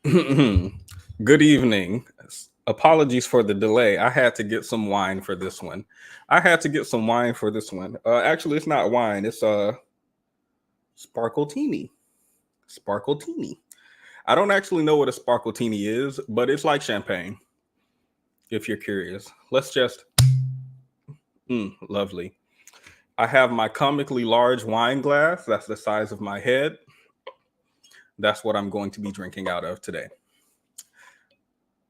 Good evening. Apologies for the delay. I had to get some wine for this one. Actually, it's not wine. It's sparkle teeny. Sparkle teeny. I don't actually know what a sparkle teeny is, but it's like champagne. If you're curious, let's just lovely. I have my comically large wine glass. That's the size of my head. That's what I'm going to be drinking out of today.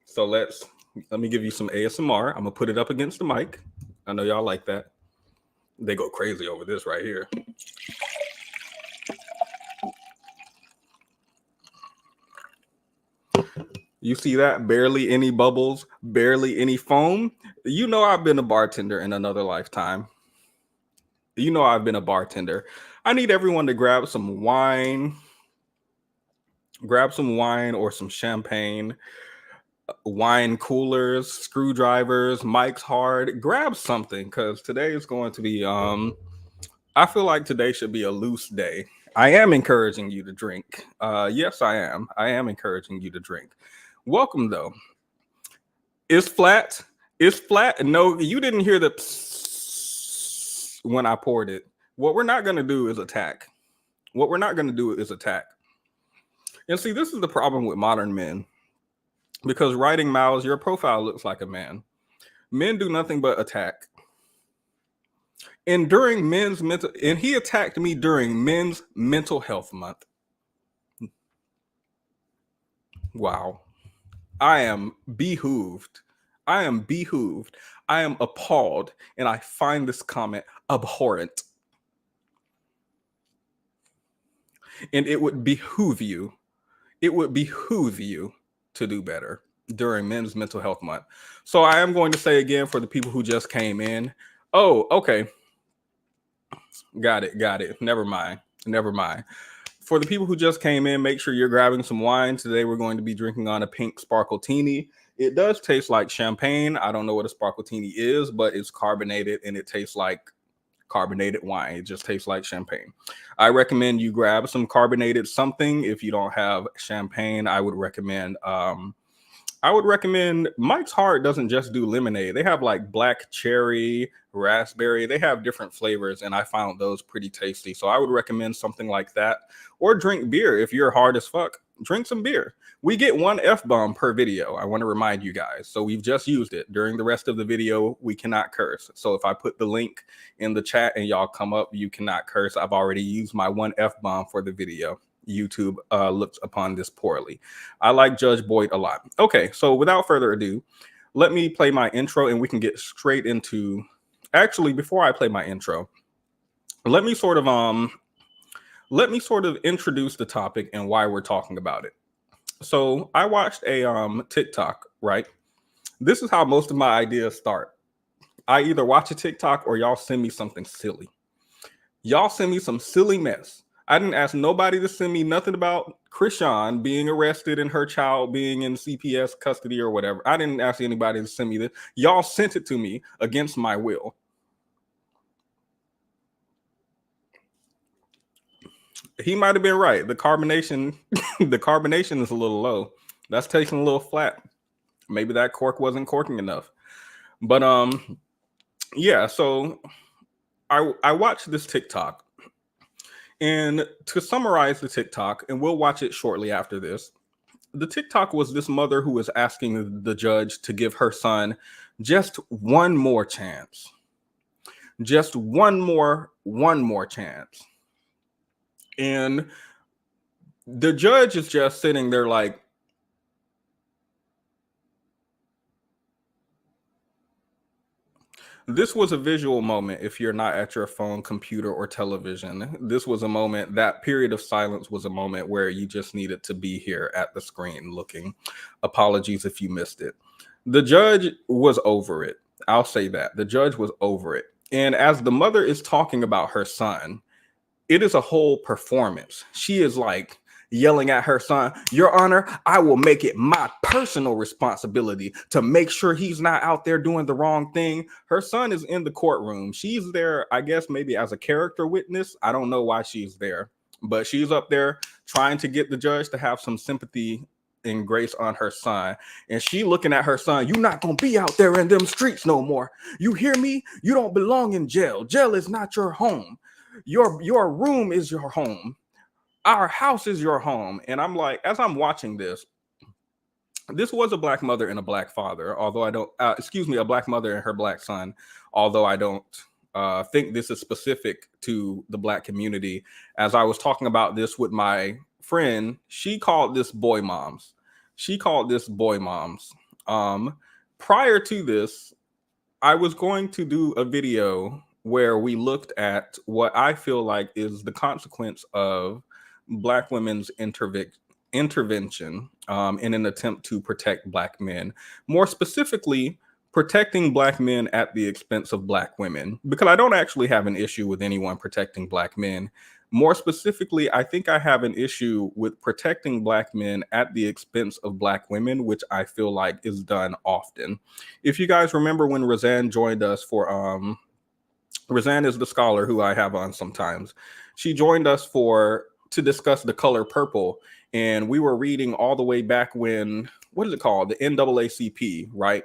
So let me give you some ASMR. I'm gonna put it up against the mic. I know y'all like that. They go crazy over this right here. You see that? Barely any bubbles, barely any foam. You know I've been a bartender in another lifetime. You know I've been a bartender. I need everyone to grab some wine or some champagne, wine coolers, screwdrivers, Mike's hard. Grab something because today is going to be I feel like today should be a loose day. I am encouraging you to drink. Yes, I am. I am encouraging you to drink. Welcome though. It's flat. It's flat. No, you didn't hear the psst when I poured it. What we're not going to do is attack. What we're not going to do is attack. And see, this is the problem with modern men. Because writing mouths, your profile looks like a man. Men do nothing but attack. And he attacked me during Men's Mental Health Month. Wow. I am behooved. I am behooved. I am appalled. And I find this comment abhorrent. And it would behoove you. It would behoove you to do better during Men's Mental Health Month. So I am going to say again for the people who just came in. Oh, okay. Got it. Never mind. For the people who just came in, make sure you're grabbing some wine. Today we're going to be drinking on a pink sparkletini. It does taste like champagne. I don't know what a sparkletini is, but it's carbonated and it tastes like carbonated wine. It just tastes like champagne. I recommend you grab some carbonated something. If you don't have champagne, I would recommend Mike's Hard doesn't just do lemonade. They have like black cherry, raspberry. They have different flavors, and I found those pretty tasty. So I would recommend something like that. Or drink beer if you're hard as fuck. Drink some beer. We get one F-bomb per video. I want to remind you guys. So we've just used it. During the rest of the video, we cannot curse. So if I put the link in the chat and y'all come up, you cannot curse. I've already used my one F-bomb for the video. YouTube looks upon this poorly. I like Judge Boyd a lot. Okay, so without further ado, let me play my intro and we can get straight into. Actually, before I play my intro, let me sort of introduce the topic and why we're talking about it. So I watched a TikTok, right? This is how most of my ideas start. I either watch a TikTok or y'all send me something silly. Y'all send me some silly mess. I didn't ask nobody to send me nothing about Krishan being arrested and her child being in CPS custody or whatever. I didn't ask anybody to send me this. Y'all sent it to me against my will. He might have been right. The carbonation is a little low. That's tasting a little flat. Maybe that cork wasn't corking enough. But yeah, so I watched this TikTok. And to summarize the TikTok, and we'll watch it shortly after this, the TikTok was this mother who was asking the judge to give her son just one more chance. Just one more chance. And the judge is just sitting there like, this was a visual moment if you're not at your phone, computer, or television. This was a moment, that period of silence was a moment where you just needed to be here at the screen looking. Apologies if you missed it. The judge was over it. I'll say that. The judge was over it. And as the mother is talking about her son, it is a whole performance. She is like yelling at her son, "Your Honor, I will make it my personal responsibility to make sure he's not out there doing the wrong thing." Her son is in the courtroom. She's there, I guess, maybe as a character witness. I don't know why she's there, but she's up there trying to get the judge to have some sympathy in grace on her son, and she looking at her son. You not gonna be out there in them streets no more. You hear me? You don't belong in jail. Jail is not your home. Your room is your home. Our house is your home. And I'm like, as I'm watching this was a black mother and a black father, although I don't, excuse me, a black mother and her black son, although I don't think this is specific to the black community. As I was talking about this with my friend, she called this boy moms. She called this boy moms. Prior to this, I was going to do a video where we looked at what I feel like is the consequence of Black women's intervention in an attempt to protect Black men. More specifically, protecting Black men at the expense of Black women, because I don't actually have an issue with anyone protecting Black men. More specifically, I think I have an issue with protecting Black men at the expense of Black women, which I feel like is done often. If you guys remember when Roseanne joined us for, Roseanne is the scholar who I have on sometimes. She joined us to discuss the color purple, and we were reading all the way back when, what is it called? The NAACP, right?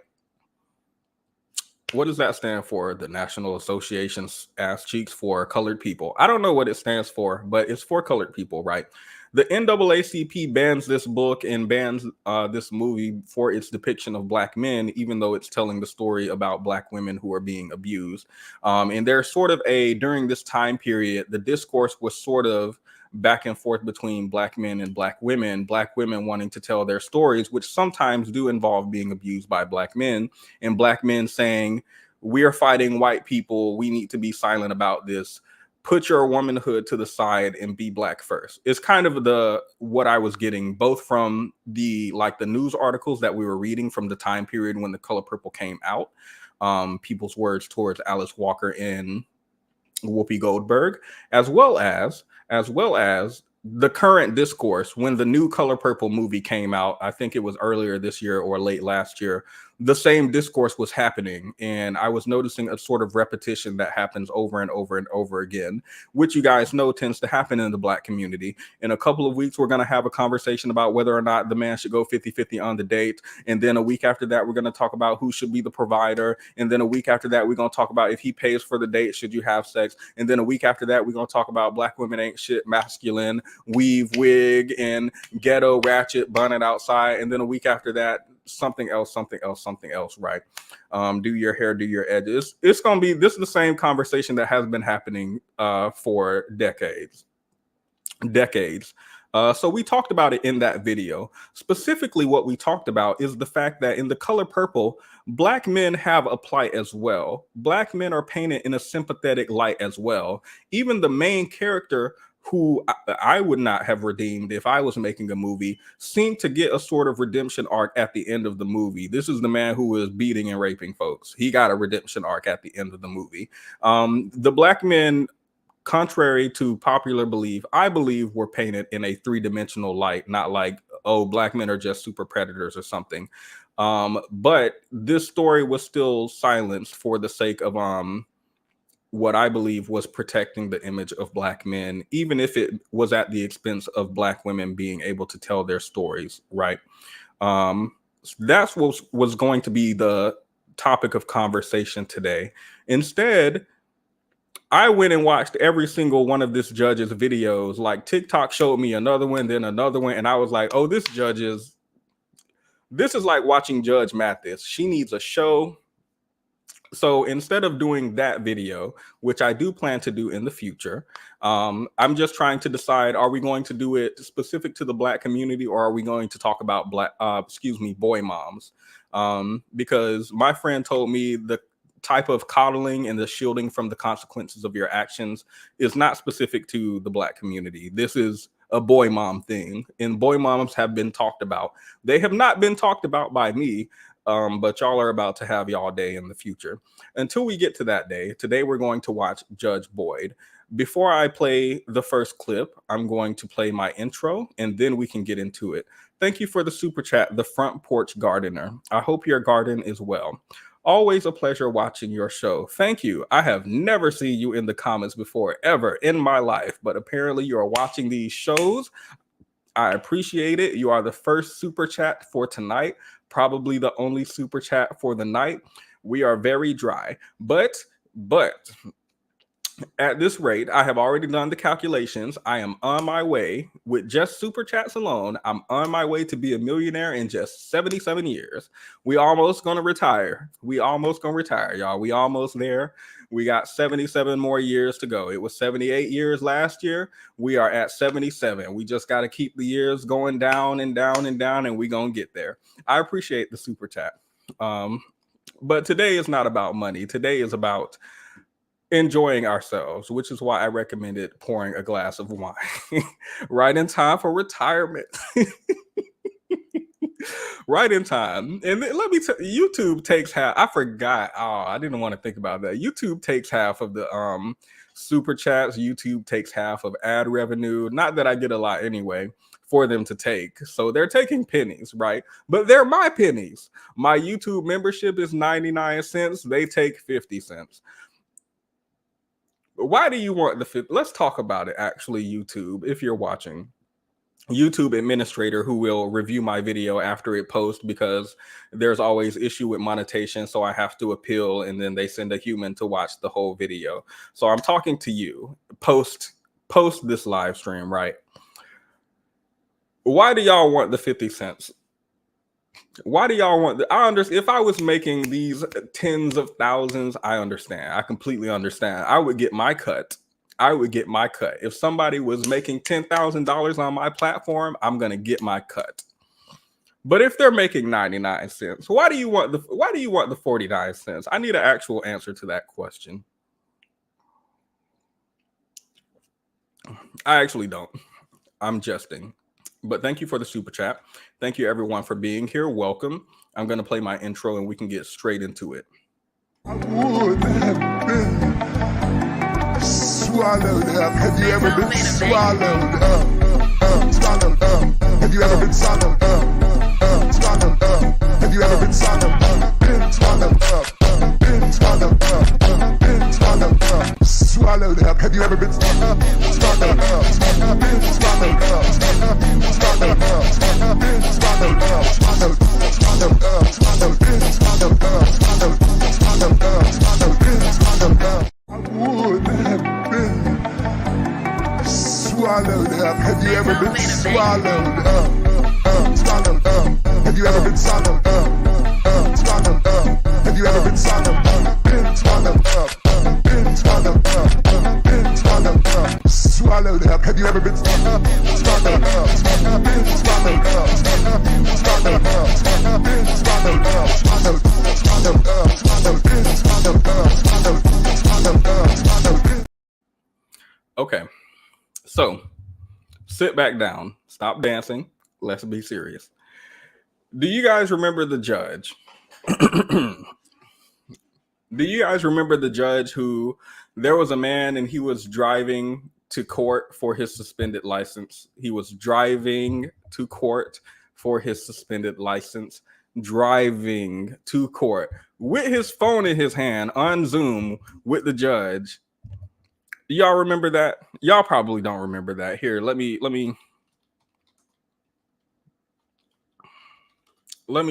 What does that stand for? The National Association Ass Cheeks for Colored People. I don't know what it stands for, but it's for colored people, right? The NAACP bans this book and bans this movie for its depiction of Black men, even though it's telling the story about Black women who are being abused. And there's sort of during this time period, the discourse was sort of back and forth between Black men and Black women wanting to tell their stories, which sometimes do involve being abused by Black men, and Black men saying, we're fighting white people, we need to be silent about this. Put your womanhood to the side and be Black first. It's kind of what I was getting both from the news articles that we were reading from the time period when The Color Purple came out, people's words towards Alice Walker and Whoopi Goldberg, as well as the current discourse when the new Color Purple movie came out. I think it was earlier this year or late last year. The same discourse was happening, and I was noticing a sort of repetition that happens over and over and over again, which you guys know tends to happen in the Black community. In a couple of weeks, we're going to have a conversation about whether or not the man should go 50-50 on the date, and then a week after that, we're going to talk about who should be the provider, and then a week after that, we're going to talk about if he pays for the date, should you have sex, and then a week after that, we're going to talk about Black women ain't shit, masculine, weave, wig, and ghetto, ratchet, bun it outside, and then a week after that, something else, right? Do your hair, do your edges. This is the same conversation that has been happening for decades. So we talked about it in that video. Specifically, what we talked about is the fact that in The Color Purple, Black men have a plight as well. Black men are painted in a sympathetic light as well. Even the main character, who I would not have redeemed if I was making a movie, seemed to get a sort of redemption arc at the end of the movie. This is the man who was beating and raping folks. He got a redemption arc at the end of the movie. The Black men, contrary to popular belief, I believe were painted in a three-dimensional light, not like, oh, Black men are just super predators or something. But this story was still silenced for the sake of what I believe was protecting the image of Black men, even if it was at the expense of Black women being able to tell their stories, right? That's what was going to be the topic of conversation today. Instead, I went and watched every single one of this judge's videos. Like TikTok showed me another one, then another one, and I was like, oh, this is like watching Judge Mathis. She needs a show. So instead of doing that video, which I do plan to do in the future, I'm just trying to decide, are we going to do it specific to the Black community, or are we going to talk about boy moms? Because my friend told me the type of coddling and the shielding from the consequences of your actions is not specific to the Black community. This is a boy mom thing, and boy moms have been talked about. They have not been talked about by me. But y'all are about to have y'all day in the future. Until we get to that day, today we're going to watch Judge Boyd. Before I play the first clip, I'm going to play my intro, and then we can get into it. Thank you for the super chat, The Front Porch Gardener. I hope your garden is well. Always a pleasure watching your show. Thank you. I have never seen you in the comments before, ever in my life, but apparently you are watching these shows. I appreciate it. You are the first super chat for tonight, probably the only super chat for the night. We are very dry, but at this rate, I have already done the calculations. I am on my way with just super chats alone. I'm on my way to be a millionaire in just 77 years. We almost gonna retire. We almost gonna retire, y'all. We almost there. We got 77 more years to go. It was 78 years last year. We are at 77. We just got to keep the years going down and down and down, and we gonna get there. I appreciate the super chat. But today is not about money. Today is about enjoying ourselves, which is why I recommended pouring a glass of wine right in time for retirement. Right in time. And let me tell you, YouTube takes half. I forgot. Oh, I didn't want to think about that. YouTube takes half of the super chats. YouTube takes half of ad revenue. Not that I get a lot anyway for them to take. So they're taking pennies, right? But they're my pennies. My YouTube membership is 99 cents. They take 50 cents. Why do you want the 50? Let's talk about it, actually, YouTube, if you're watching. YouTube administrator who will review my video after it posts, because there's always issue with monetization, so I have to appeal, and then they send a human to watch the whole video. So I'm talking to you, post this live stream, right? Why do y'all want the 50 cents? Why do y'all want I understand. If I was making these tens of thousands, I understand. I completely understand. I would get my cut. I would get my cut. If somebody was making $10,000 on my platform, I'm gonna get my cut. But if they're making 99 cents, why do you want the 49 cents? I need an actual answer to that question. I actually don't. I'm jesting. But thank you for the super chat. Thank you everyone for being here. Welcome. I'm going to play my intro and we can get straight into it. I would have been swallowed up. Have you ever been swallowed up? Swallowed up. Have you ever been swallowed up? Swallowed up. Have you ever been swallowed up? Been swallowed up. Been swallowed up. Been swallowed up. Swallowed up. Have you ever been swallowed up? Swallowed up. Been swallowed up. Swallowed up. Been swallowed up. Swallowed up. Swallowed up. Swallowed. Been swallowed up. Swallowed. Swallowed up. Swallowed. Been swallowed up. I would have been swallowed up. Have you ever been swallowed up? Swallowed up. Have you ever been swallowed up? Swallowed up. Have you ever been swallowed up? Been swallowed up. Been swallowed up. Been swallowed up. Swallowed up. Have you ever been swallowed up? Swallowed up. Been swallowed up. Swallowed up. Been swallowed up. Swallowed. Swallowed up. Swallowed. Been swallowed up. Swallowed. Swallowed up. Swallowed. Okay. So sit back down. Stop dancing. Let's be serious. Do you guys remember the judge? Do you guys remember the judge who there was a man and he was driving to court for his suspended license? He was driving to court for his suspended license, driving to court with his phone in his hand on Zoom with the judge. Y'all remember that? Y'all probably don't remember that. Here, let me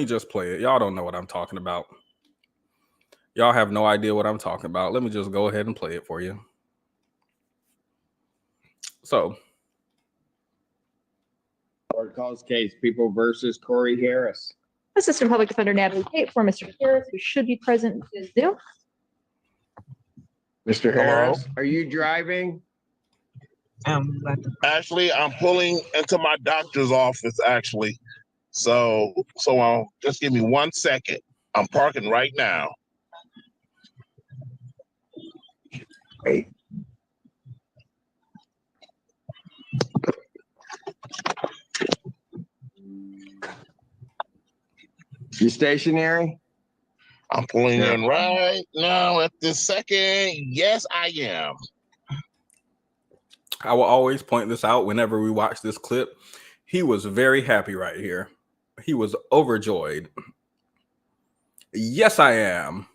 just play it. Y'all don't know what I'm talking about. Y'all have no idea what I'm talking about. Let me just go ahead and play it for you. So, Court calls case People versus Corey Harris. Assistant Public Defender Natalie Tate for Mr. Harris, who should be present in Zoom. Mr. Harris, are you driving? Actually, I'm pulling into my doctor's office, actually. So just give me 1 second. I'm parking right now. Great. You stationary? I'm pulling in right now at this second. Yes, I am. I will always point this out whenever we watch this clip. He was very happy right here. He was overjoyed. Yes, I am.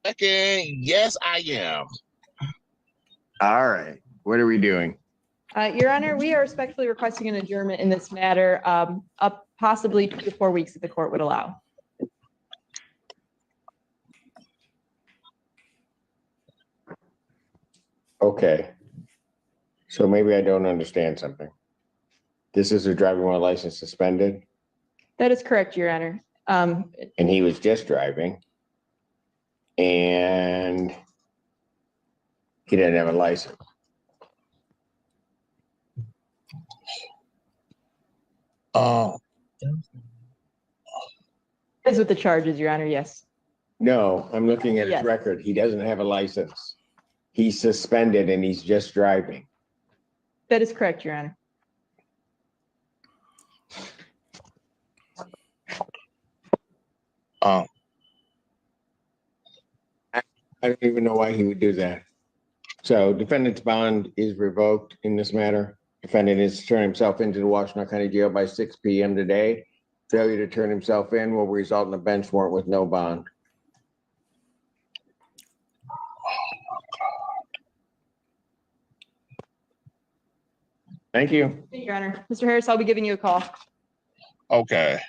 Second, yes, I am. All right. What are we doing? Your Honor, we are respectfully requesting an adjournment in this matter, up possibly 2 to 4 weeks if the court would allow. Okay. So maybe I don't understand something. This is a driving while license suspended, That is correct, Your Honor. and he was just driving. And he didn't have a license. Is with the charges, Your Honor, yes. No, I'm looking at his Yes. record. He doesn't have a license. He's suspended and he's just driving. That is correct, Your Honor. I don't even know why he would do that. So defendant's bond is revoked in this matter. Defendant is to turn himself into the Washington County Jail by 6 p.m. today. Failure to turn himself in will result in a bench warrant with no bond. Thank you. Your Honor. Mr. Harris, I'll be giving you a call. Okay.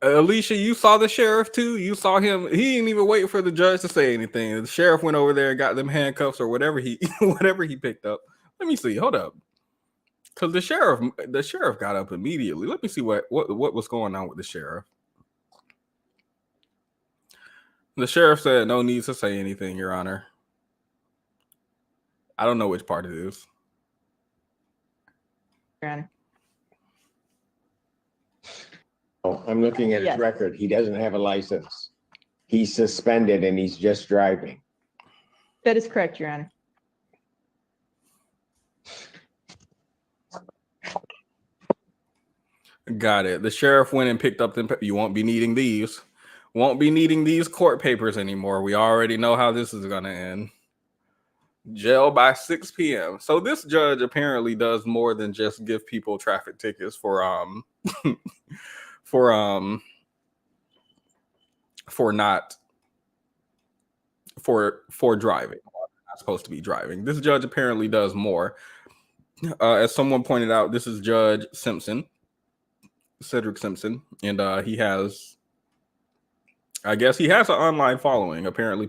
Alicia, you saw the sheriff too. You saw him. He didn't even wait for the judge to say anything. The sheriff went over there and got them handcuffs or whatever he picked up. Let me see. Hold up, because the sheriff got up immediately. Let me see what was going on with the sheriff. The sheriff said no need to say anything, Your Honor. I don't know which part it is. Your Honor. Oh, I'm looking at his Yes. record. He doesn't have a license. He's suspended and he's just driving. That is correct, Your Honor. Got it. The sheriff went and picked up them. You won't be needing these. Won't be needing these court papers anymore. We already know how this is gonna end. Jail by 6 p.m. So this judge apparently does more than just give people traffic tickets for driving. Not supposed to be driving. This judge apparently does more. As someone pointed out, this is Judge Simpson, Cedric Simpson, and he has, I guess he has an online following. Apparently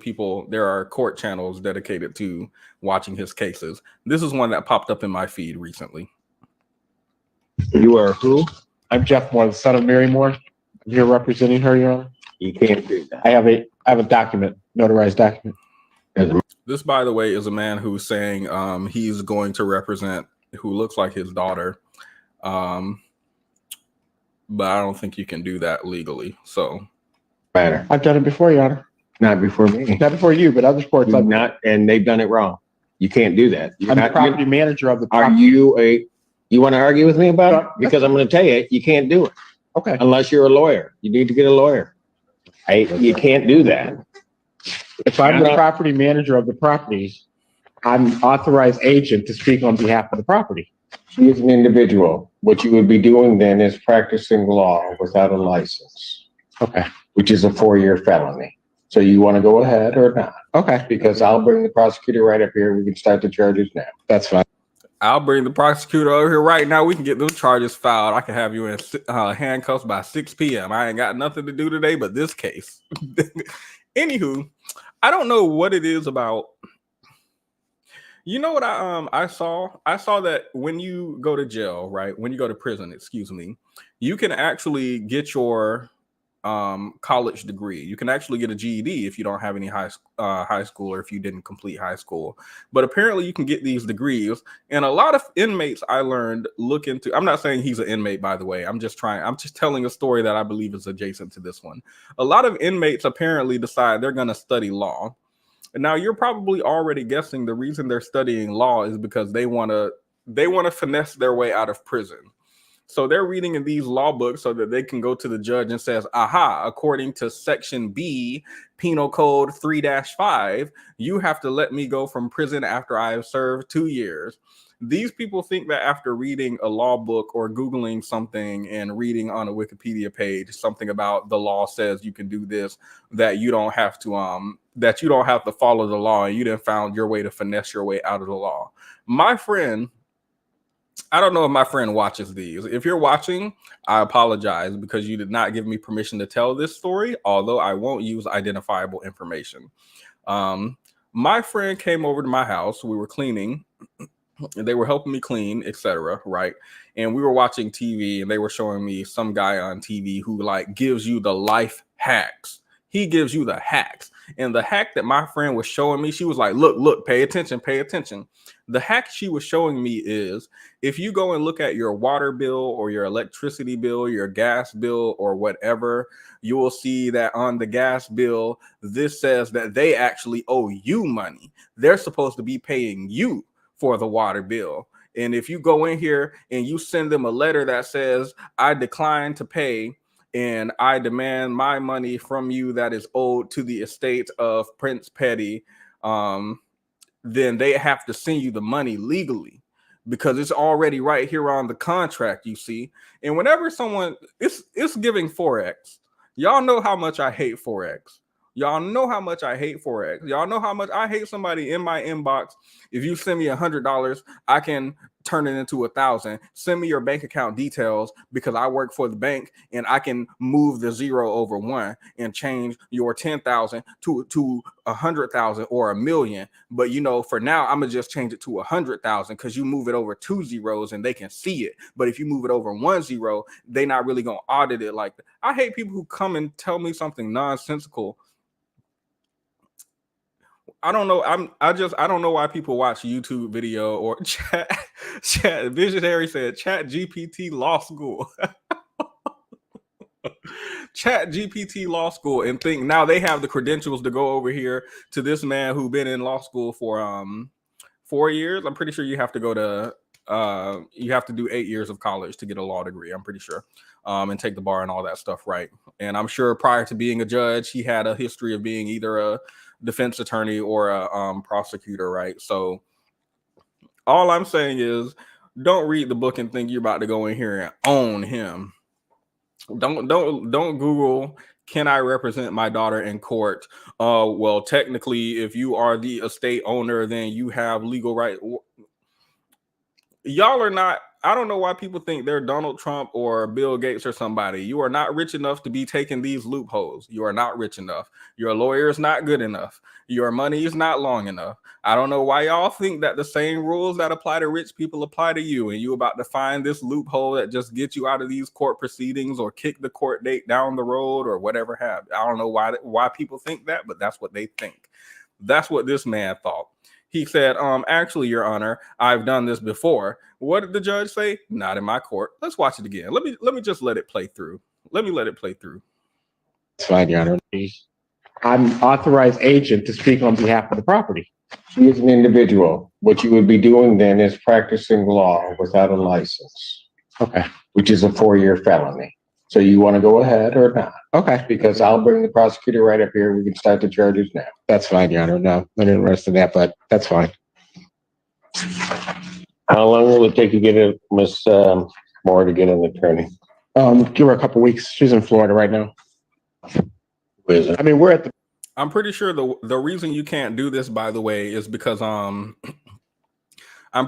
there are court channels dedicated to watching his cases. This is one that popped up in my feed recently. You are who? I'm Jeff Moore, the son of Mary Moore. I'm here representing her, Your Honor. You can't do that. I have a document, notarized document. This, by the way, is a man who's saying he's going to represent who looks like his daughter. But I don't think you can do that legally. So Matter. I've done it before, Your Honor. Not before me. Not before you, but other courts. You're not, and they've done it wrong. You can't do that. I'm the property manager of the Are property. you want to argue with me about it? Because I'm going to tell you, you can't do it Okay. unless you're a lawyer. You need to get a lawyer. You can't do that. If I'm the property manager of the properties, I'm authorized agent to speak on behalf of the property. She is an individual. What you would be doing then is practicing law without a license, Okay. which is a 4-year felony. So you want to go ahead or not? Okay. Because I'll bring the prosecutor right up here. We can start the charges now. That's fine. I'll bring the prosecutor over here right now. We can get those charges filed. I can have you in handcuffs by 6 p.m. I ain't got nothing to do today but this case. Anywho, I don't know what it is about. You know what I saw? I saw that when you go to jail, right? When you go to prison, excuse me, you can actually get your college degree. You can actually get a GED if you don't have any high school or if you didn't complete high school. But apparently you can get these degrees. And a lot of inmates I learned look into, I'm not saying he's an inmate, by the way. I'm just telling a story that I believe is adjacent to this one. A lot of inmates apparently decide they're going to study law. And now you're probably already guessing the reason they're studying law is because they want to finesse their way out of prison. So they're reading in these law books so that they can go to the judge and says, aha, according to section B, penal code 3-5, you have to let me go from prison after I have served 2 years. These people think that after reading a law book or Googling something and reading on a Wikipedia page something about the law says you can do this, that you don't have to follow the law, and you didn't found your way to finesse your way out of the law. My friend, I don't know if my friend watches these. If you're watching, I apologize because you did not give me permission to tell this story, although I won't use identifiable information. My friend came over to my house. We were cleaning. They were helping me clean, etc. Right? And we were watching TV, and they were showing me some guy on TV who like gives you the life hacks. He gives you the hacks. And the hack that my friend was showing me, she was like, look, pay attention, pay attention. The hack she was showing me is if you go and look at your water bill or your electricity bill, your gas bill or whatever, you will see that on the gas bill, this says that they actually owe you money. They're supposed to be paying you for the water bill. And if you go in here and you send them a letter that says, I decline to pay and I demand my money from you that is owed to the estate of Prince.petti, then they have to send you the money legally because it's already right here on the contract, you see. And whenever someone, it's giving Forex. Y'all know how much I hate Forex. Y'all know how much I hate Forex. Y'all know how much I hate somebody in my inbox. If you send me $100, I can turn it into 1,000. Send me your bank account details because I work for the bank and I can move the 0 over 1 and change your 10,000 to 100,000 or 1,000,000. But you know, for now, I'm gonna just change it to 100,000 because you move it over 2 zeros and they can see it. But if you move it over 1 zero, they not really gonna audit it like that. I hate people who come and tell me something nonsensical. I don't know. I don't know why people watch YouTube video or chat. Visionary said Chat GPT law school. Chat GPT law school and think now they have the credentials to go over here to this man who been in law school for 4 years. I'm pretty sure you have to go to you have to do 8 years of college to get a law degree. I'm pretty sure, and take the bar and all that stuff, right? And I'm sure prior to being a judge, he had a history of being either a defense attorney or a prosecutor, right? So all I'm saying is don't read the book and think you're about to go in here and own him. Don't Google, can I represent my daughter in court? Well, technically, if you are the estate owner, then you have legal right. Y'all are not. I don't know why people think they're Donald Trump or Bill Gates or somebody. You are not rich enough to be taking these loopholes. You are not rich enough. Your lawyer is not good enough. Your money is not long enough. I don't know why y'all think that the same rules that apply to rich people apply to you, and you about to find this loophole that just gets you out of these court proceedings or kick the court date down the road or whatever have. I don't know why people think that, but that's what they think. That's what this man thought. He said, actually, Your Honor, I've done this before. What did the judge say? Not in my court. Let's watch it again. Let me just let it play through. Let me let it play through. It's fine, Your Honor. I'm authorized agent to speak on behalf of the property. She is an individual. What you would be doing then is practicing law without a license. Okay. Which is a 4-year felony. So you want to go ahead or not? Okay. Because I'll bring the prosecutor right up here. We can start the charges now. That's fine, Your Honor. No, I'm not interested in that, but that's fine. How long will it take to get Miss Moore to get an attorney? Give her a couple weeks. She's in Florida right now. Where is it? I mean, we're at the. I'm pretty sure the reason you can't do this, by the way, is because I'm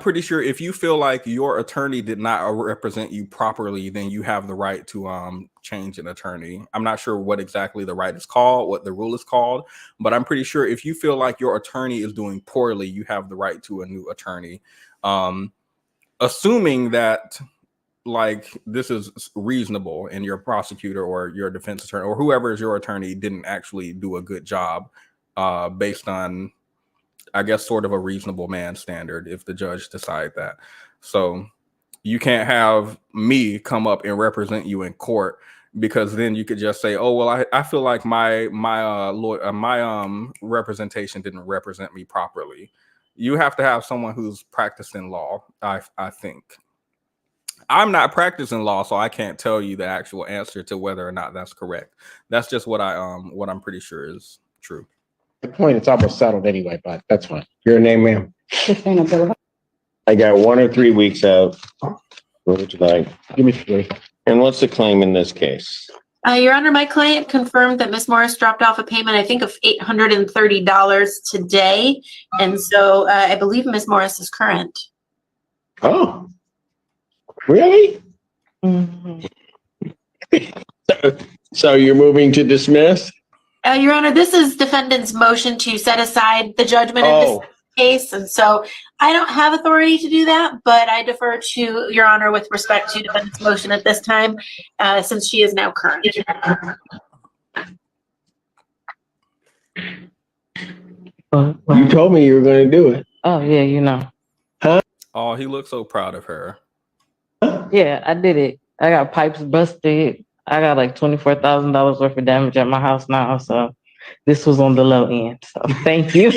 pretty sure if you feel like your attorney did not represent you properly, then you have the right to change an attorney. I'm not sure what exactly the right is called, what the rule is called, but I'm pretty sure if you feel like your attorney is doing poorly, you have the right to a new attorney. Assuming that like this is reasonable and your prosecutor or your defense attorney or whoever is your attorney didn't actually do a good job based on, I guess, sort of a reasonable man standard if the judge decide that. So you can't have me come up and represent you in court, because then you could just say, oh, well, I feel like my representation didn't represent me properly. You have to have someone who's practicing law, I think. I'm not practicing law, so I can't tell you the actual answer to whether or not that's correct. That's just what I'm pretty sure is true. The point, it's almost settled anyway, but that's fine. Your name, ma'am? I got 1 or 3 weeks out. What would you like? Give me 3. And what's the claim in this case? Your Honor, my client confirmed that Ms. Morris dropped off a payment, I think, of $830 today. And so I believe Ms. Morris is current. Oh, really? Mhm. So you're moving to dismiss? Your Honor, this is defendant's motion to set aside the judgment in this case. And so I don't have authority to do that, but I defer to Your Honor with respect to defendant's motion at this time, since she is now current. You told me you were going to do it. Oh yeah, you know. Oh, he looks so proud of her. Yeah, I did it. I got pipes busted. I got like $24,000 worth of damage at my house now. So this was on the low end. So thank you.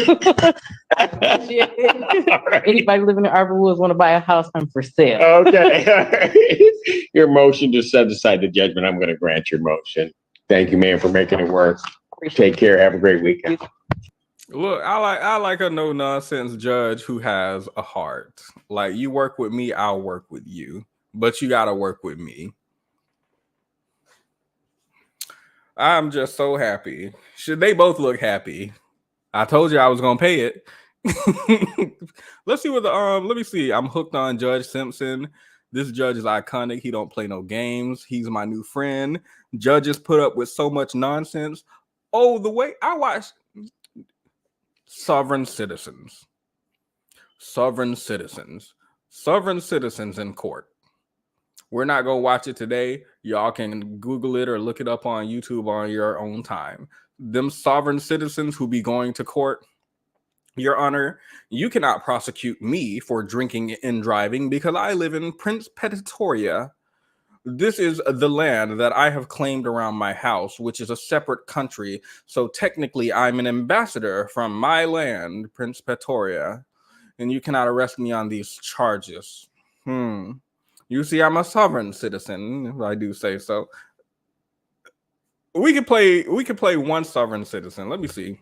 Anybody living in Arbor Woods want to buy a house? I'm for sale. Okay. Your motion to set aside the judgment. I'm going to grant your motion. Thank you, man, for making it work. Take care. Have a great weekend. Look, I like a no nonsense judge who has a heart. Like, you work with me, I'll work with you, but you gotta work with me. I'm just so happy. Should they both look happy? I told you I was gonna pay it. Let's see what the let me see. I'm hooked on Judge Simpson. This judge is iconic. He don't play no games. He's my new friend. Judges put up with so much nonsense. Oh, the way I watch sovereign citizens in court. We're not gonna watch it today. Y'all can Google it or look it up on YouTube on your own time. Them sovereign citizens who be going to court. Your Honor, you cannot prosecute me for drinking and driving because I live in Prince.petti. This is the land that I have claimed around my house, which is a separate country. So technically, I'm an ambassador from my land, Prince.petti, and you cannot arrest me on these charges. You see, I'm a sovereign citizen, if I do say so. We could play one sovereign citizen. Let me see.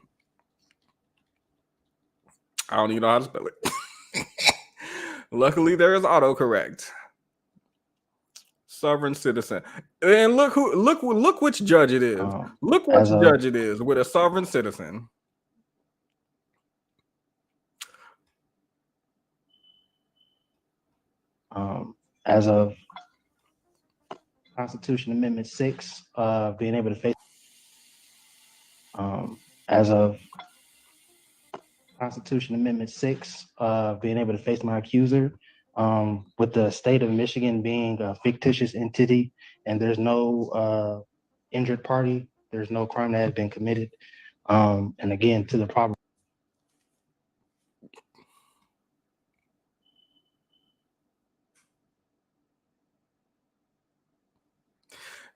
I don't even know how to spell it. Luckily, there is autocorrect. Sovereign citizen, and look which judge it is. Look which judge it is with a sovereign citizen. As of Constitution Amendment 6, being able to face. As of Constitution Amendment 6, being able to face my accuser. With the state of Michigan being a fictitious entity and there's no injured party, there's no crime that has been committed. And again, to the proper.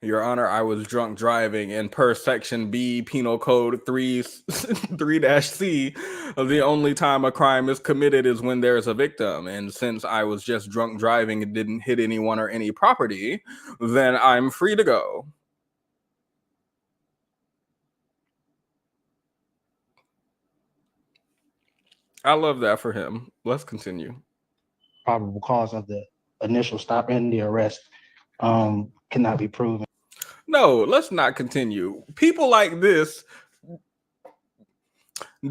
Your Honor, I was drunk driving, and per Section B, Penal Code 3-C, the only time a crime is committed is when there's a victim. And since I was just drunk driving and didn't hit anyone or any property, then I'm free to go. I love that for him. Let's continue. Probable cause of the initial stop and the arrest cannot be proven. No, let's not continue. People like this.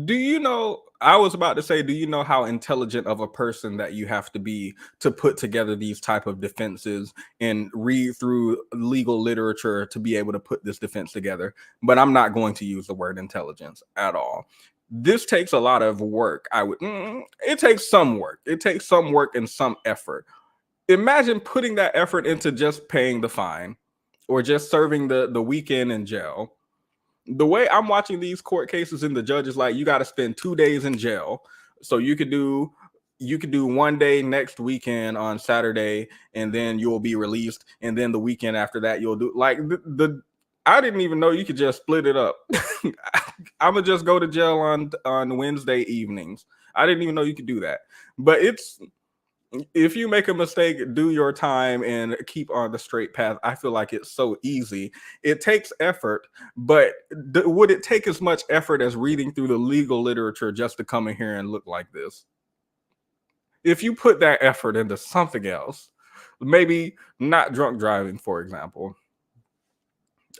Do you know, I was about to say, do you know how intelligent of a person that you have to be to put together these type of defenses and read through legal literature to be able to put this defense together? But I'm not going to use the word intelligence at all. This takes a lot of work. It takes some work. It takes some work and some effort. Imagine putting that effort into just paying the fine or just serving the weekend in jail. The way I'm watching these court cases, and the judge is like, you got to spend 2 days in jail. So you could do 1 day next weekend on Saturday, and then you'll be released. And then the weekend after that, you'll do like I didn't even know you could just split it up. I'm gonna just go to jail on Wednesday evenings. I didn't even know you could do that. But if you make a mistake, do your time and keep on the straight path. I feel like it's so easy. It takes effort, but would it take as much effort as reading through the legal literature just to come in here and look like this? if you put that effort into something else, maybe not drunk driving, for example.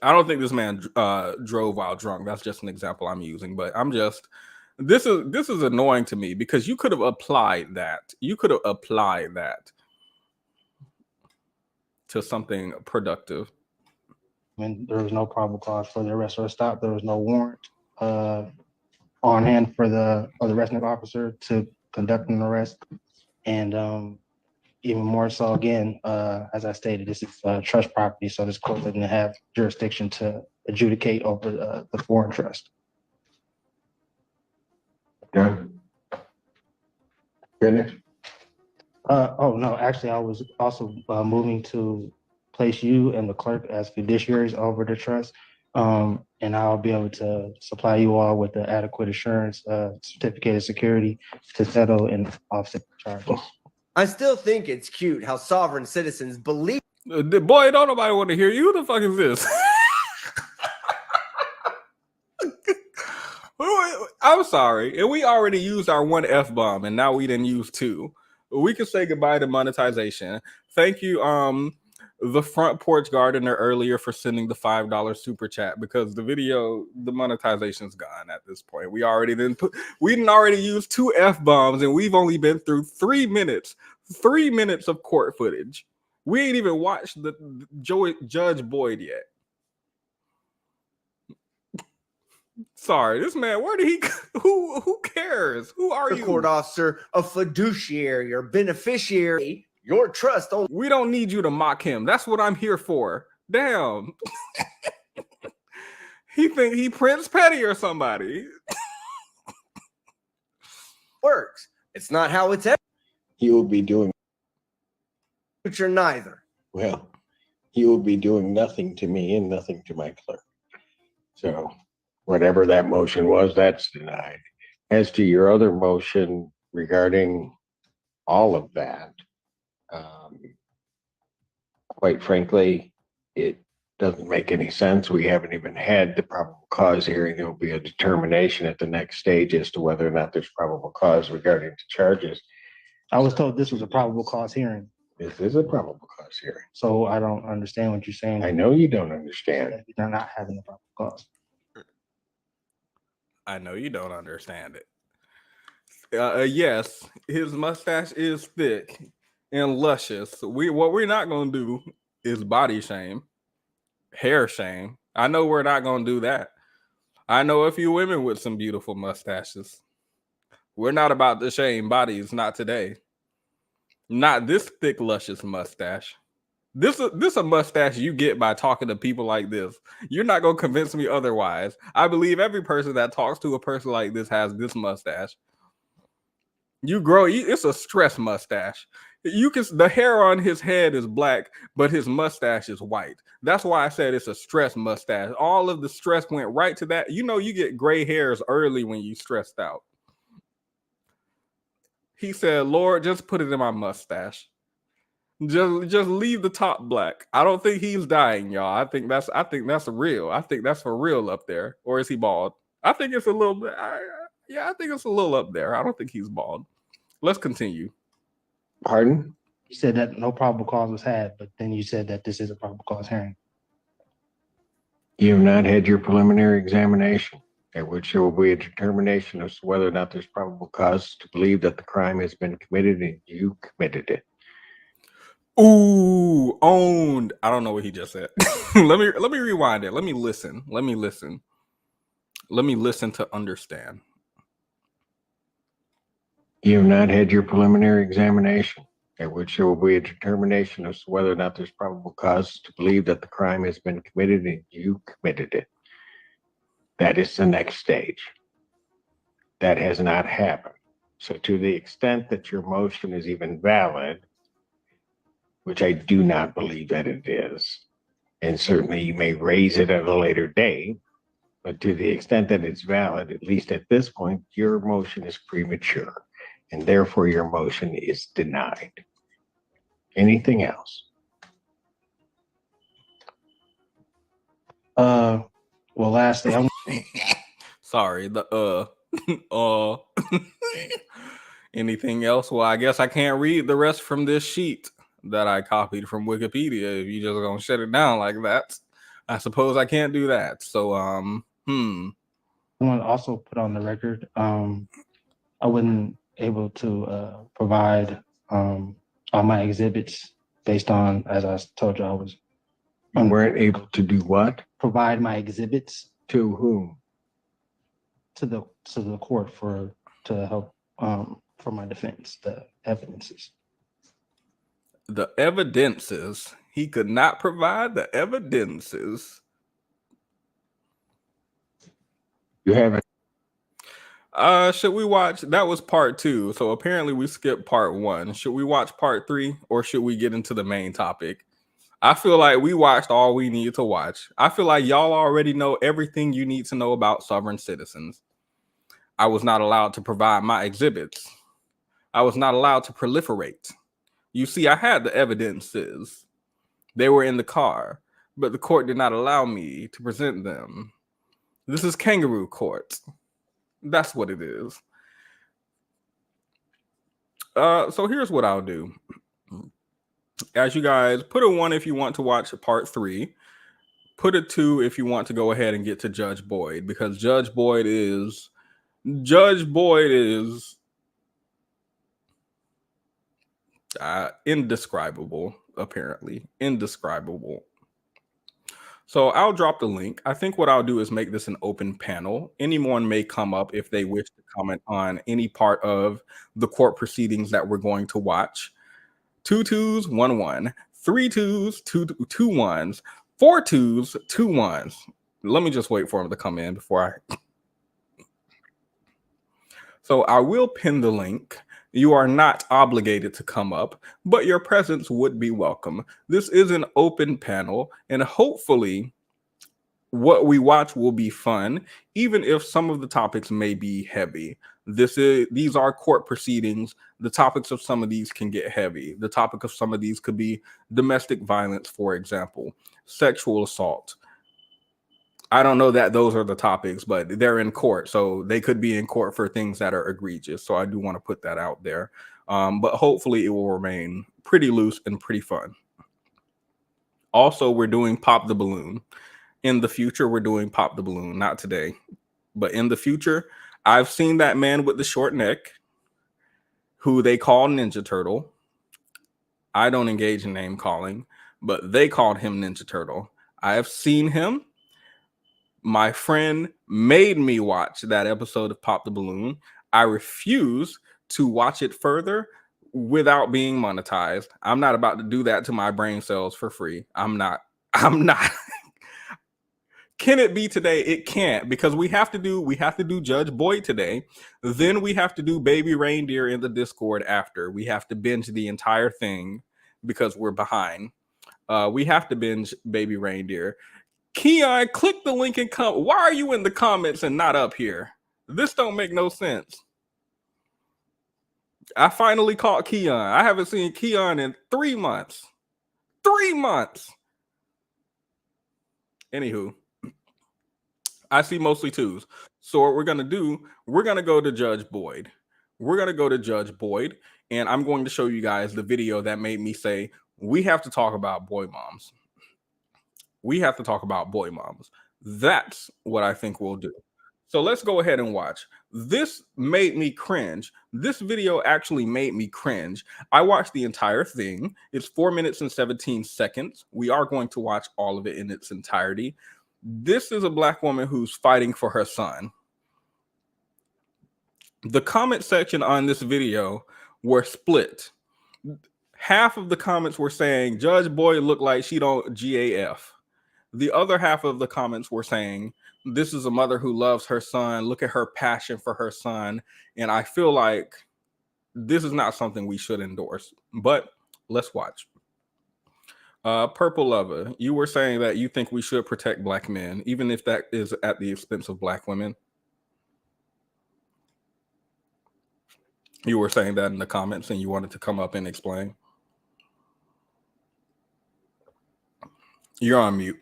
I don't think this man drove while drunk. That's just an example I'm using, but this is annoying to me because you could have applied that. You could have applied that to something productive. And there was no probable cause for the arrest or stop. There was no warrant on hand for the arresting officer to conduct an arrest. And even more so, again, as I stated, this is trust property, so this court doesn't have jurisdiction to adjudicate over the foreign trust. Done. Finished? Oh, no, actually, I was also moving to place you and the clerk as fiduciaries over the trust. And I'll be able to supply you all with the adequate assurance certificate of security to settle and offset charges. I still think it's cute how sovereign citizens believe. Boy, don't nobody want to hear you. Who the fuck is this? I'm sorry. And we already used our one F-bomb, and now we didn't use two. We can say goodbye to monetization. Thank you, the front porch gardener earlier for sending the $5 super chat, because the monetization's gone at this point. We didn't already use two F-bombs, and we've only been through 3 minutes of court footage. We ain't even watched the Judge Boyd yet. Sorry, this man, where did he who cares? Who are you? Court officer, a fiduciary or beneficiary, your trust only. We don't need you to mock him. That's what I'm here for. Damn. He think he Prince.petti or somebody. Works. It's not how it's ever. He will be doing Future neither. well. He will be doing nothing to me and nothing to my clerk. So whatever that motion was, that's denied. As to your other motion regarding all of that, quite frankly, it doesn't make any sense. We haven't even had the probable cause hearing. There will be a determination at the next stage as to whether or not there's probable cause regarding the charges. I was told this was a probable cause hearing. This is a probable cause hearing. So I don't understand what you're saying. I know you don't understand. They're not having a probable cause. I know you don't understand it. Yes, his mustache is thick and luscious. What we're not gonna do is body shame, hair shame. I know we're not gonna do that. I know a few women with some beautiful mustaches. We're not about to shame bodies, not today. Not this thick, luscious mustache. This a mustache you get by talking to people like this. You're not gonna convince me otherwise. I believe every person that talks to a person like this has this mustache. It's a stress mustache. The hair on his head is black, but his mustache is white. That's why I said it's a stress mustache. All of the stress went right to that. You get gray hairs early when you stressed out. He said, Lord, just put it in my mustache. Just leave the top black. I don't think he's dying, y'all. I think that's real. I think that's for real up there. Or is he bald? I think it's a little bit. I think it's a little up there. I don't think he's bald. Let's continue. Pardon? You said that no probable cause was had, but then you said that this is a probable cause hearing. You have not had your preliminary examination, at which there will be a determination as to whether or not there's probable cause to believe that the crime has been committed and you committed it. Ooh, owned. I don't know what he just said. Let me rewind it. Let me listen. Let me listen to understand. You have not had your preliminary examination, at which there will be a determination as to whether or not there's probable cause to believe that the crime has been committed and you committed it. That is the next stage. That has not happened. So to the extent that your motion is even valid, which I do not believe that it is, and certainly you may raise it at a later date, but to the extent that it's valid, at least at this point, your motion is premature, and therefore your motion is denied. Anything else? Well, lastly, sorry, Anything else? Well, I guess I can't read the rest from this sheet that I copied from Wikipedia. If you just gonna shut it down like that, I suppose I can't do that. So, I want to also put on the record, I wasn't able to provide all my exhibits based on, as I told you, I was. You weren't able to do what? Provide my exhibits To whom? to the court to help for my defense, the evidences. The evidences. He could not provide the evidences. You haven't. Should we watch? That was part 2. So apparently we skipped part 1. Should we watch part 3 or should we get into the main topic? I feel like we watched all we need to watch. I feel like y'all already know everything you need to know about sovereign citizens. I was not allowed to provide my exhibits. I was not allowed to proliferate. You see, I had the evidences. They were in the car, but the court did not allow me to present them. This is kangaroo court. That's what it is. So here's what I'll do. As you guys, put a 1 if you want to watch part 3. Put a 2 if you want to go ahead and get to Judge Boyd, because Judge Boyd is indescribable, apparently. Indescribable. So I'll drop the link. I think what I'll do is make this an open panel. Anyone may come up if they wish to comment on any part of the court proceedings that we're going to watch. 2 2s, 1 1. 3 2s, 2 1s. 4 2s, 2 1s. Let me just wait for him to come in before I... So I will pin the link. You are not obligated to come up, but your presence would be welcome. This is an open panel, and hopefully what we watch will be fun, even if some of the topics may be heavy. These are court proceedings. The topics of some of these can get heavy. The topic of some of these could be domestic violence, for example, sexual assault. I don't know that those are the topics, but they're in court, so they could be in court for things that are egregious. So I do want to put that out there. But hopefully it will remain pretty loose and pretty fun. Also, we're doing Pop the Balloon. In the future, we're doing Pop the Balloon. Not today, but in the future. I've seen that man with the short neck who they call Ninja Turtle. I don't engage in name calling, but they called him Ninja Turtle. I have seen him. My friend made me watch that episode of Pop the Balloon. I refuse to watch it further without being monetized. I'm not about to do that to my brain cells for free. I'm not. Can it be today? It can't, because we have to do Judge Boyd today. Then we have to do Baby Reindeer in the Discord after. We have to binge the entire thing because we're behind. We have to binge Baby Reindeer. Keon, click the link and come. Why are you in the comments and not up here? This don't make no sense. I finally caught Keon. I haven't seen Keon in 3 months. 3 months. Anywho, I see mostly 2s. So what we're going to do, we're going to go to Judge Boyd. We're going to go to Judge Boyd, and I'm going to show you guys the video that made me say, we have to talk about boy moms. We have to talk about boy moms. That's what I think we'll do. So let's go ahead and watch. This made me cringe. This video actually made me cringe. I watched the entire thing. It's 4 minutes and 17 seconds. We are going to watch all of it in its entirety. This is a Black woman who's fighting for her son. The comment section on this video were split. Half of the comments were saying, Judge Boyd looked like she don't GAF. The other half of the comments were saying, this is a mother who loves her son. Look at her passion for her son. And I feel like this is not something we should endorse. But let's watch. Purple Lover, you were saying that you think we should protect Black men, even if that is at the expense of Black women. You were saying that in the comments and you wanted to come up and explain. You're on mute.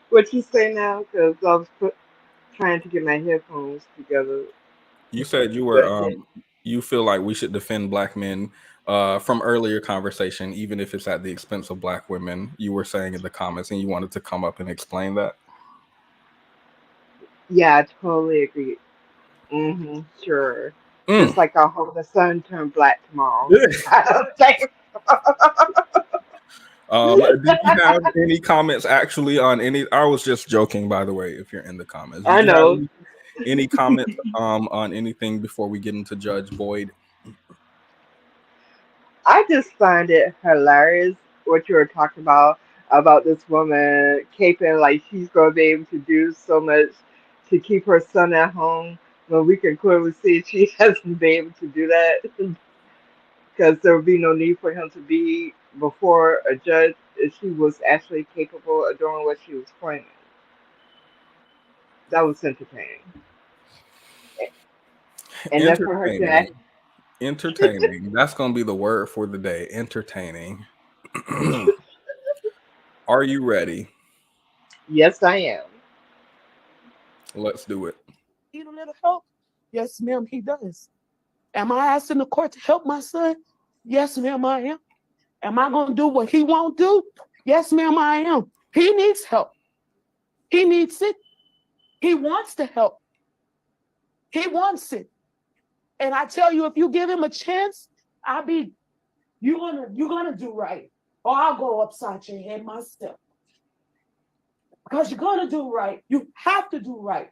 What you say now? Because I was trying to get my headphones together. You said you were you feel like we should defend black men from earlier conversation, even if it's at the expense of black women. You were saying in the comments, and you wanted to come up and explain that. Yeah, I totally agree. Sure. Just like I hope the sun turned black tomorrow. I don't think. Did you have any comments actually on any? I was just joking, by the way. If you're in the comments, I did you have know. any comments on anything before we get into Judge Boyd? I just find it hilarious what you were talking about this woman caping like she's going to be able to do so much to keep her son at home when we can clearly see she hasn't been able to do that because there would be no need for him to be before a judge if she was actually capable of doing what she was claiming. That was entertaining. And then for her to act. Entertaining. That's going to be the word for the day. Entertaining. Are you ready? Yes, I am. Let's do it. Need a little help? Yes, ma'am, he does. Am I asking the court to help my son? Yes, ma'am, I am. Am I going to do what he won't do? Yes, ma'am, I am. He needs help. He needs it. He wants to help. He wants it. And I tell you, if you give him a chance, you're gonna do right. Or I'll go upside your head myself. Because you're gonna do right. You have to do right.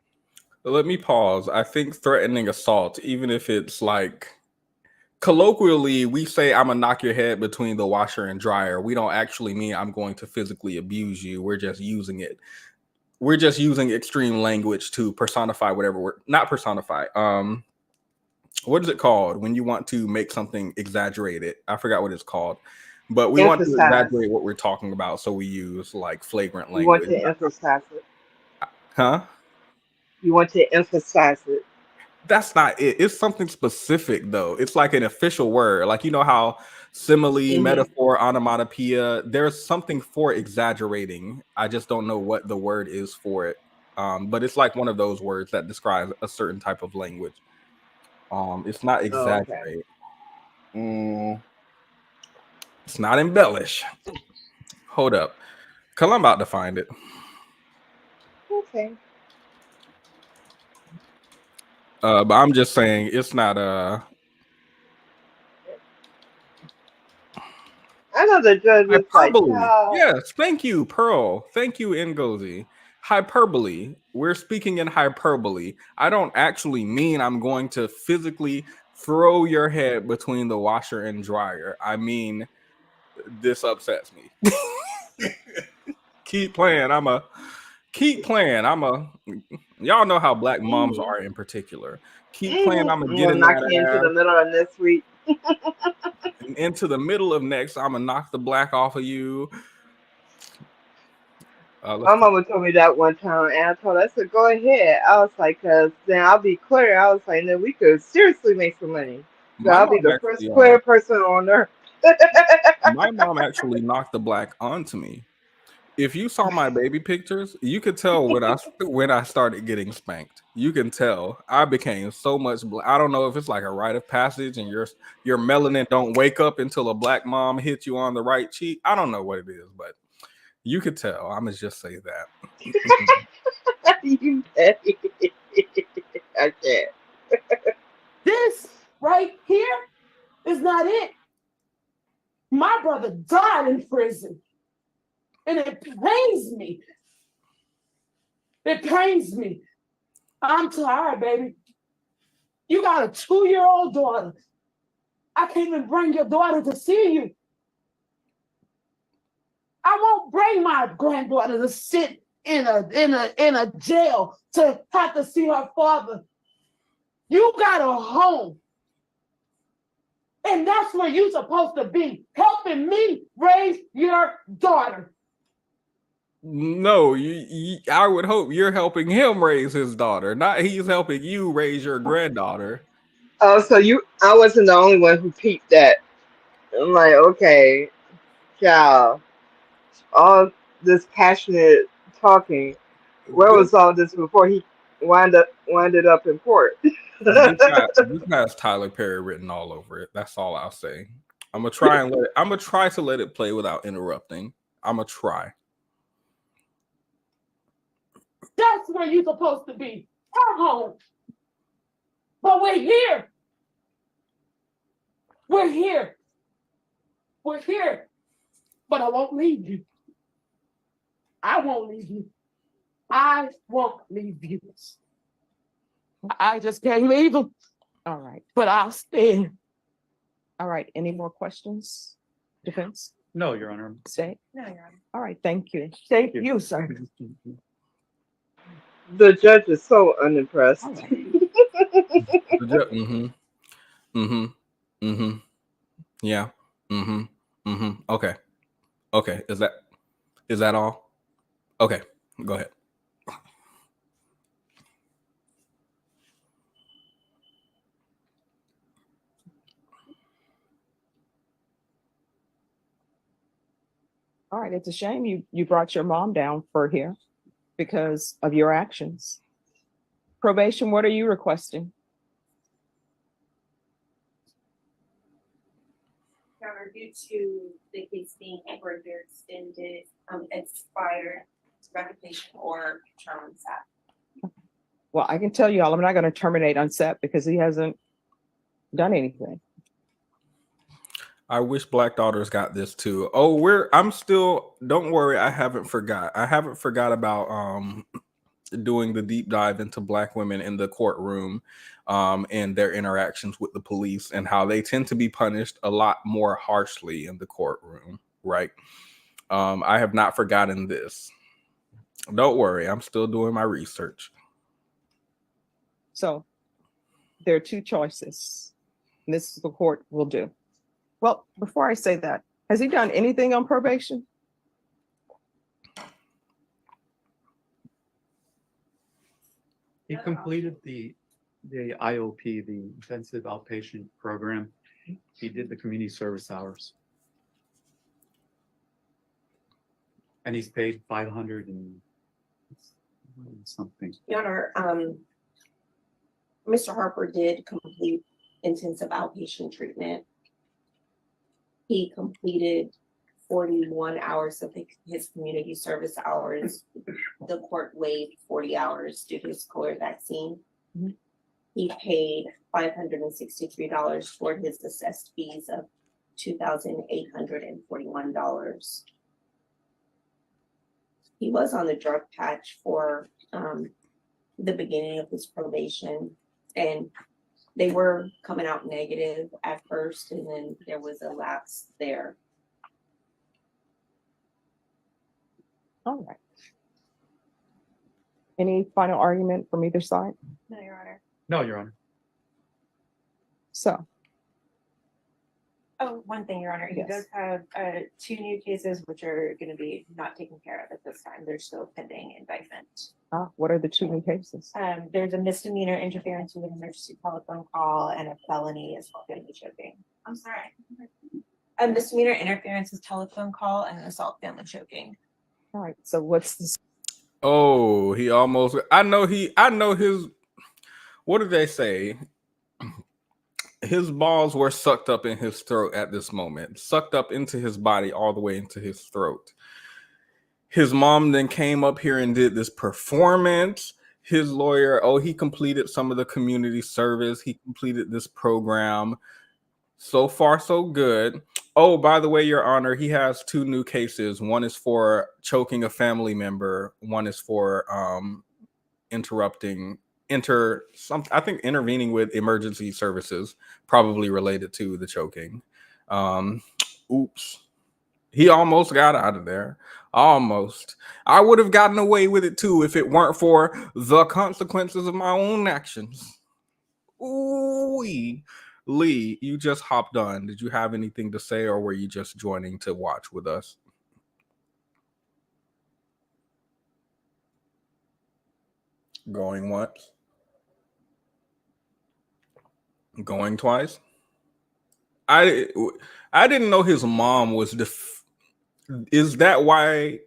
Let me pause. I think threatening assault, even if it's like colloquially, we say I'm gonna knock your head between the washer and dryer. We don't actually mean I'm going to physically abuse you. We're just using it. We're just using extreme language to personify whatever we're not personify. What is it called when you want to make something exaggerated? I forgot what it's called, but we want to exaggerate what we're talking about, so we use like flagrant language. You want to emphasize it. Huh? You want to emphasize it. That's not it. It's something specific though. It's like an official word. Like, you know how simile, metaphor, onomatopoeia, there's something for exaggerating. I just don't know what the word is for it. But it's like one of those words that describes a certain type of language. It's not exaggerate. It's not embellish. Hold up. Cause I'm about to find it. Okay. But I'm just saying it's not I know the judge was hyperbole. like, oh. Yes, thank you, Pearl. Thank you, Ngozi. Hyperbole. We're speaking in hyperbole. I don't actually mean I'm going to physically throw your head between the washer and dryer. I mean, this upsets me. Keep playing. Keep playing. Y'all know how black moms are in particular. Keep playing. I'm gonna get in knock you into the middle of this week. Into the middle of next, I'm gonna knock the black off of you. My mama told me that one time, and I told her, I said, go ahead. I was like, because then I'll be clear. I was like, then we could seriously make some money. So I'll be the first clear person on earth. My mom actually knocked the black onto me. If you saw my baby pictures, you could tell when I started getting spanked. You can tell I became so much black. I don't know if it's like a rite of passage and your melanin don't wake up until a black mom hits you on the right cheek. I don't know what it is, but you could tell. I'm gonna just say that. You petty. I can't. This right here is not it. My brother died in prison. And it pains me. It pains me. I'm tired, baby. You got a 2-year-old daughter. I can't even bring your daughter to see you. I won't bring my granddaughter to sit in a jail to have to see her father. You got a home. And that's where you're supposed to be, helping me raise your daughter. No, I would hope you're helping him raise his daughter, not he's helping you raise your granddaughter. Oh, so I wasn't the only one who peeped that. I'm like, okay, child, all this passionate talking, where was all this before he winded up in court. This has Tyler Perry written all over it. That's all I'll say. I'm gonna try to let it play without interrupting. I'm gonna try. That's where you're supposed to be. Our home. But we're here. We're here. We're here. But I won't leave you. I won't leave you. I won't leave you. I just can't leave them. All right. But I'll stay. All right. Any more questions? Defense? No, Your Honor. State? No, Your Honor. All right. Thank you. Thank you, sir. The judge is so unimpressed. Mm-hmm. Mm-hmm. Mm-hmm. Yeah. Mm-hmm. Mm-hmm. Okay. Okay. Is that all? Okay. Go ahead. All right. It's a shame you brought your mom down for here because of your actions. Probation, what are you requesting? Due to the case being further extended, expired revocation or term on SAP. Well, I can tell you all, I'm not going to terminate on SEP because he hasn't done anything. I wish Black Daughters got this too. Oh, I'm still, don't worry, I haven't forgot about doing the deep dive into Black women in the courtroom and their interactions with the police and how they tend to be punished a lot more harshly in the courtroom, right? I have not forgotten this. Don't worry, I'm still doing my research. So there are two choices. And this is the court will do. Well, before I say that, has he done anything on probation? He completed the IOP, the intensive outpatient program. He did the community service hours. And he's paid 500 and something. Your Honor, Mr. Harper did complete intensive outpatient treatment. He completed 41 hours of his community service hours. The court waived 40 hours due to his COVID vaccine. Mm-hmm. He paid $563 toward his assessed fees of $2,841. He was on the drug patch for the beginning of his probation, and they were coming out negative at first, and then there was a lapse there. All right. Any final argument from either side? No, Your Honor. No, Your Honor. So. Oh, one thing, Your Honor. He does have 2 new cases which are going to be not taken care of at this time. They're still pending indictment. What are the 2 new cases? There's a misdemeanor interference with an emergency telephone call and a felony assault family choking. I'm sorry. A misdemeanor interference with telephone call and an assault family choking. All right. So what's this? Oh, he almost. I know his. What did they say? His balls were sucked up in his throat at this moment, sucked up into his body all the way into his throat. His mom then came up here and did this performance. His lawyer, he completed some of the community service. He completed this program. So far, so good. Oh, by the way, Your Honor, he has 2 new cases. One is for choking a family member. One is for intervening with emergency services, probably related to the choking. Oops. He almost got out of there. Almost. I would have gotten away with it too if it weren't for the consequences of my own actions. Ooh, Lee, you just hopped on. Did you have anything to say, or were you just joining to watch with us? Going once? Going twice? I didn't know his mom was is that why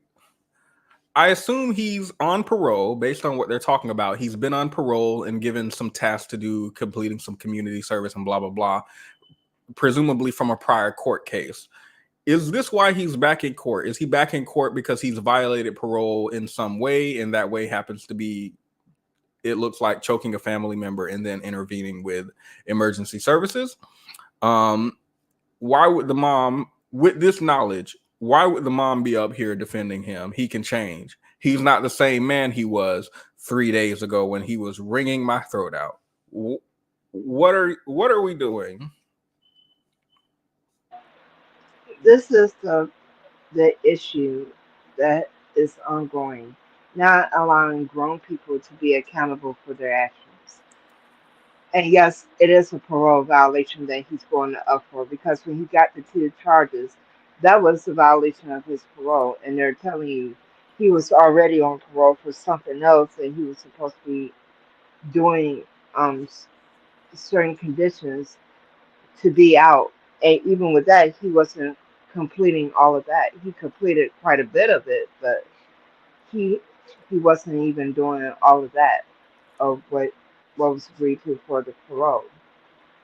I assume he's on parole based on what they're talking about. He's been on parole and given some tasks to do, completing some community service and blah, blah, blah, presumably from a prior court case. Is this why he's back in court? Is he back in court because he's violated parole in some way, and that way happens to be, it looks like, choking a family member and then intervening with emergency services? Why would the mom, with this knowledge, why would the mom be up here defending him? He can change. He's not the same man he was 3 days ago when he was wringing my throat out. What are we doing? This is the issue that is ongoing, not allowing grown people to be accountable for their actions. And yes, it is a parole violation that he's going up for, because when he got the two charges, that was a violation of his parole. And they're telling you he was already on parole for something else, and he was supposed to be doing certain conditions to be out. And even with that, he wasn't completing all of that. He completed quite a bit of it, but he he wasn't even doing all of that of what was agreed to for the parole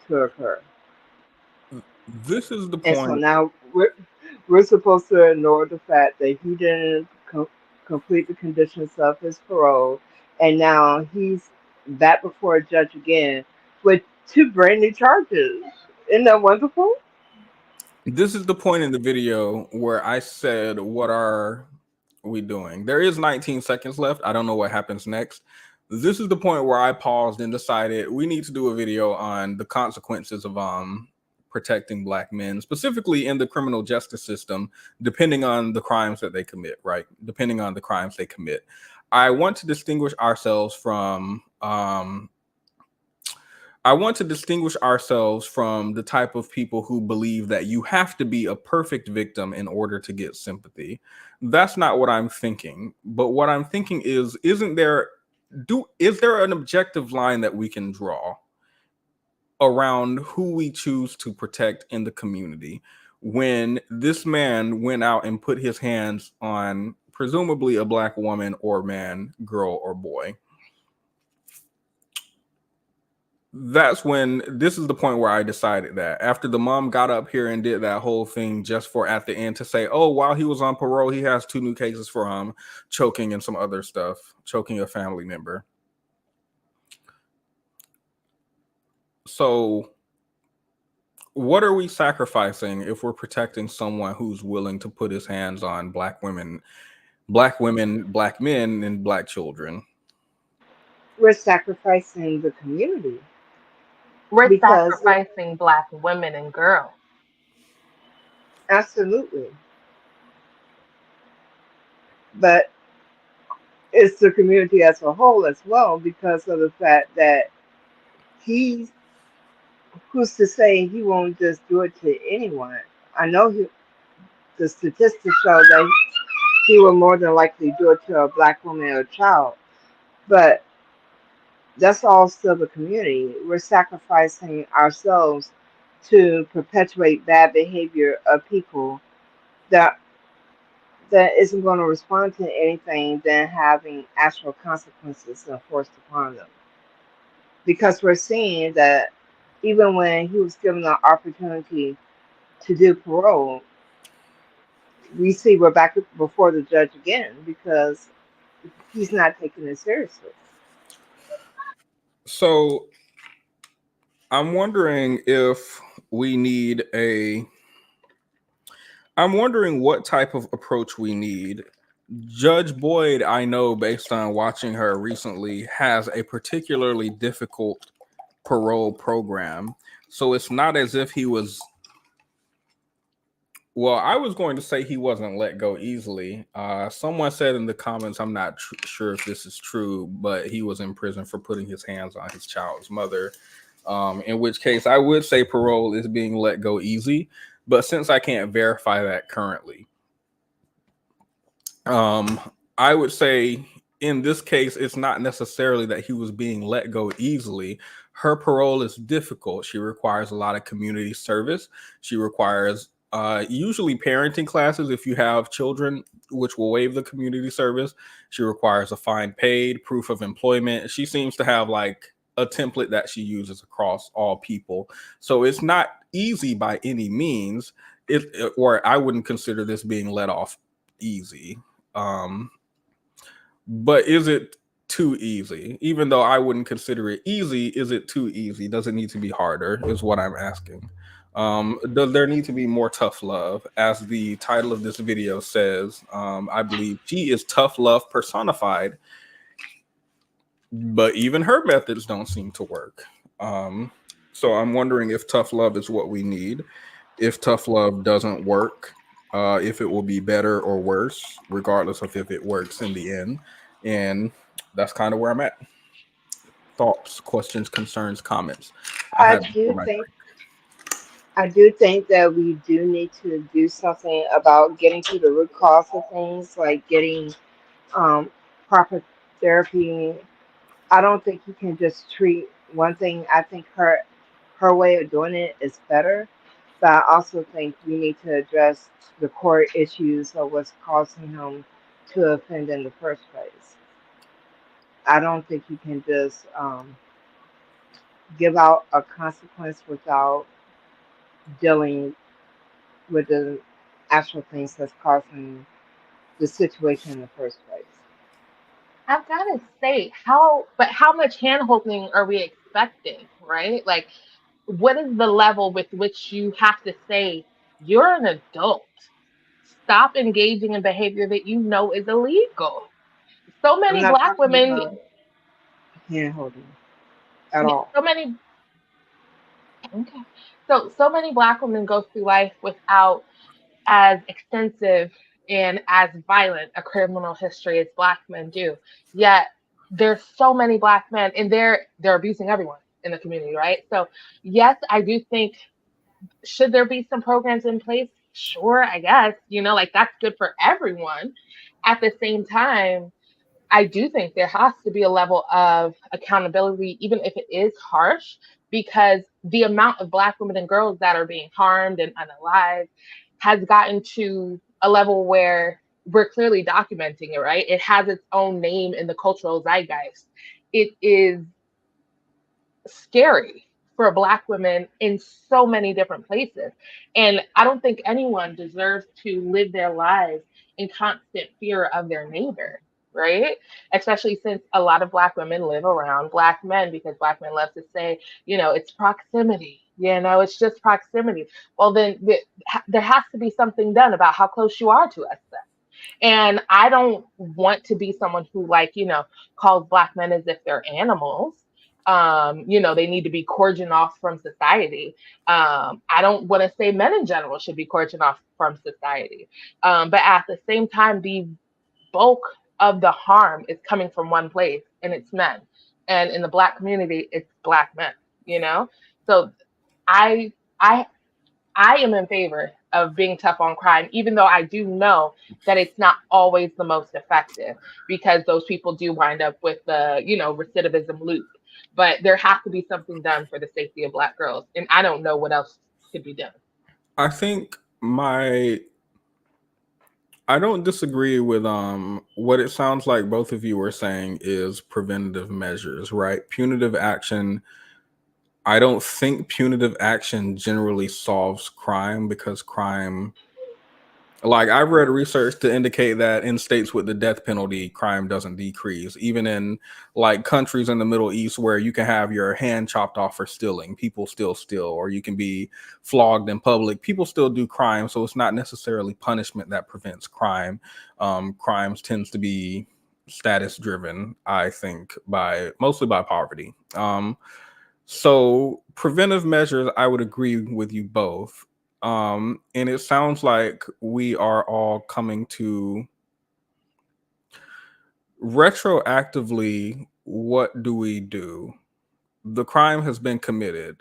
to occur. This is the And so point. now we're supposed to ignore the fact that he didn't complete the conditions of his parole, and now he's back before a judge again with two brand new charges. Isn't that wonderful? This is the point in the video where I said, what are we doing? There is 19 seconds left. I don't know what happens next. This is the point where I paused and decided we need to do a video on the consequences of protecting Black men, specifically in the criminal justice system, depending on the crimes that they commit, right? Depending on the crimes they commit. I want to distinguish ourselves from the type of people who believe that you have to be a perfect victim in order to get sympathy. That's not what I'm thinking. But what I'm thinking is there an objective line that we can draw around who we choose to protect in the community? When this man went out and put his hands on presumably a Black woman or man, girl or boy, this is the point where I decided that after the mom got up here and did that whole thing just for at the end to say, oh, while he was on parole, he has 2 new cases for choking and some other stuff, choking a family member. So what are we sacrificing if we're protecting someone who's willing to put his hands on Black women, Black men, and Black children? We're sacrificing the community. We're Because sacrificing Black women and girls. absolutely. But it's the community as a whole as well, because of the fact that who's to say he won't just do it to anyone? I know the statistics show that he will more than likely do it to a Black woman or a child, but that's all still the community. We're sacrificing ourselves to perpetuate bad behavior of people that isn't going to respond to anything than having actual consequences enforced upon them. Because we're seeing that even when he was given the opportunity to do parole, we see we're back before the judge again because he's not taking it seriously. So I'm wondering what type of approach we need. Judge Boyd, I know based on watching her recently, has a particularly difficult parole program. So it's not as if he was, well, I was going to say he wasn't let go easily. Someone said in the comments, I'm not sure if this is true, but he was in prison for putting his hands on his child's mother. In which case I would say parole is being let go easy, but since I can't verify that currently, I would say in this case, it's not necessarily that he was being let go easily. Her parole is difficult. She requires a lot of community service. She requires usually parenting classes if you have children, which will waive the community service. She requires a fine paid, proof of employment. She seems to have like a template that she uses across all people. So it's not easy by any means. Or I wouldn't consider this being let off easy. But is it too easy? Even though I wouldn't consider it easy, is it too easy? Does it need to be harder? Is what I'm asking. Does there need to be more tough love? As the title of this video says, I believe she is tough love personified, but even her methods don't seem to work. So I'm wondering if tough love is what we need. If tough love doesn't work, if it will be better or worse, regardless of if it works in the end. And that's kind of where I'm at. Thoughts, questions, concerns, comments. I do think that we do need to do something about getting to the root cause of things, like getting proper therapy. I don't think you can just treat one thing. I think her way of doing it is better, but I also think we need to address the core issues of what's causing him to offend in the first place. I don't think you can just give out a consequence without dealing with the actual things that's causing the situation in the first place. I've got to say, how much hand holding are we expecting, right? Like, what is the level with which you have to say, you're an adult? Stop engaging in behavior that you know is illegal. So I'm many not Black talking women, about hand holding at all. so many, okay. So many Black women go through life without as extensive and as violent a criminal history as Black men do. Yet there's so many Black men, and they're abusing everyone in the community, right? So yes, I do think, should there be some programs in place? Sure, I guess, like that's good for everyone. At the same time, I do think there has to be a level of accountability, even if it is harsh, because the amount of Black women and girls that are being harmed and unalived has gotten to a level where we're clearly documenting it, right? It has its own name in the cultural zeitgeist. It is scary for Black women in so many different places. And I don't think anyone deserves to live their lives in constant fear of their neighbor, right? Especially since a lot of Black women live around Black men, because Black men love to say, it's proximity. It's just proximity. Well, then there has to be something done about how close you are to us then. And I don't want to be someone who, calls Black men as if they're animals. They need to be cordoned off from society. I don't want to say men in general should be cordoned off from society. But at the same time, the bulk of the harm is coming from one place, and it's men. And in the Black community, it's Black men, So I I I am in favor of being tough on crime, even though I do know that it's not always the most effective, because those people do wind up with the, recidivism loop. But there has to be something done for the safety of Black girls. And I don't know what else could be done. I think I don't disagree with what it sounds like both of you were saying is preventative measures, right? Punitive action. I don't think punitive action generally solves crime, because crime, like I've read research to indicate that in states with the death penalty, crime doesn't decrease. Even in like countries in the Middle East where you can have your hand chopped off for stealing, people still steal, or you can be flogged in public, people still do crime. So it's not necessarily punishment that prevents crime. Crimes tends to be status driven, I think, mostly by poverty. So preventive measures, I would agree with you both. And it sounds like we are all coming to retroactively, what do we do? The crime has been committed.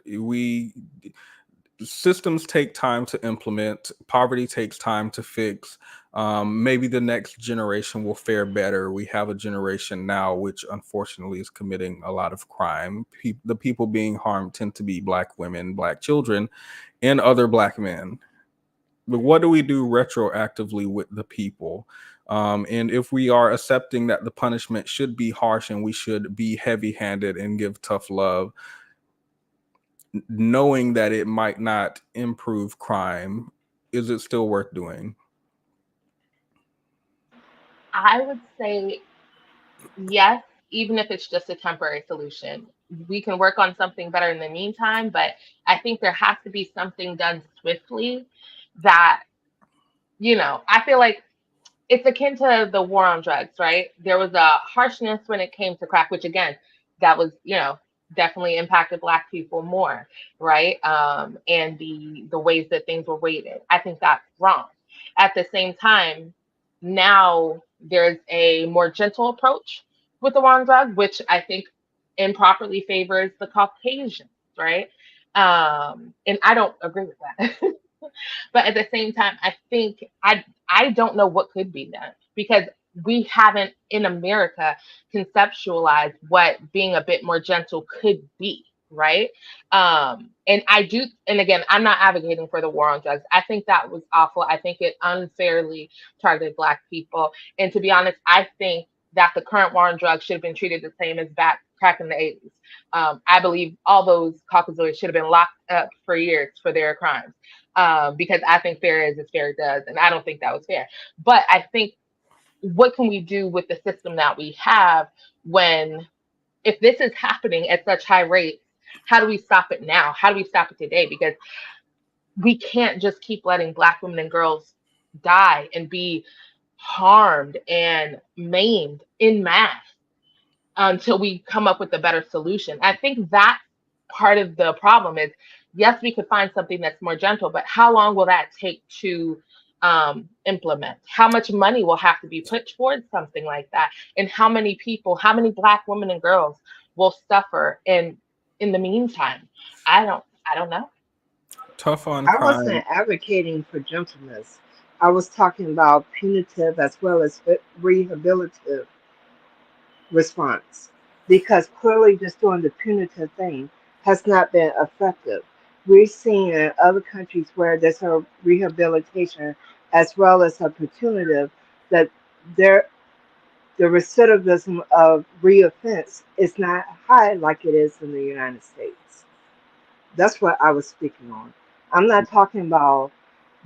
Systems take time to implement. Poverty takes time to fix. Maybe the next generation will fare better. We have a generation now which unfortunately is committing a lot of crime. The people being harmed tend to be Black women, Black children, and other Black men. But what do we do retroactively with the people? And if we are accepting that the punishment should be harsh and we should be heavy-handed and give tough love, knowing that it might not improve crime, is it still worth doing? I would say yes, even if it's just a temporary solution. We can work on something better in the meantime, but I think there has to be something done swiftly that, I feel like it's akin to the war on drugs, right? There was a harshness when it came to crack, which again, that was, definitely impacted Black people more, right? And the ways that things were weighted. I think that's wrong. At the same time, now there's a more gentle approach with the war on drugs, which I think improperly favors the Caucasians, right? And I don't agree with that. But at the same time, I think I don't know what could be done because we haven't in America conceptualized what being a bit more gentle could be, right? And I do, and again, I'm not advocating for the war on drugs. I think that was awful. I think it unfairly targeted Black people. And to be honest, I think that the current war on drugs should have been treated the same as back crack in the 80s. I believe all those Caucasoids should have been locked up for years for their crimes. Because I think fair is as fair does, and I don't think that was fair. But I think what can we do with the system that we have when, if this is happening at such high rates, how do we stop it now? How do we stop it today? Because we can't just keep letting Black women and girls die and be harmed and maimed in mass until we come up with a better solution. I think that's part of the problem is, yes, we could find something that's more gentle, but how long will that take to implement? How much money will have to be put towards something like that? And how many people, how many Black women and girls will suffer in the meantime? I don't know. Tough on I crime. wasn't advocating for gentleness. I was talking about punitive as well as rehabilitative response because clearly just doing the punitive thing has not been effective. We're seeing in other countries where there's a rehabilitation as well as a punitive that there the recidivism of reoffense is not high like it is in the United States. That's what I was speaking on. I'm not talking about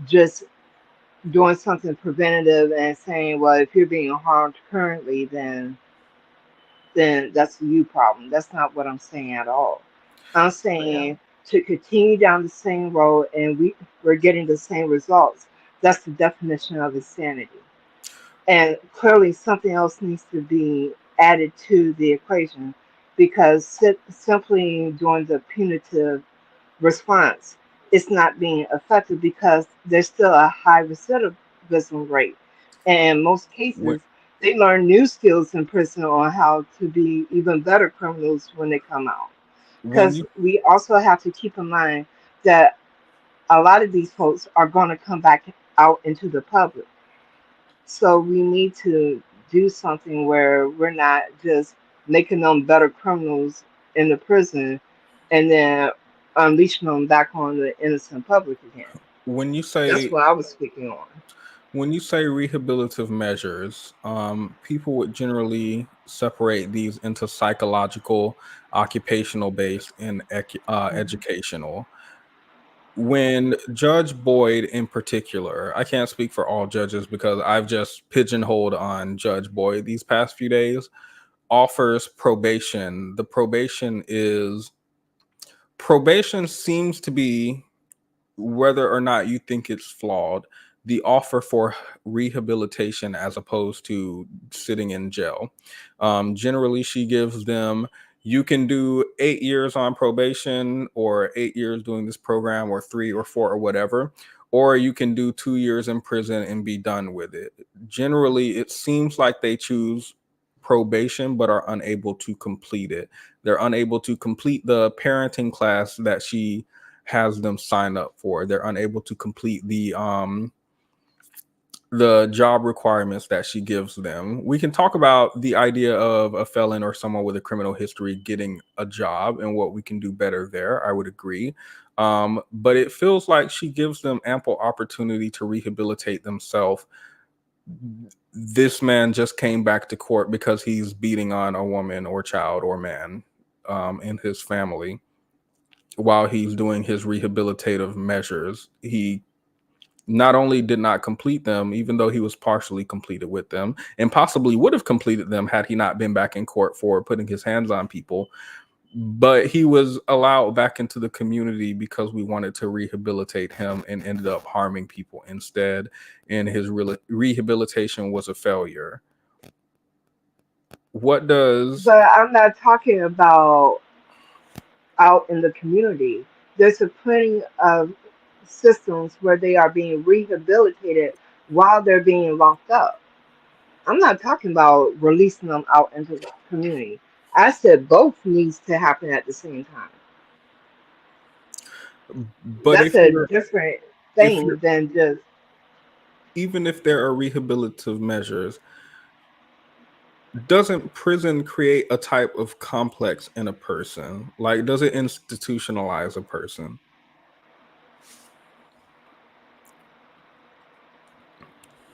just doing something preventative and saying, well, if you're being harmed currently, then that's a you problem. That's not what I'm saying at all. I'm saying to continue down the same road and we're getting the same results. That's the definition of insanity. And clearly something else needs to be added to the equation because simply doing the punitive response is not being effective because there's still a high recidivism rate. And in most cases, they learn new skills in prison on how to be even better criminals when they come out. Because we also have to keep in mind that a lot of these folks are going to come back out into the public. So we need to do something where we're not just making them better criminals in the prison and then unleashing them back on the innocent public again. When you say that's what I was speaking on. When you say rehabilitative measures, people would generally separate these into psychological, occupational based, and educational. When Judge Boyd in particular, I can't speak for all judges because I've just pigeonholed on Judge Boyd these past few days, offers probation. The probation seems to be, whether or not you think it's flawed, the offer for rehabilitation as opposed to sitting in jail. Generally, she gives them, you can do 8 years on probation or 8 years doing this program or 3 or 4 or whatever, or you can do 2 years in prison and be done with it. Generally, it seems like they choose probation but are unable to complete it. They're unable to complete the parenting class that she has them sign up for. They're unable to complete the job requirements that she gives them. We can talk about the idea of a felon or someone with a criminal history getting a job and what we can do better there. I would agree. But it feels like she gives them ample opportunity to rehabilitate themselves. This man just came back to court because he's beating on a woman or child or man in his family while he's doing his rehabilitative measures. He not only did not complete them, even though he was partially completed with them, and possibly would have completed them had he not been back in court for putting his hands on people, but he was allowed back into the community because we wanted to rehabilitate him and ended up harming people instead. And his rehabilitation was a failure. What does... But I'm not talking about out in the community. There's a plenty of systems where they are being rehabilitated while they're being locked up. I'm not talking about releasing them out into the community. I said both needs to happen at the same time. But that's if a you're, different if thing you're, than just even if there are rehabilitative measures, doesn't prison create a type of complex in a person? Like, does it institutionalize a person?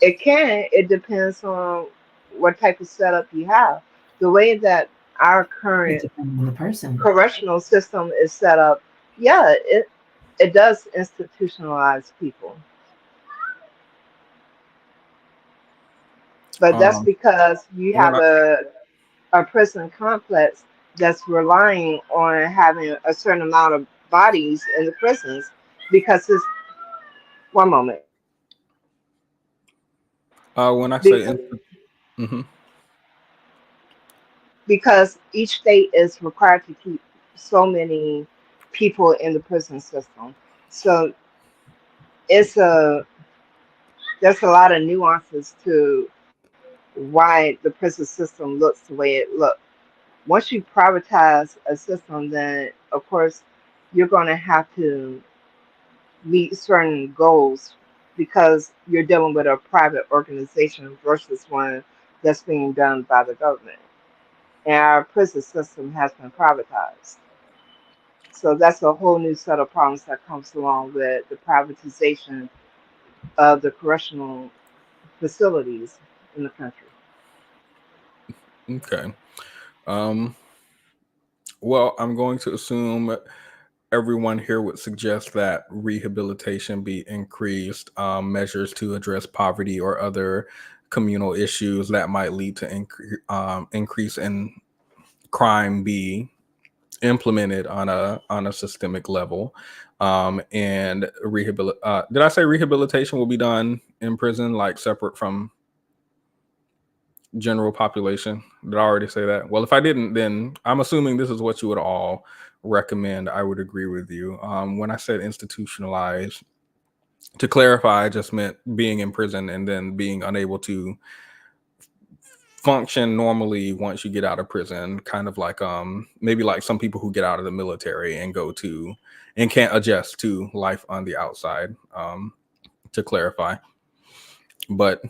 it can. It depends on what type of setup you have. The way that our current on the person. correctional system is set up, yeah, it does institutionalize people. But that's because you When have I, a prison complex that's relying on having a certain amount of bodies in the prisons because it's one moment. when I say, Because, mm-hmm. because each state is required to keep so many people in the prison system. So it's there's a lot of nuances to why the prison system looks the way it looks. Once you privatize a system, then of course you're going to have to meet certain goals because you're dealing with a private organization versus one that's being done by the government. And our prison system has been privatized. So that's a whole new set of problems that comes along with the privatization of the correctional facilities in the country. Okay. Well, I'm going to assume everyone here would suggest that rehabilitation be increased, measures to address poverty or other communal issues that might lead to increase in crime be implemented on a systemic level. And did I say rehabilitation will be done in prison, like separate from general population? Did I already say that? Well, if I didn't, then I'm assuming this is what you would all recommend. I would agree with you. When I said institutionalized, to clarify, I just meant being in prison and then being unable to function normally once you get out of prison, kind of like maybe like some people who get out of the military and go to and can't adjust to life on the outside, to clarify. But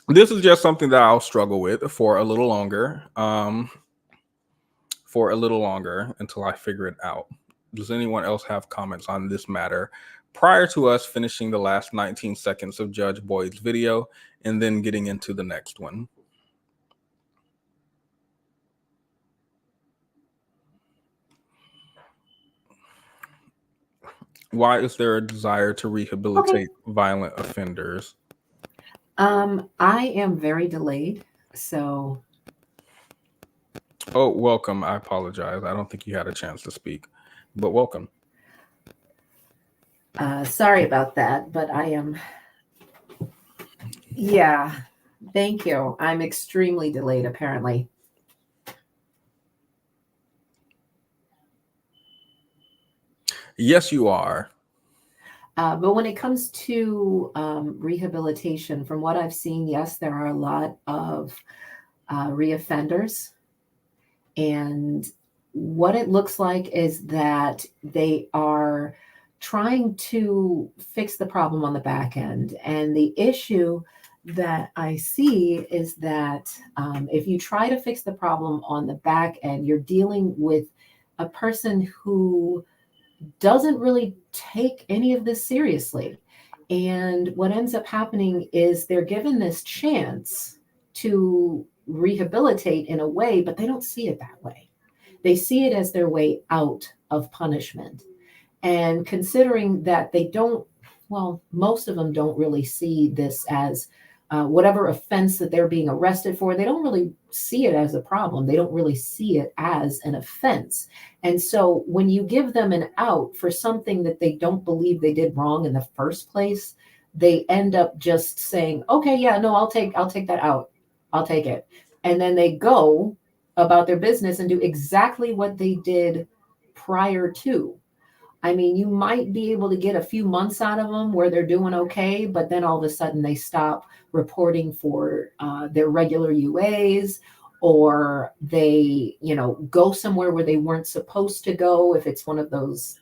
this is just something that I'll struggle with for a little longer, until I figure it out. Does anyone else have comments on this matter prior to us finishing the last 19 seconds of Judge Boyd's video and then getting into the next one? Why is there a desire to rehabilitate violent offenders? I am very delayed, so. Oh, welcome. I apologize. I don't think you had a chance to speak, but welcome. Sorry about that, but I am. Yeah, thank you. I'm extremely delayed, apparently. Yes, you are. But when it comes to rehabilitation, from what I've seen, yes, there are a lot of reoffenders. And what it looks like is that they are trying to fix the problem on the back end. And the issue that I see is that if you try to fix the problem on the back end, you're dealing with a person who doesn't really take any of this seriously. And what ends up happening is they're given this chance to rehabilitate in a way, but they don't see it that way. They see it as their way out of punishment. And considering that they don't, well, most of them don't really see this as whatever offense that they're being arrested for, they don't really see it as a problem. They don't really see it as an offense. And so when you give them an out for something that they don't believe they did wrong in the first place, they end up just saying, okay, yeah, no, I'll take that out. I'll take it. And then they go about their business and do exactly what they did prior to. I mean, you might be able to get a few months out of them where they're doing okay, but then all of a sudden they stop reporting for their regular UAs, or they, go somewhere where they weren't supposed to go. If it's one of those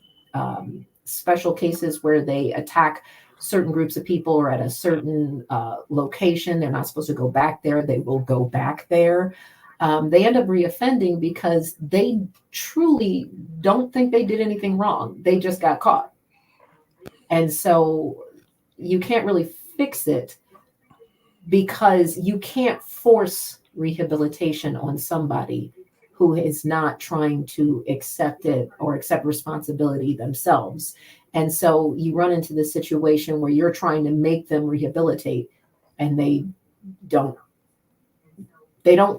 special cases where they attack certain groups of people or at a certain location, they're not supposed to go back there. They will go back there. They end up reoffending because they truly don't think they did anything wrong. They just got caught. And so you can't really fix it because you can't force rehabilitation on somebody who is not trying to accept it or accept responsibility themselves. And so you run into the situation where you're trying to make them rehabilitate and they don't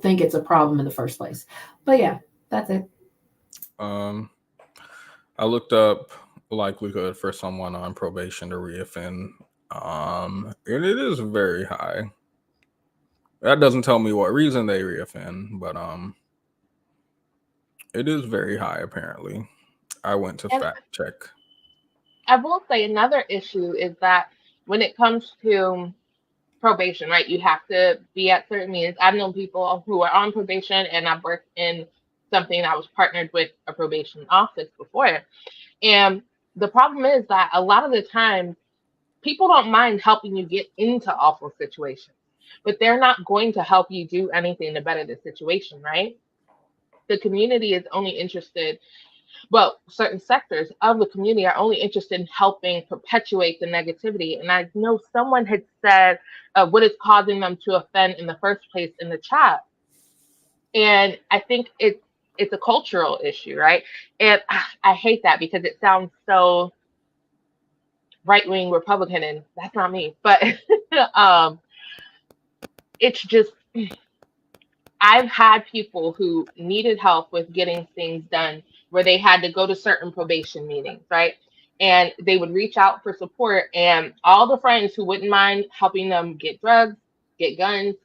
think it's a problem in the first place. But yeah, that's it. I looked up likelihood for someone on probation to reoffend, and it is very high. That doesn't tell me what reason they reoffend, but it is very high apparently. I went to fact check. I will say another issue is that when it comes to probation, right, you have to be at certain meetings. I've known people who are on probation, and I've worked in something that was partnered with a probation office before. And the problem is that a lot of the time, people don't mind helping you get into awful situations, but they're not going to help you do anything to better the situation, right? The community is only interested, well, certain sectors of the community are only interested in helping perpetuate the negativity. And I know someone had said what is causing them to offend in the first place in the chat. And I think it's a cultural issue, right? And I hate that because it sounds so right-wing Republican, and that's not me. But it's just, I've had people who needed help with getting things done where they had to go to certain probation meetings, right? And they would reach out for support, and all the friends who wouldn't mind helping them get drugs, get guns,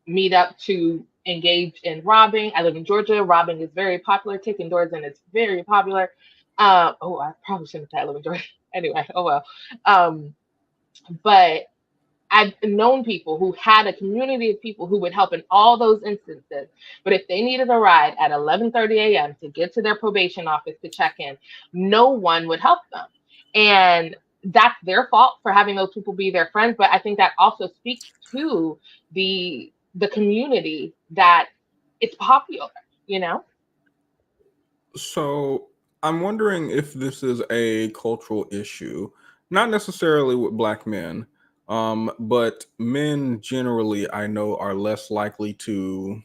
meet up to engage in robbing. I live in Georgia. Robbing is very popular. Kicking doors in is very popular. Oh, I probably shouldn't say I live in Georgia. Anyway, oh well. But I've known people who had a community of people who would help in all those instances. But if they needed a ride at 11:30 a.m. to get to their probation office to check in, no one would help them. And that's their fault for having those people be their friends. But I think that also speaks to the community that it's popular, So I'm wondering if this is a cultural issue, not necessarily with Black men, but men generally I know are less likely to,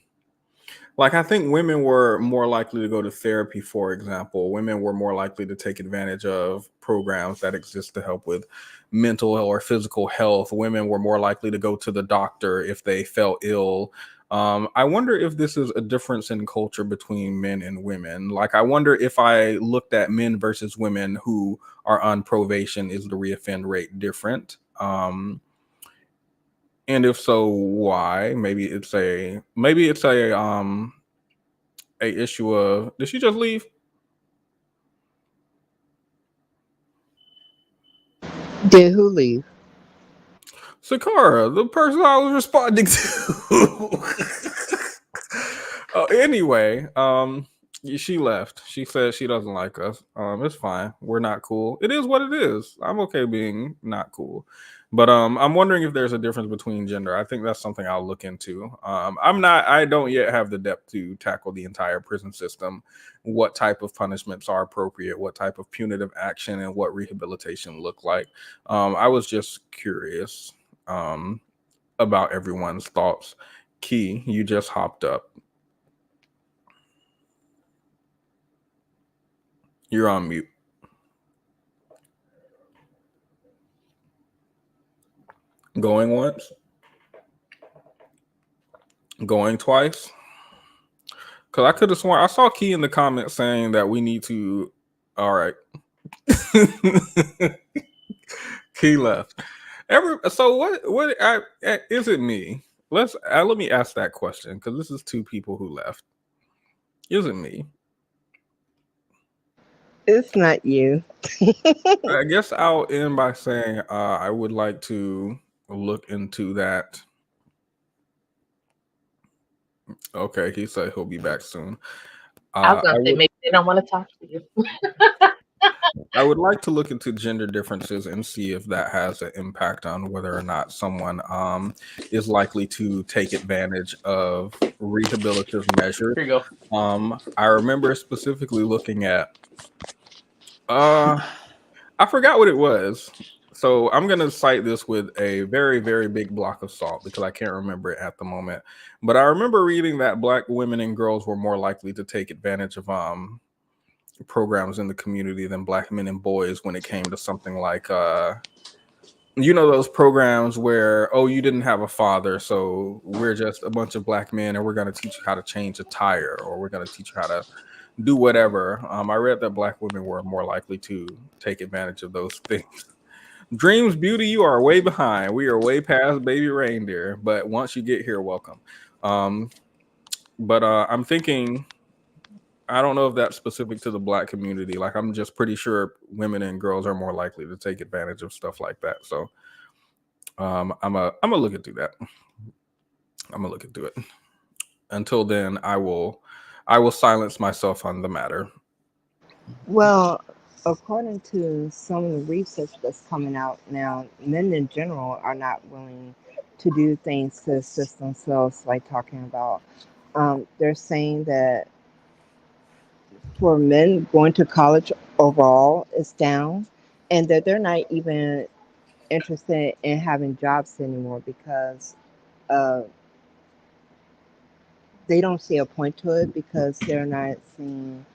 like, I think women were more likely to go to therapy, for example. Women were more likely to take advantage of programs that exist to help with mental or physical health. Women were more likely to go to the doctor if they felt ill. I wonder if this is a difference in culture between men and women. Like, I wonder if I looked at men versus women who are on probation, is the reoffend rate different? And if so, why? Maybe it's a issue of, did she just leave? Did who leave? Sakara, the person I was responding to. Anyway, She left. She said she doesn't like us. It's fine. We're not cool. It is what it is. I'm okay being not cool. But I'm wondering if there's a difference between gender. I think that's something I'll look into. I don't yet have the depth to tackle the entire prison system, what type of punishments are appropriate, what type of punitive action and what rehabilitation look like. I was just curious about everyone's thoughts. Key, you just hopped up. You're on mute. Going once? Going twice? Because I could have sworn I saw Key in the comments saying that we need to. All right. Key left. So what is it me? Let me ask that question, because this is two people who left. Is it me? It's not you. I guess I'll end by saying I would like to look into that. Okay, he said he'll be back soon. I was gonna say maybe they don't want to talk to you. I would like to look into gender differences and see if that has an impact on whether or not someone is likely to take advantage of rehabilitative measures. Here you go. I remember specifically looking at I forgot what it was. So I'm gonna cite this with a very, very big block of salt because I can't remember it at the moment. But I remember reading that Black women and girls were more likely to take advantage of programs in the community than Black men and boys when it came to something like those programs where, oh, you didn't have a father, so we're just a bunch of Black men and we're going to teach you how to change a tire, or we're going to teach you how to do whatever. I read that Black women were more likely to take advantage of those things. Dreams Beauty, you are way behind. We are way past baby reindeer, but once you get here, welcome. But I'm thinking, I don't know if that's specific to the Black community. Like, I'm just pretty sure women and girls are more likely to take advantage of stuff like that. So I'm gonna look into that. I'm gonna look into it. Until then, I will silence myself on the matter. Well, according to some of the research that's coming out now, men in general are not willing to do things to assist themselves, like talking about. They're saying that for men, going to college overall is down, and that they're not even interested in having jobs anymore because uh, they don't see a point to it because they're not seeing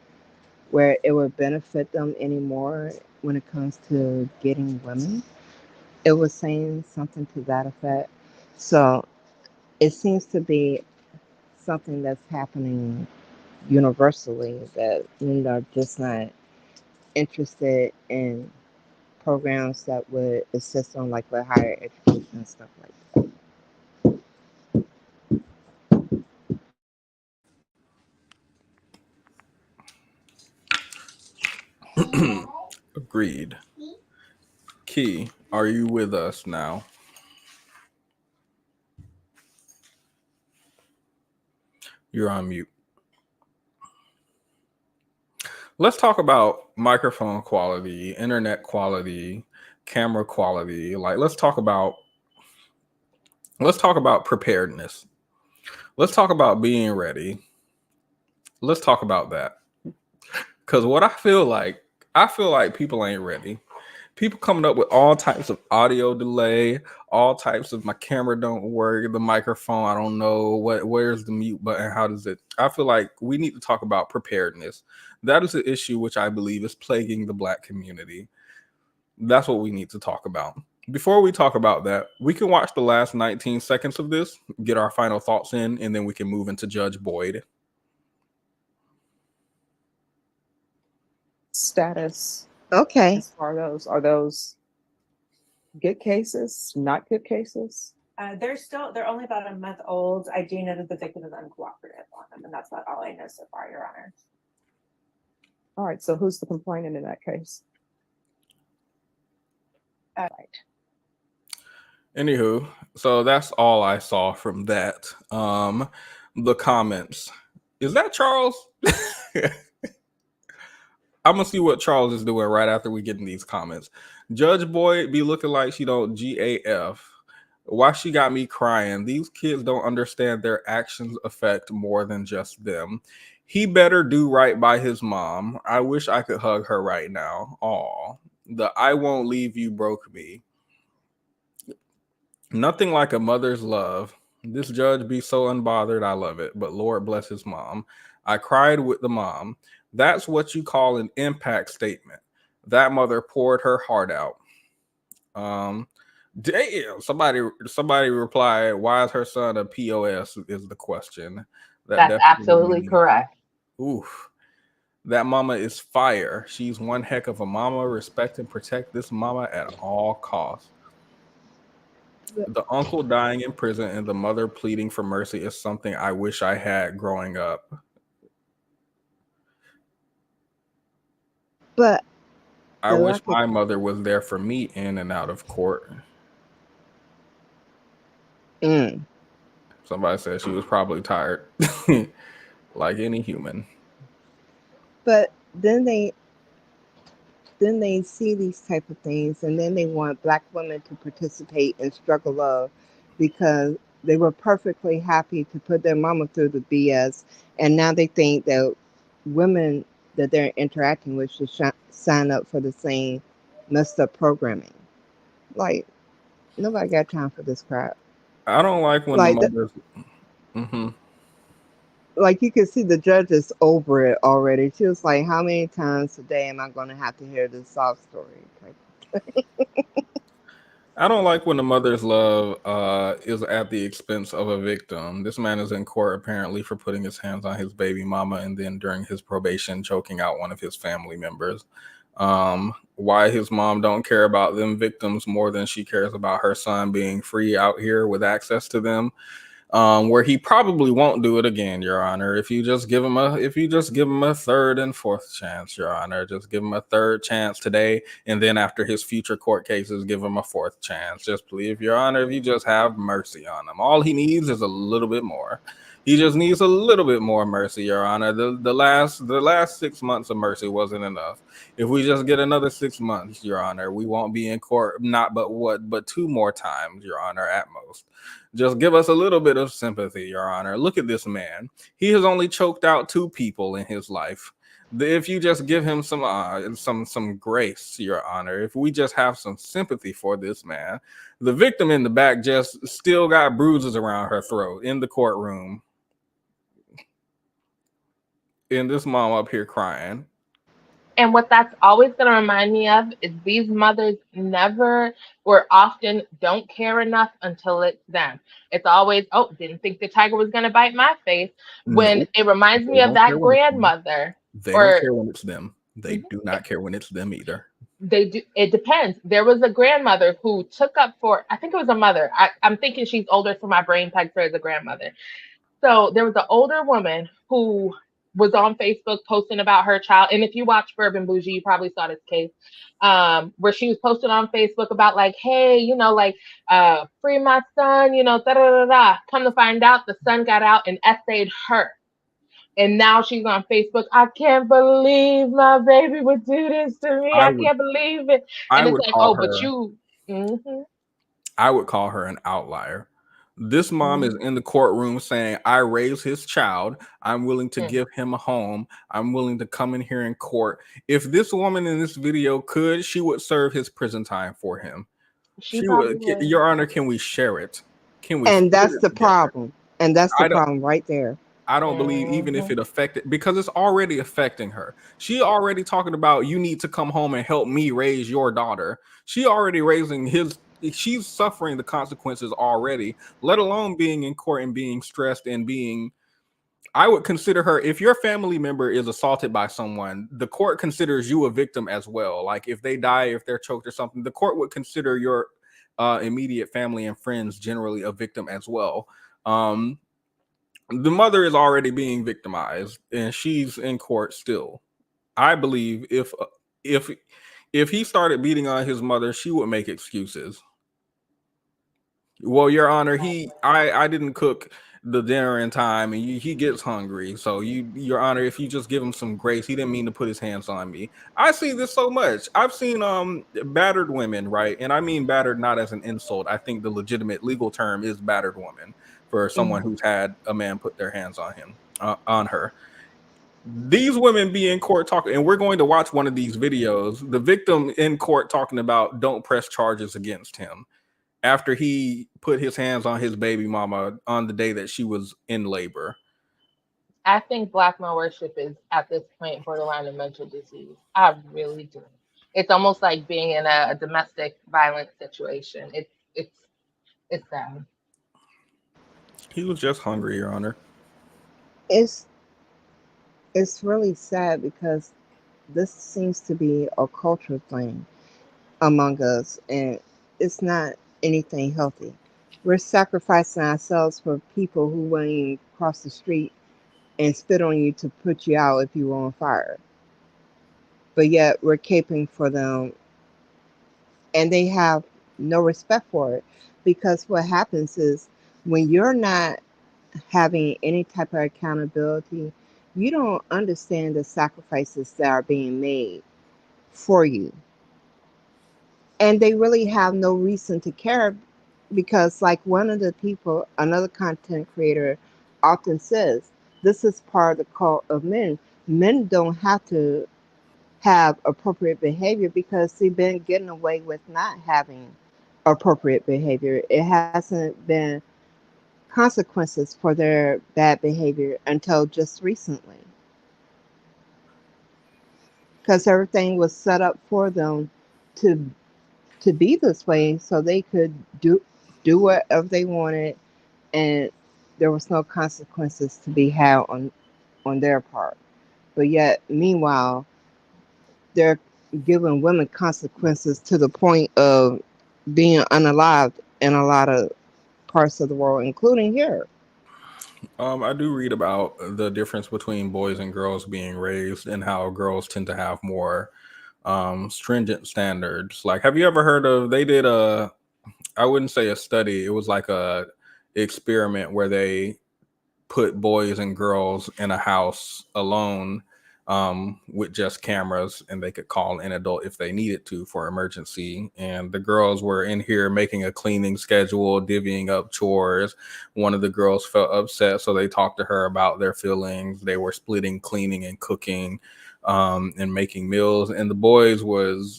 where it would benefit them anymore when it comes to getting women. It was saying something to that effect. So it seems to be something that's happening universally, that men are just not interested in programs that would assist them, like with higher education and stuff like that. Agreed. Key, are you with us now? You're on mute. Let's talk about microphone quality, internet quality, camera quality. Like, let's talk about preparedness. Let's talk about being ready. Let's talk about that. Because what I feel like people ain't ready. People coming up with all types of audio delay, all types of my camera don't work, the microphone, I don't know where's the mute button, how does it? I feel like we need to talk about preparedness. That is an issue which I believe is plaguing the Black community. That's what we need to talk about. Before we talk about that, we can watch the last 19 seconds of this, get our final thoughts in, and then we can move into Judge Boyd. Status. Okay. As far as are those good cases, not good cases? They're only about a month old. I do know that the victim is uncooperative on them, and that's about all I know so far, Your Honor. All right, so who's the complainant in that case? Right. Anywho, so that's all I saw from that. The comments. Is that Charles? I'm gonna see what Charles is doing right after we get in these comments. Judge Boy be looking like she don't GAF. Why she got me crying? These kids don't understand their actions affect more than just them. He better do right by his mom. I wish I could hug her right now. Aw, the I won't leave you broke me. Nothing like a mother's love. This judge be so unbothered. I love it. But Lord bless his mom. I cried with the mom. That's what you call an impact statement. That mother poured her heart out. Damn. Somebody replied, why is her son a POS is the question. That That's absolutely definitely. correct. Oof. That mama is fire. She's one heck of a mama. Respect and protect this mama at all costs. The uncle dying in prison and the mother pleading for mercy is something I wish I had growing up. But I the wish lack of my mother was there for me in and out of court. Somebody said she was probably tired, like any human. but then they see these type of things and then they want Black women to participate in struggle love because they were perfectly happy to put their mama through the BS, and now they think that women that they're interacting with should sign up for the same messed up programming. Like, nobody got time for this crap. I don't like when the Like, mothers. Mm-hmm. like you can see the judge is over it already. She was like, how many times a day am I going to have to hear this sob story? I don't like when the mother's love is at the expense of a victim. This man is in court apparently for putting his hands on his baby mama and then during his probation choking out one of his family members. Why his mom don't care about them victims more than she cares about her son being free out here with access to them. Where he probably won't do it again, Your Honor. If you just give him a third and fourth chance, Your Honor, just give him a third chance today, and then after his future court cases, give him a fourth chance. Just please, Your Honor, if you just have mercy on him. All he needs is a little bit more. He just needs a little bit more mercy, Your Honor. The last 6 months of mercy wasn't enough. If we just get another 6 months, Your Honor, we won't be in court but 2 more times, Your Honor, at most. Just give us a little bit of sympathy, Your Honor. Look at this man. He has only choked out 2 people in his life. If you just give him some grace, Your Honor, if we just have some sympathy for this man, the victim in the back just still got bruises around her throat in the courtroom. And this mom up here crying. And what that's always going to remind me of is these mothers never or often don't care enough until it's them. It's always, oh, didn't think the tiger was going to bite my face. When Nope. it reminds me of that grandmother. They don't care when it's them. They do not care when it's them either. They do. It depends. There was a grandmother who took up for, I think it was a mother. I'm thinking she's older, so my brain pegs her as a grandmother. So there was an older woman who was on Facebook posting about her child. And if you watch Bourbon Bougie, you probably saw this case where she was posting on Facebook about like, hey, free my son, da da da da. Come to find out, the son got out and essayed her. And now she's on Facebook. I can't believe my baby would do this to me. I can't believe it. And it's like, oh, but you. Mm-hmm. I would call her an outlier. This mom is in the courtroom saying, I raised his child. I'm willing to give him a home. I'm willing to come in here in court. If this woman in this video could, she would serve his prison time for him. She would. Your Honor, can we share it? Can we? And that's the problem. And that's the problem right there. I don't believe even if it affected, because it's already affecting her. She already talking about, you need to come home and help me raise your daughter. She already raising she's suffering the consequences already, let alone being in court and being stressed and being, I would consider her, if your family member is assaulted by someone, the court considers you a victim as well. Like if they die, if they're choked or something, the court would consider your immediate family and friends generally a victim as well. The mother is already being victimized and she's in court still. I believe if he started beating on his mother, she would make excuses. Well, Your Honor, I didn't cook. the dinner in time, and he gets hungry. So Your Honor, if you just give him some grace, he didn't mean to put his hands on me. I see this so much. I've seen battered women, right? And I mean battered not as an insult. I think the legitimate legal term is battered woman for someone who's had a man put their hands on him, on her. These women be in court talking, and we're going to watch one of these videos. The victim in court talking about don't press charges against him after he put his hands on his baby mama on the day that she was in labor. I think black male worship is at this point borderline of mental disease. I really do. It's almost like being in a domestic violence situation. It's sad. He was just hungry, Your Honor. It's really sad because this seems to be a cultural thing among us, and it's not anything healthy. We're sacrificing ourselves for people who won't even cross the street and spit on you to put you out if you were on fire. But yet we're caping for them, and they have no respect for it, because what happens is when you're not having any type of accountability, you don't understand the sacrifices that are being made for you. And they really have no reason to care, because like one of the people, another content creator often says, this is part of the cult of men. Men don't have to have appropriate behavior because they've been getting away with not having appropriate behavior. It hasn't been consequences for their bad behavior until just recently, because everything was set up for them to be this way so they could do whatever they wanted, and there was no consequences to be had on their part. But yet meanwhile, they're giving women consequences to the point of being unalived in a lot of parts of the world, including here. I do read about the difference between boys and girls being raised, and how girls tend to have more stringent standards. Like, have you ever heard of, they did I wouldn't say a study, it was like a experiment where they put boys and girls in a house alone, with just cameras, and they could call an adult if they needed to for emergency. And the girls were in here making a cleaning schedule, divvying up chores. One of the girls felt upset, so they talked to her about their feelings. They were splitting cleaning and cooking, and making meals. And the boys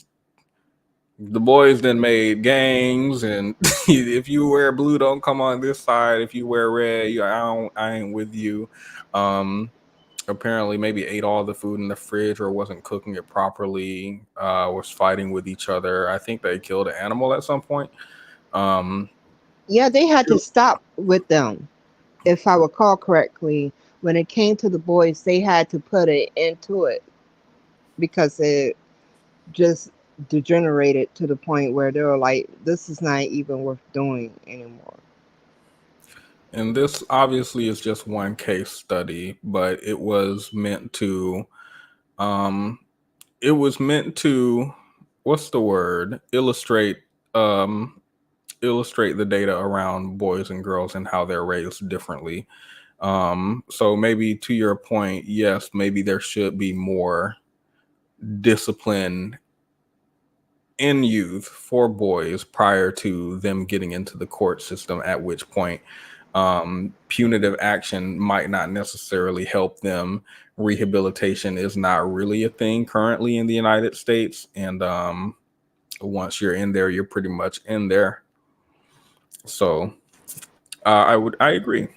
then made gangs, and if you wear blue, don't come on this side. If you wear red, I ain't with you. Apparently maybe ate all the food in the fridge or wasn't cooking it properly, was fighting with each other. I think they killed an animal at some point. Yeah, they had to stop with them. If I recall correctly, when it came to the boys, they had to put it into it because it just degenerated to the point where they were like, this is not even worth doing anymore. And this obviously is just one case study, but it was meant to, um, what's the word? Illustrate the data around boys and girls and how they're raised differently. So maybe to your point, yes, maybe there should be more discipline in youth for boys prior to them getting into the court system, at which point punitive action might not necessarily help them. Rehabilitation is not really a thing currently in the United States, and once you're in there, you're pretty much in there. So I agree.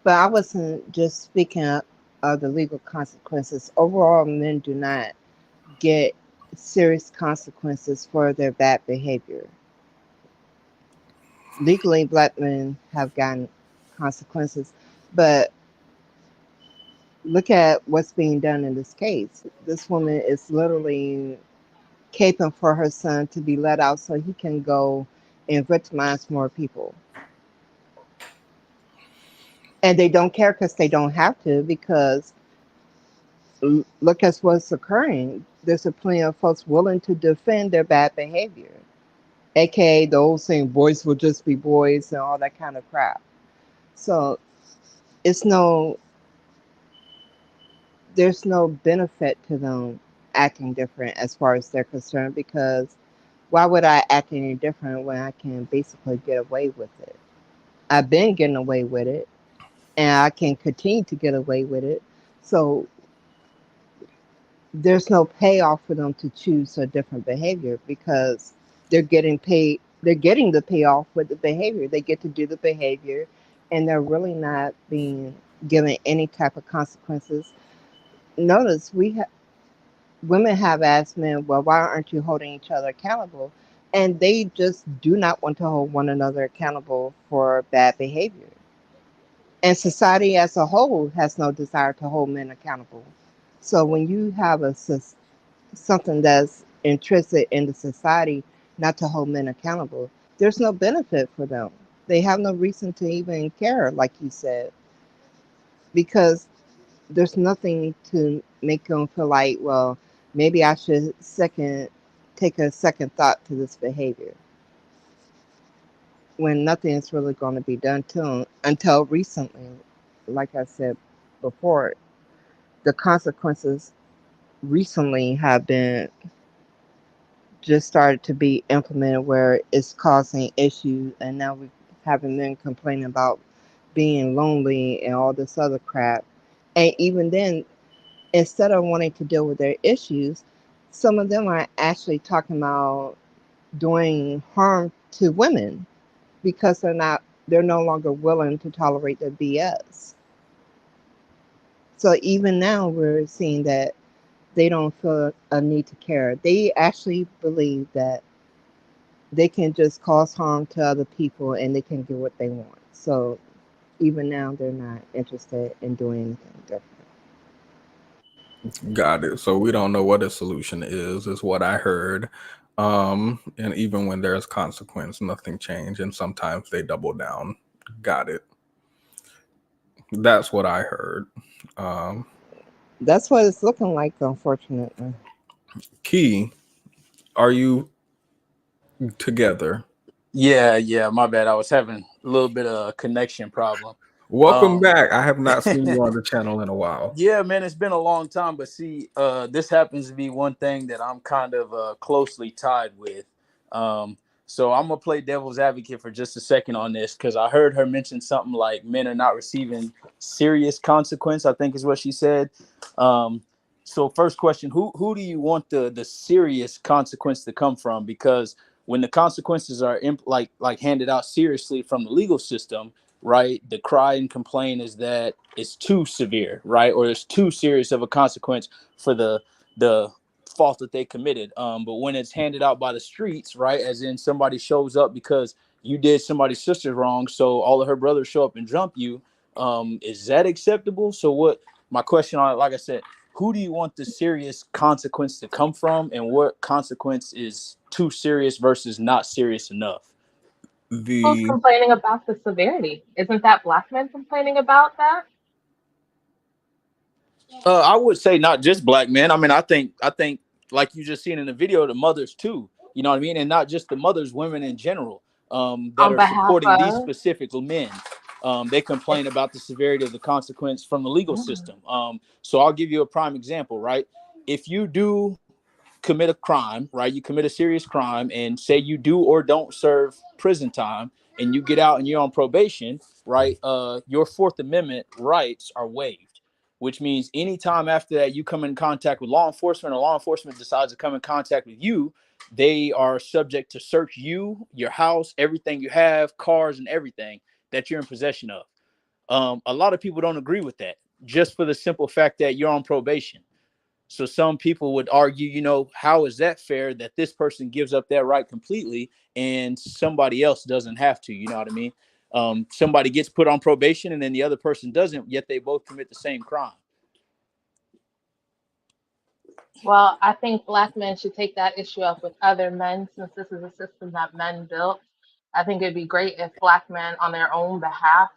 But I wasn't just speaking of the legal consequences. Overall, men do not get serious consequences for their bad behavior. Legally, black men have gotten consequences, but look at what's being done in this case. This woman is literally caping for her son to be let out so he can go and victimize more people. And they don't care because they don't have to, because look at what's occurring. There's a plenty of folks willing to defend their bad behavior. aka the old saying, boys will just be boys and all that kind of crap. So it's no, there's no benefit to them acting different as far as they're concerned, because why would I act any different when I can basically get away with it? I've been getting away with it and I can continue to get away with it. So there's no payoff for them to choose a different behavior, because they're getting paid, they're getting the payoff with the behavior. They get to do the behavior and they're really not being given any type of consequences. Notice women have asked men, well, why aren't you holding each other accountable? And they just do not want to hold one another accountable for bad behavior. And society as a whole has no desire to hold men accountable. So when you have something that's intrinsic in the society not to hold men accountable, there's no benefit for them. They have no reason to even care, like you said, because there's nothing to make them feel like, well, maybe I should take a second thought to this behavior, when nothing is really going to be done to them until recently. Like I said before, the consequences recently have been just started to be implemented where it's causing issues, and now we're having men complaining about being lonely and all this other crap. And even then, instead of wanting to deal with their issues, some of them are actually talking about doing harm to women because they're no longer willing to tolerate the BS. So even now we're seeing that they don't feel a need to care. They actually believe that they can just cause harm to other people and they can get what they want. So even now they're not interested in doing anything different. Got it. So we don't know what a solution is what I heard. And even when there's consequence, nothing changed, and sometimes they double down. Got it. That's what I heard. That's what it's looking like, unfortunately. Key, are you together? Yeah, my bad. I was having a little bit of a connection problem. Welcome back. I have not seen you on the channel in a while. Yeah, man, it's been a long time, but see, this happens to be one thing that I'm kind of closely tied with. Um, so I'm gonna play devil's advocate for just a second on this because I heard her mention something like men are not receiving serious consequence, I think is what she said. So first question, who do you want the serious consequence to come from? Because when the consequences are like handed out seriously from the legal system, right, the cry and complain is that it's too severe, right, or it's too serious of a consequence for the fault that they committed. But when it's handed out by the streets, right, as in somebody shows up because you did somebody's sister wrong, so all of her brothers show up and jump you, is that acceptable? So what my question on it, like I said, who do you want the serious consequence to come from, and what consequence is too serious versus not serious enough? Who's The complaining about the severity? Isn't that black men complaining about that? I would say not just black men. I mean, I think like you just seen in the video, the mothers too. You know what I mean, and not just the mothers, women in general, that On are behalf supporting these of, specific men. They complain about the severity of the consequence from the legal system. So I'll give you a prime example, right? If you do commit a crime, right? You commit a serious crime and say you do or don't serve prison time and you get out and you're on probation, right? Your Fourth Amendment rights are waived, which means anytime after that you come in contact with law enforcement or law enforcement decides to come in contact with you, they are subject to search you, your house, everything you have, cars, and everything that you're in possession of. A lot of people don't agree with that just for the simple fact that you're on probation. So some people would argue, how is that fair that this person gives up that right completely and somebody else doesn't have to? You know what I mean? Somebody gets put on probation and then the other person doesn't, yet they both commit the same crime. well, I think black men should take that issue up with other men since this is a system that men built. I think it'd be great if black men on their own behalf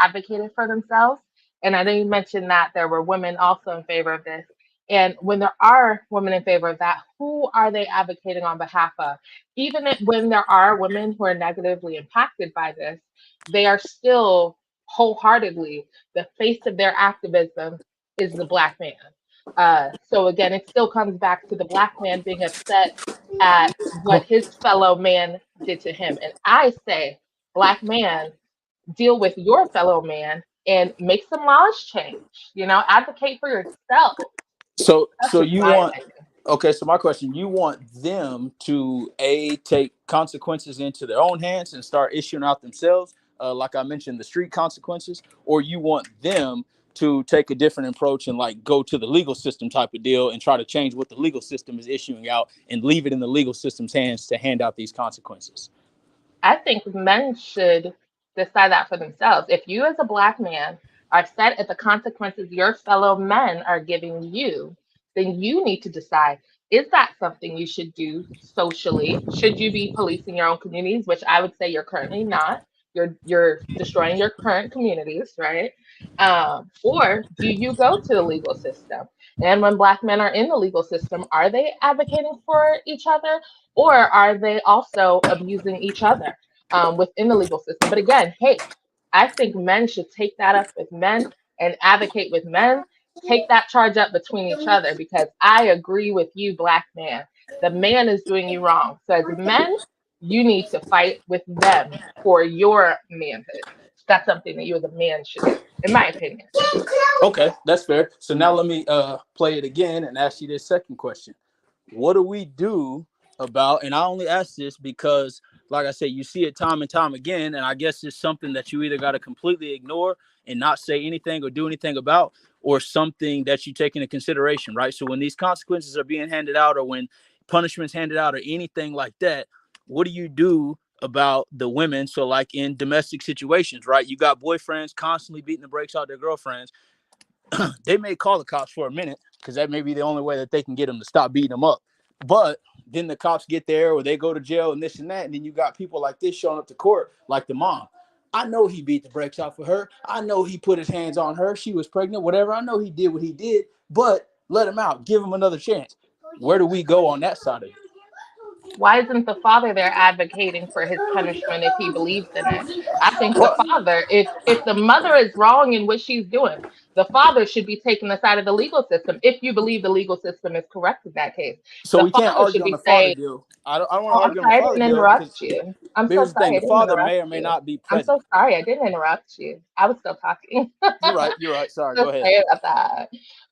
advocated for themselves. And I know you mentioned that there were women also in favor of this. And when there are women in favor of that, who are they advocating on behalf of? Even when there are women who are negatively impacted by this, they are still wholeheartedly, the face of their activism is the Black man. So again, it still comes back to the Black man being upset at what his fellow man did to him. And I say, Black man, deal with your fellow man and make some laws change. Advocate for yourself. So That's so just you my want opinion. okay, so my question, you want them to take consequences into their own hands and start issuing out themselves, like I mentioned, the street consequences, or you want them to take a different approach and like go to the legal system type of deal and try to change what the legal system is issuing out and leave it in the legal system's hands to hand out these consequences? I think men should decide that for themselves. If you, as a Black man, are upset at the consequences your fellow men are giving you, then you need to decide, is that something you should do socially? Should you be policing your own communities, which I would say you're currently not? You're destroying your current communities, right? Or do you go to the legal system? And when Black men are in the legal system, are they advocating for each other? Or are they also abusing each other within the legal system? But again, hey, I think men should take that up with men and advocate with men. Take that charge up between each other, because I agree with you, Black man. The man is doing you wrong. So as men, you need to fight with them for your manhood. That's something that you as a man should do, in my opinion. Okay, that's fair. So now let me play it again and ask you this second question. What do we do about, and I only ask this because, like I said, you see it time and time again, and I guess it's something that you either got to completely ignore and not say anything or do anything about, or something that you take into consideration, right? So when these consequences are being handed out, or when punishments handed out, or anything like that, what do you do about the women? So like in domestic situations, right? You got boyfriends constantly beating the brakes out their girlfriends. They may call the cops for a minute because that may be the only way that they can get them to stop beating them up. But then the cops get there, or they go to jail and this and that. And then you got people like this showing up to court, like the mom. I know he beat the brakes off of her. I know he put his hands on her. She was pregnant, whatever. I know he did what he did, but let him out. Give him another chance. Where do we go on that side of it? Why isn't the father there advocating for his punishment if he believes in it? I think the father, if the mother is wrong in what she's doing, the father should be taking the side of the legal system if you believe the legal system is correct in that case. So The we can't father argue should on be the father saying, deal. I don't want to "Oh, I'm argue on the sorry, I father didn't deal because interrupt you. I'm so here's the sorry, thing: I the didn't father interrupt may or may you. not be I'm present. so sorry, I didn't interrupt you. I was still talking." You're right. You're right. Sorry. So Go ahead. sorry about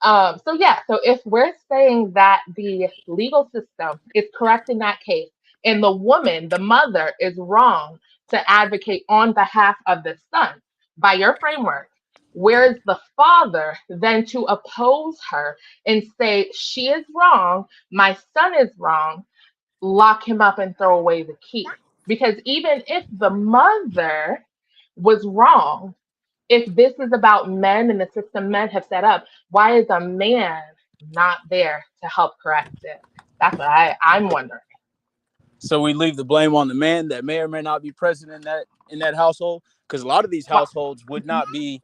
that. So if we're saying that the legal system is correct in that case, and the woman, the mother, is wrong to advocate on behalf of the son, by your framework, where is the father then to oppose her and say, she is wrong, my son is wrong, lock him up and throw away the key? Because even if the mother was wrong, if this is about men and the system men have set up, why is a man not there to help correct it? That's what I'm wondering. So we leave the blame on the man that may or may not be present in that household, because a lot of these households would not be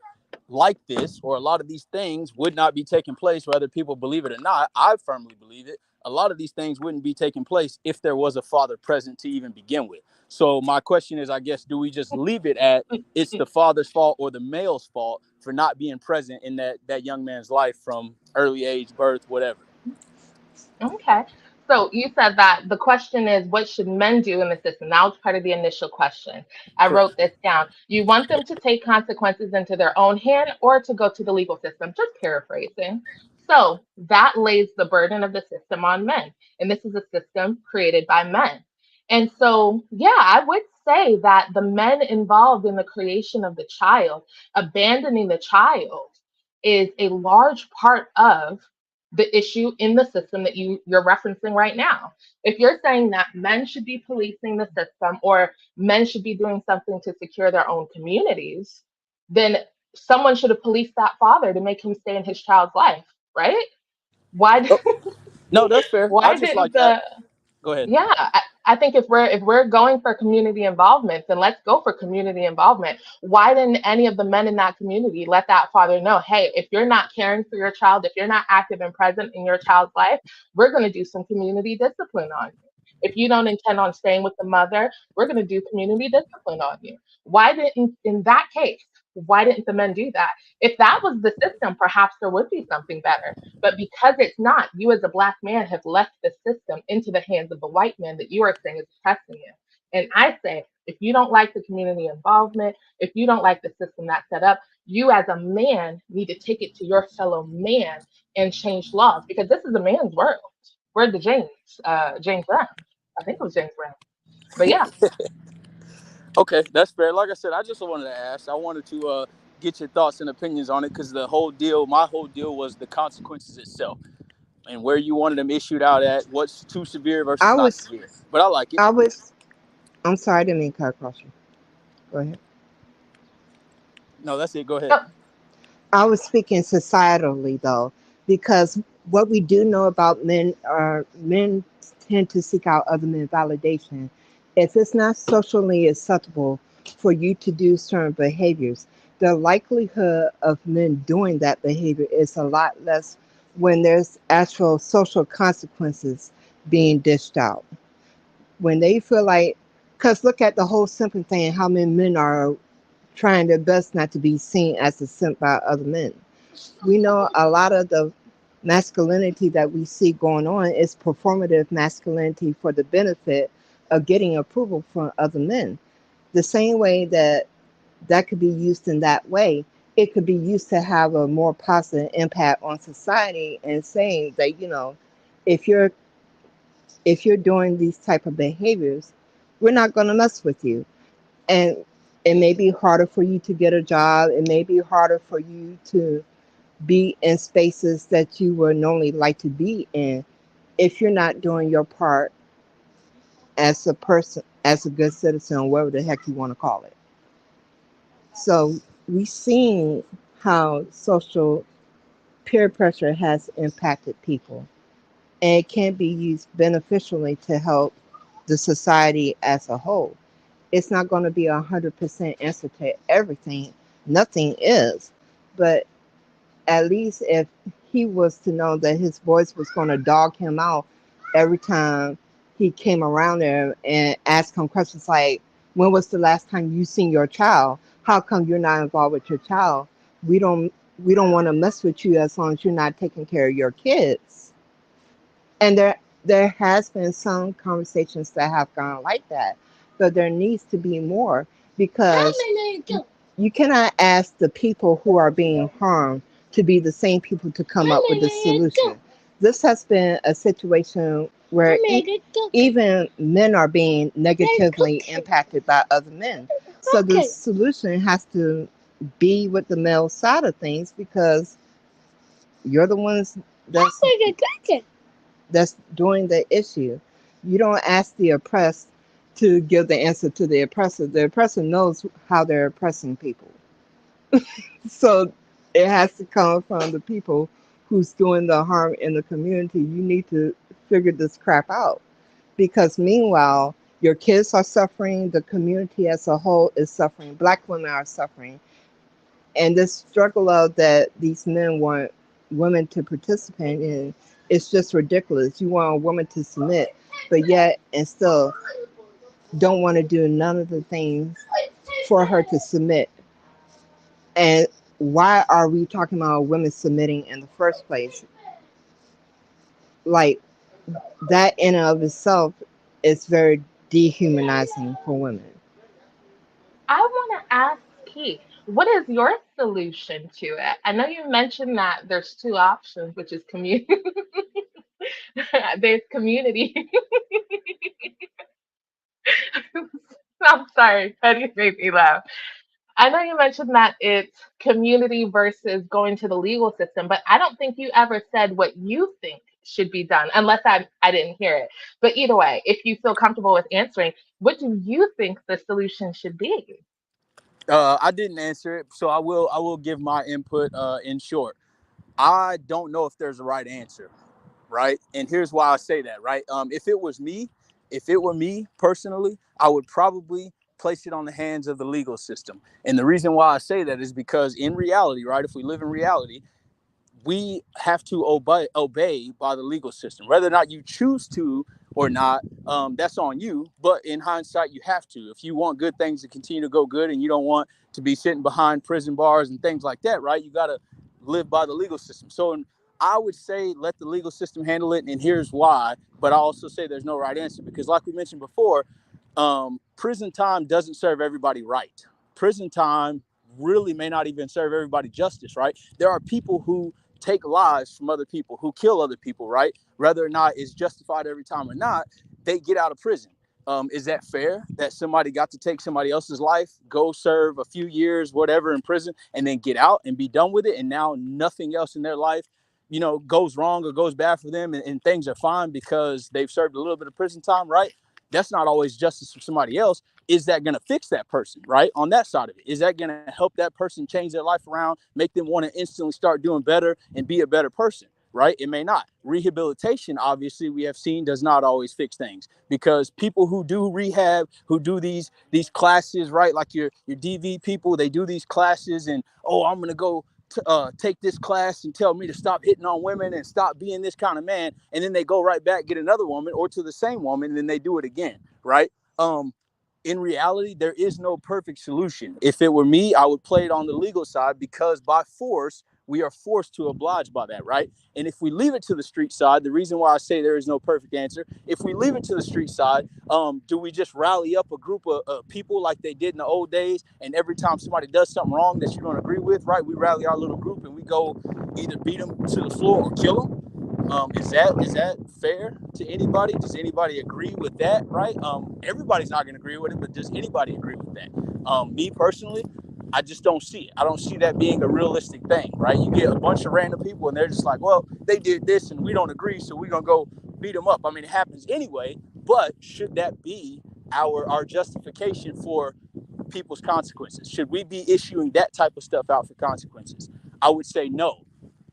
like this, or a lot of these things would not be taking place, whether people believe it or not. I firmly believe it. A lot of these things wouldn't be taking place if there was a father present to even begin with. So my question is, I guess, do we just leave it at it's the father's fault or the male's fault for not being present in that young man's life from early age, birth, whatever? Okay. So you said that the question is, what should men do in the system? That was part of the initial question. I Correct. wrote this down. You want them to take consequences into their own hand or to go to the legal system? Just paraphrasing. So that lays the burden of the system on men. And this is a system created by men. And so, yeah, I would say that the men involved in the creation of the child, abandoning the child, is a large part of the issue in the system that you're referencing right now. If you're saying that men should be policing the system, or men should be doing something to secure their own communities, then someone should have policed that father to make him stay in his child's life, right? Why? No, that's fair. I Why just didn't like that. the Go ahead. yeah? I think if we're going for community involvement, then let's go for community involvement. Why didn't any of the men in that community let that father know, hey, if you're not caring for your child, if you're not active and present in your child's life, we're going to do some community discipline on you. If you don't intend on staying with the mother, we're going to do community discipline on you. Why didn't, in that case, why didn't the men do that? If that was the system, perhaps there would be something better. But because it's not, you as a Black man have left the system into the hands of the white man that you are saying is oppressing you. And I say, if you don't like the community involvement, if you don't like the system that's set up, you as a man need to take it to your fellow man and change laws, because this is a man's world. Where's the James Brown? I think it was James Brown. But yeah. Okay, that's fair. Like I said, I just wanted to ask. I wanted to get your thoughts and opinions on it, because my whole deal was the consequences itself and where you wanted them issued out at. What's too severe versus I not was, severe. But I like it. I'm sorry, I didn't mean to cut across you. Go ahead. No, that's it. Go ahead. I was speaking societally though, because what we do know about men are men tend to seek out other men validation. If it's not socially acceptable for you to do certain behaviors, the likelihood of men doing that behavior is a lot less when there's actual social consequences being dished out. When they feel like, because look at the whole simple thing, how many men are trying their best not to be seen as a simp by other men. We know a lot of the masculinity that we see going on is performative masculinity for the benefit of getting approval from other men. The same way that that could be used in that way, it could be used to have a more positive impact on society and saying that, if you're if you're doing these type of behaviors, we're not going to mess with you. And it may be harder for you to get a job. It may be harder for you to be in spaces that you would normally like to be in if you're not doing your part as a person, as a good citizen, whatever the heck you want to call it. So we've seen how social peer pressure has impacted people, and it can be used beneficially to help the society as a whole. It's not going to be 100% answer to everything. Nothing is, but at least if he was to know that his voice was going to dog him out every time he came around there and ask him questions like, when was the last time you seen your child? How come you're not involved with your child? We don't want to mess with you as long as you're not taking care of your kids. And there has been some conversations that have gone like that, but there needs to be more, because you cannot ask the people who are being harmed to be the same people to come up with the solution. This has been a situation where even men are being negatively impacted by other men. So the solution has to be with the male side of things, because you're the ones that's doing the issue. You don't ask the oppressed to give the answer to the oppressor. The oppressor knows how they're oppressing people. So it has to come from the people who's doing the harm in the community. You need to figure this crap out, because meanwhile, your kids are suffering, the community as a whole is suffering, Black women are suffering. And this struggle of that these men want women to participate in, it's just ridiculous. You want a woman to submit, but yet and still don't want to do none of the things for her to submit. And why are we talking about women submitting in the first place? Like, that in and of itself is very dehumanizing for women. I want to ask Key, what is your solution to it? I know you mentioned that there's two options, which is community. There's community. I'm sorry, Petty made me laugh. I know you mentioned that it's community versus going to the legal system, but I don't think you ever said what you think should be done, unless I didn't hear it. But either way, if you feel comfortable with answering, what do you think the solution should be? I didn't answer it, so I will give my input in short. I don't know if there's a right answer, right? And here's why I say that, right? If it was me, if it were me personally, I would probably place it on the hands of the legal system. And the reason why I say that is because in reality, right, if we live in reality, we have to obey by the legal system, whether or not you choose to or not. That's on you. But in hindsight, you have to. If you want good things to continue to go good and you don't want to be sitting behind prison bars and things like that, right? You got to live by the legal system. So I would say let the legal system handle it. And here's why. But I also say there's no right answer because, like we mentioned before, prison time doesn't serve everybody right. Prison time really may not even serve everybody justice, right? There are people who take lives from other people, who kill other people, right? Whether or not it's justified every time or not, they get out of prison. Is that fair that somebody got to take somebody else's life, go serve a few years, whatever, in prison, and then get out and be done with it, and now nothing else in their life, you know, goes wrong or goes bad for them, and things are fine because they've served a little bit of prison time, right? That's not always justice for somebody else. Is that going to fix that person, right? On that side of it, is that going to help that person change their life around, make them want to instantly start doing better and be a better person, right? It may not. Rehabilitation, obviously, we have seen does not always fix things because people who do rehab, who do these classes, right? Like your DV people, they do these classes and, oh, I'm going to go take this class and tell me to stop hitting on women and stop being this kind of man. And then they go right back, get another woman or to the same woman, and then they do it again, right? In reality, there is no perfect solution. If it were me, I would play it on the legal side because by force, we are forced to oblige by that, right? And if we leave it to the street side, the reason why I say there is no perfect answer, if we leave it to the street side, do we just rally up a group of people like they did in the old days? And every time somebody does something wrong that you don't agree with, right, we rally our little group and we go either beat them to the floor or kill them. Is that fair to anybody? Does anybody agree with that? Right? Everybody's not going to agree with it, but does anybody agree with that? Me personally, I just don't see it. I don't see that being a realistic thing, right? You get a bunch of random people and they're just like, well, they did this and we don't agree, so we're going to go beat them up. I mean, it happens anyway, but should that be our justification for people's consequences? Should we be issuing that type of stuff out for consequences? I would say no.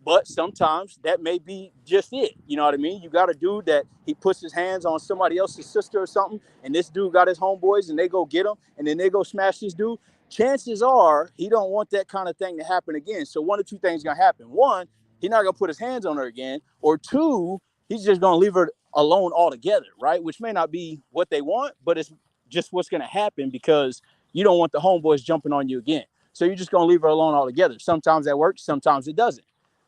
But sometimes that may be just it. You know what I mean? You got a dude that he puts his hands on somebody else's sister or something, and this dude got his homeboys and they go get him and then they go smash this dude. Chances are he don't want that kind of thing to happen again. So one of two things gonna happen. One, he's not gonna put his hands on her again, or two, he's just gonna leave her alone altogether, right? Which may not be what they want, but it's just what's gonna happen because you don't want the homeboys jumping on you again. So you're just gonna leave her alone altogether. Sometimes that works, sometimes it doesn't.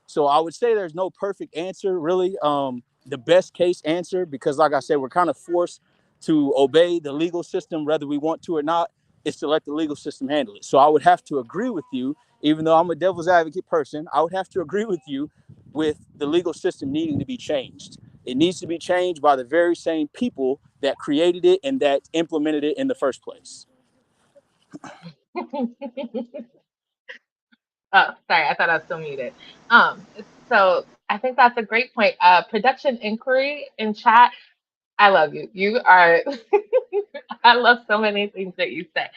So I would say there's no perfect answer, really. The best case answer, because like I said, we're kind of forced to obey the legal system, whether we want to or not, is to let the legal system handle it. So I would have to agree with you, even though I'm a devil's advocate person, I would have to agree with you with the legal system needing to be changed. It needs to be changed by the very same people that created it and that implemented it in the first place. Oh, sorry, I thought I was still muted. So I think that's a great point. Production inquiry in chat. I love you. You are. I love so many things that you say.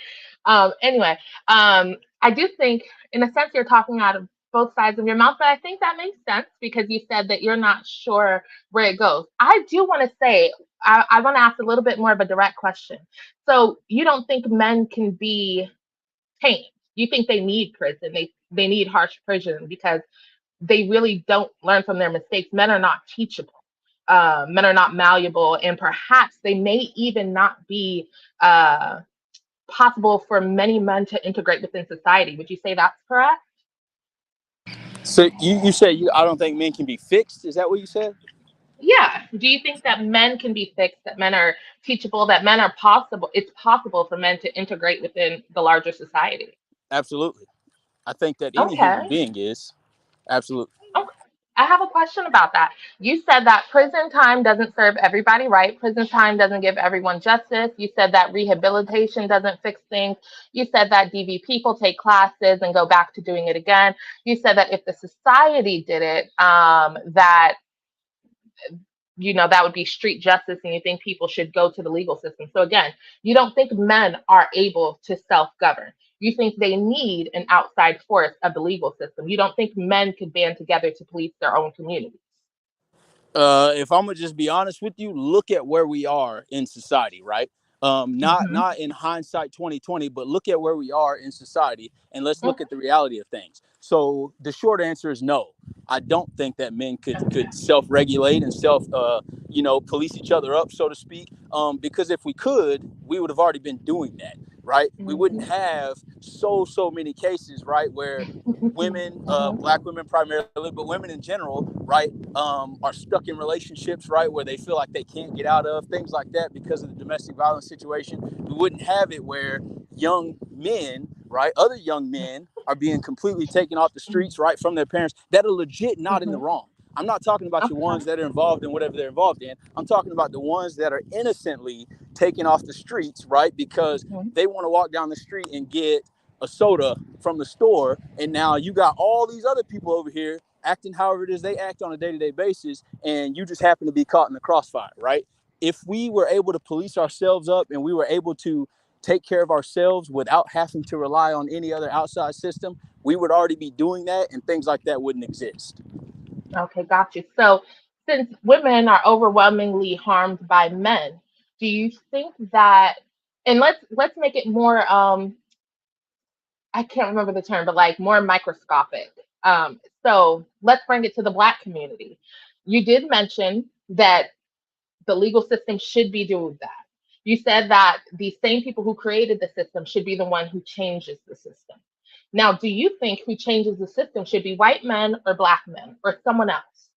Anyway, I do think, in a sense, you're talking out of both sides of your mouth, but I think that makes sense because you said that you're not sure where it goes. I do want to say, I want to ask a little bit more of a direct question. So you don't think men can be tamed? You think they need prison? They need harsh prison because they really don't learn from their mistakes. Men are not teachable. Men are not malleable, and perhaps they may even not be possible for many men to integrate within society. Would you say that's correct? So you say I don't think men can be fixed. Is that what you said? Yeah. Do you think that men can be fixed, that men are teachable, that men are possible? It's possible for men to integrate within the larger society. Absolutely. I think that any Okay. human being is. Absolutely. Okay. I have a question about that. You said that prison time doesn't serve everybody right. Prison time doesn't give everyone justice. You said that rehabilitation doesn't fix things. You said that DV people take classes and go back to doing it again. You said that if the society did it, that that would be street justice, and you think people should go to the legal system. So again, you don't think men are able to self-govern. You think they need an outside force of the legal system. You don't think men could band together to police their own communities. If I'm gonna just be honest with you, look at where we are in society, right? Not in hindsight 2020, but look at where we are in society, and let's look at the reality of things. So the short answer is no. I don't think that men could self-regulate and police each other up, so to speak. Because if we could, we would have already been doing that, right? We wouldn't have so many cases, right, where women, black women primarily, but women in general, right, are stuck in relationships, right, where they feel like they can't get out of, things like that because of the domestic violence situation. We wouldn't have it where young men, right, other young men are being completely taken off the streets, right, from their parents that are legit not in the wrong. I'm not talking about your ones that are involved in whatever they're involved in. I'm talking about the ones that are innocently taken off the streets, right, because they want to walk down the street and get a soda from the store, and now you got all these other people over here acting however it is they act on a day-to-day basis, and you just happen to be caught in the crossfire, right? If we were able to police ourselves up and we were able to take care of ourselves without having to rely on any other outside system, we would already be doing that, and things like that wouldn't exist. Okay, got you. So since women are overwhelmingly harmed by men, do you think that, and let's make it more I can't remember the term, but like more microscopic. So let's bring it to the Black community. You did mention that the legal system should be doing that. You said that the same people who created the system should be the one who changes the system. Now, do you think who changes the system should be white men or Black men or someone else?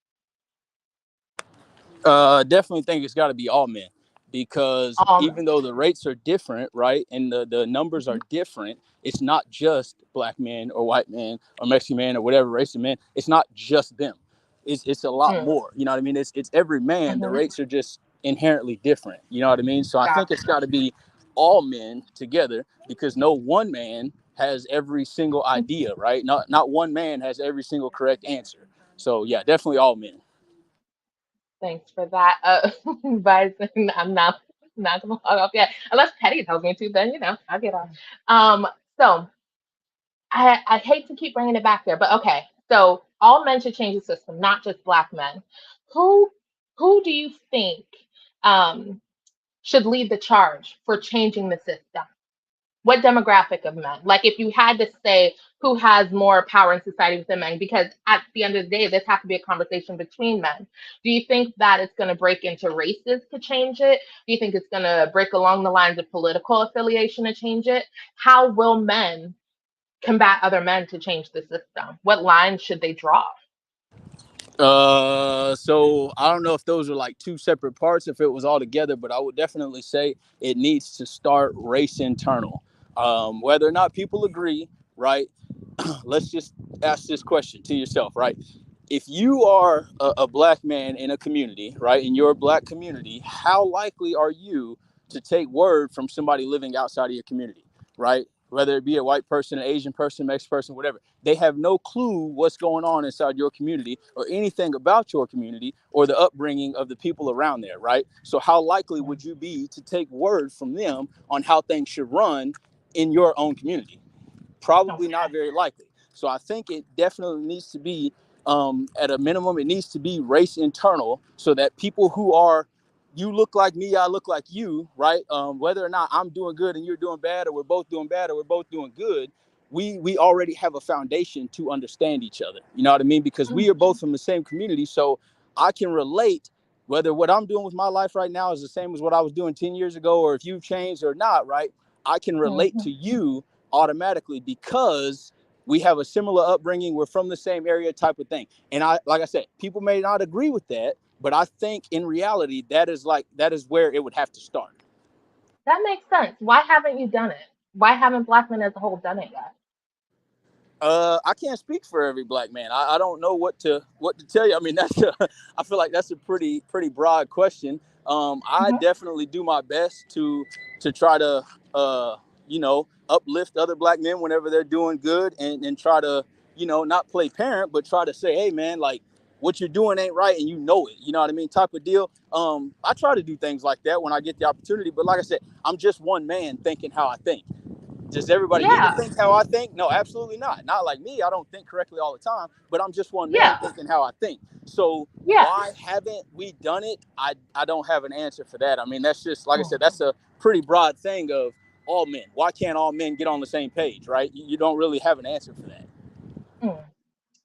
Definitely think it's got to be all men, because All men. even though the rates are different, right, and the numbers are different, it's not just black men or white men or Mexican men or whatever race of men. It's not just them. It's a lot more. You know what I mean? It's every man. The rates are just inherently different. You know what I mean? So I think it's got to be all men together, because no one man has every single idea, right? Not one man has every single correct answer. So yeah, definitely all men. Thanks for that, Bison. I'm not gonna log off yet, unless Petty tells me to. Then I'll get on. So I hate to keep bringing it back there, but okay. So all men should change the system, not just Black men. Who who do you think um should lead the charge for changing the system? What demographic of men? Like if you had to say who has more power in society within men, because at the end of the day, this has to be a conversation between men. Do you think that it's going to break into races to change it? Do you think it's going to break along the lines of political affiliation to change it? How will men combat other men to change the system? What lines should they draw? So I don't know if those are like two separate parts, if it was all together, but I would definitely say it needs to start race internal. Whether or not people agree, right? Let's just ask this question to yourself, right? If you are a black man in a community, right, in your black community, how likely are you to take word from somebody living outside of your community, right? Whether it be a white person, an Asian person, Mexican person, whatever. They have no clue what's going on inside your community or anything about your community or the upbringing of the people around there, right? So how likely would you be to take word from them on how things should run in your own community? Probably not very likely. So I think it definitely needs to be, at a minimum, it needs to be race internal, so that people who are, you look like me, I look like you, right? Whether or not I'm doing good and you're doing bad, or we're both doing bad, or we're both doing good, we already have a foundation to understand each other. You know what I mean? Because we are both from the same community, so I can relate whether what I'm doing with my life right now is the same as what I was doing 10 years ago, or if you've changed or not, right? I can relate to you automatically because we have a similar upbringing, we're from the same area, type of thing. And like I said, people may not agree with that, but I think in reality that is where it would have to start. That makes sense. Why haven't you done it? Why haven't Black men as a whole done it yet? I can't speak for every black man. I don't know what to tell you. I mean, I feel like that's a pretty broad question. I definitely do my best to try to uplift other black men whenever they're doing good, and try to not play parent, but try to say, hey man, like what you're doing ain't right, and you know it. You know what I mean? Type of deal. I try to do things like that when I get the opportunity. But like I said, I'm just one man thinking how I think. Does everybody need to Yeah, think how I think? No, absolutely not. Not like me. I don't think correctly all the time, but I'm just one man yeah, thinking how I think. So yeah. why haven't we done it? I don't have an answer for that. I mean, that's just, like I said, that's a pretty broad thing of all men. Why can't all men get on the same page, right? You don't really have an answer for that. Mm.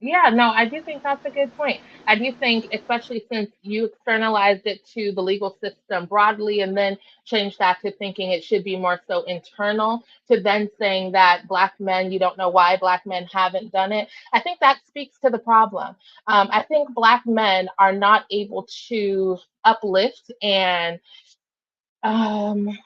Yeah, no, I do think that's a good point. I do think, especially since you externalized it to the legal system broadly and then changed that to thinking it should be more so internal, to then saying that Black men, you don't know why Black men haven't done it. I think that speaks to the problem. I think Black men are not able to uplift and um,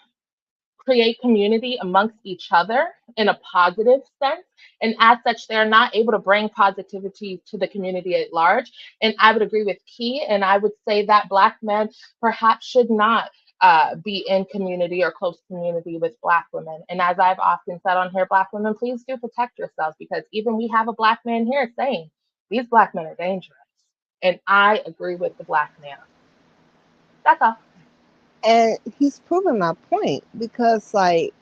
create community amongst each other in a positive sense. And as such, they're not able to bring positivity to the community at large. And I would agree with Key, and I would say that Black men perhaps should not be in community or close community with Black women. And as I've often said on here, Black women, please do protect yourselves, because even we have a Black man here saying these Black men are dangerous. And I agree with the Black man. That's all. And he's proven my point because, like,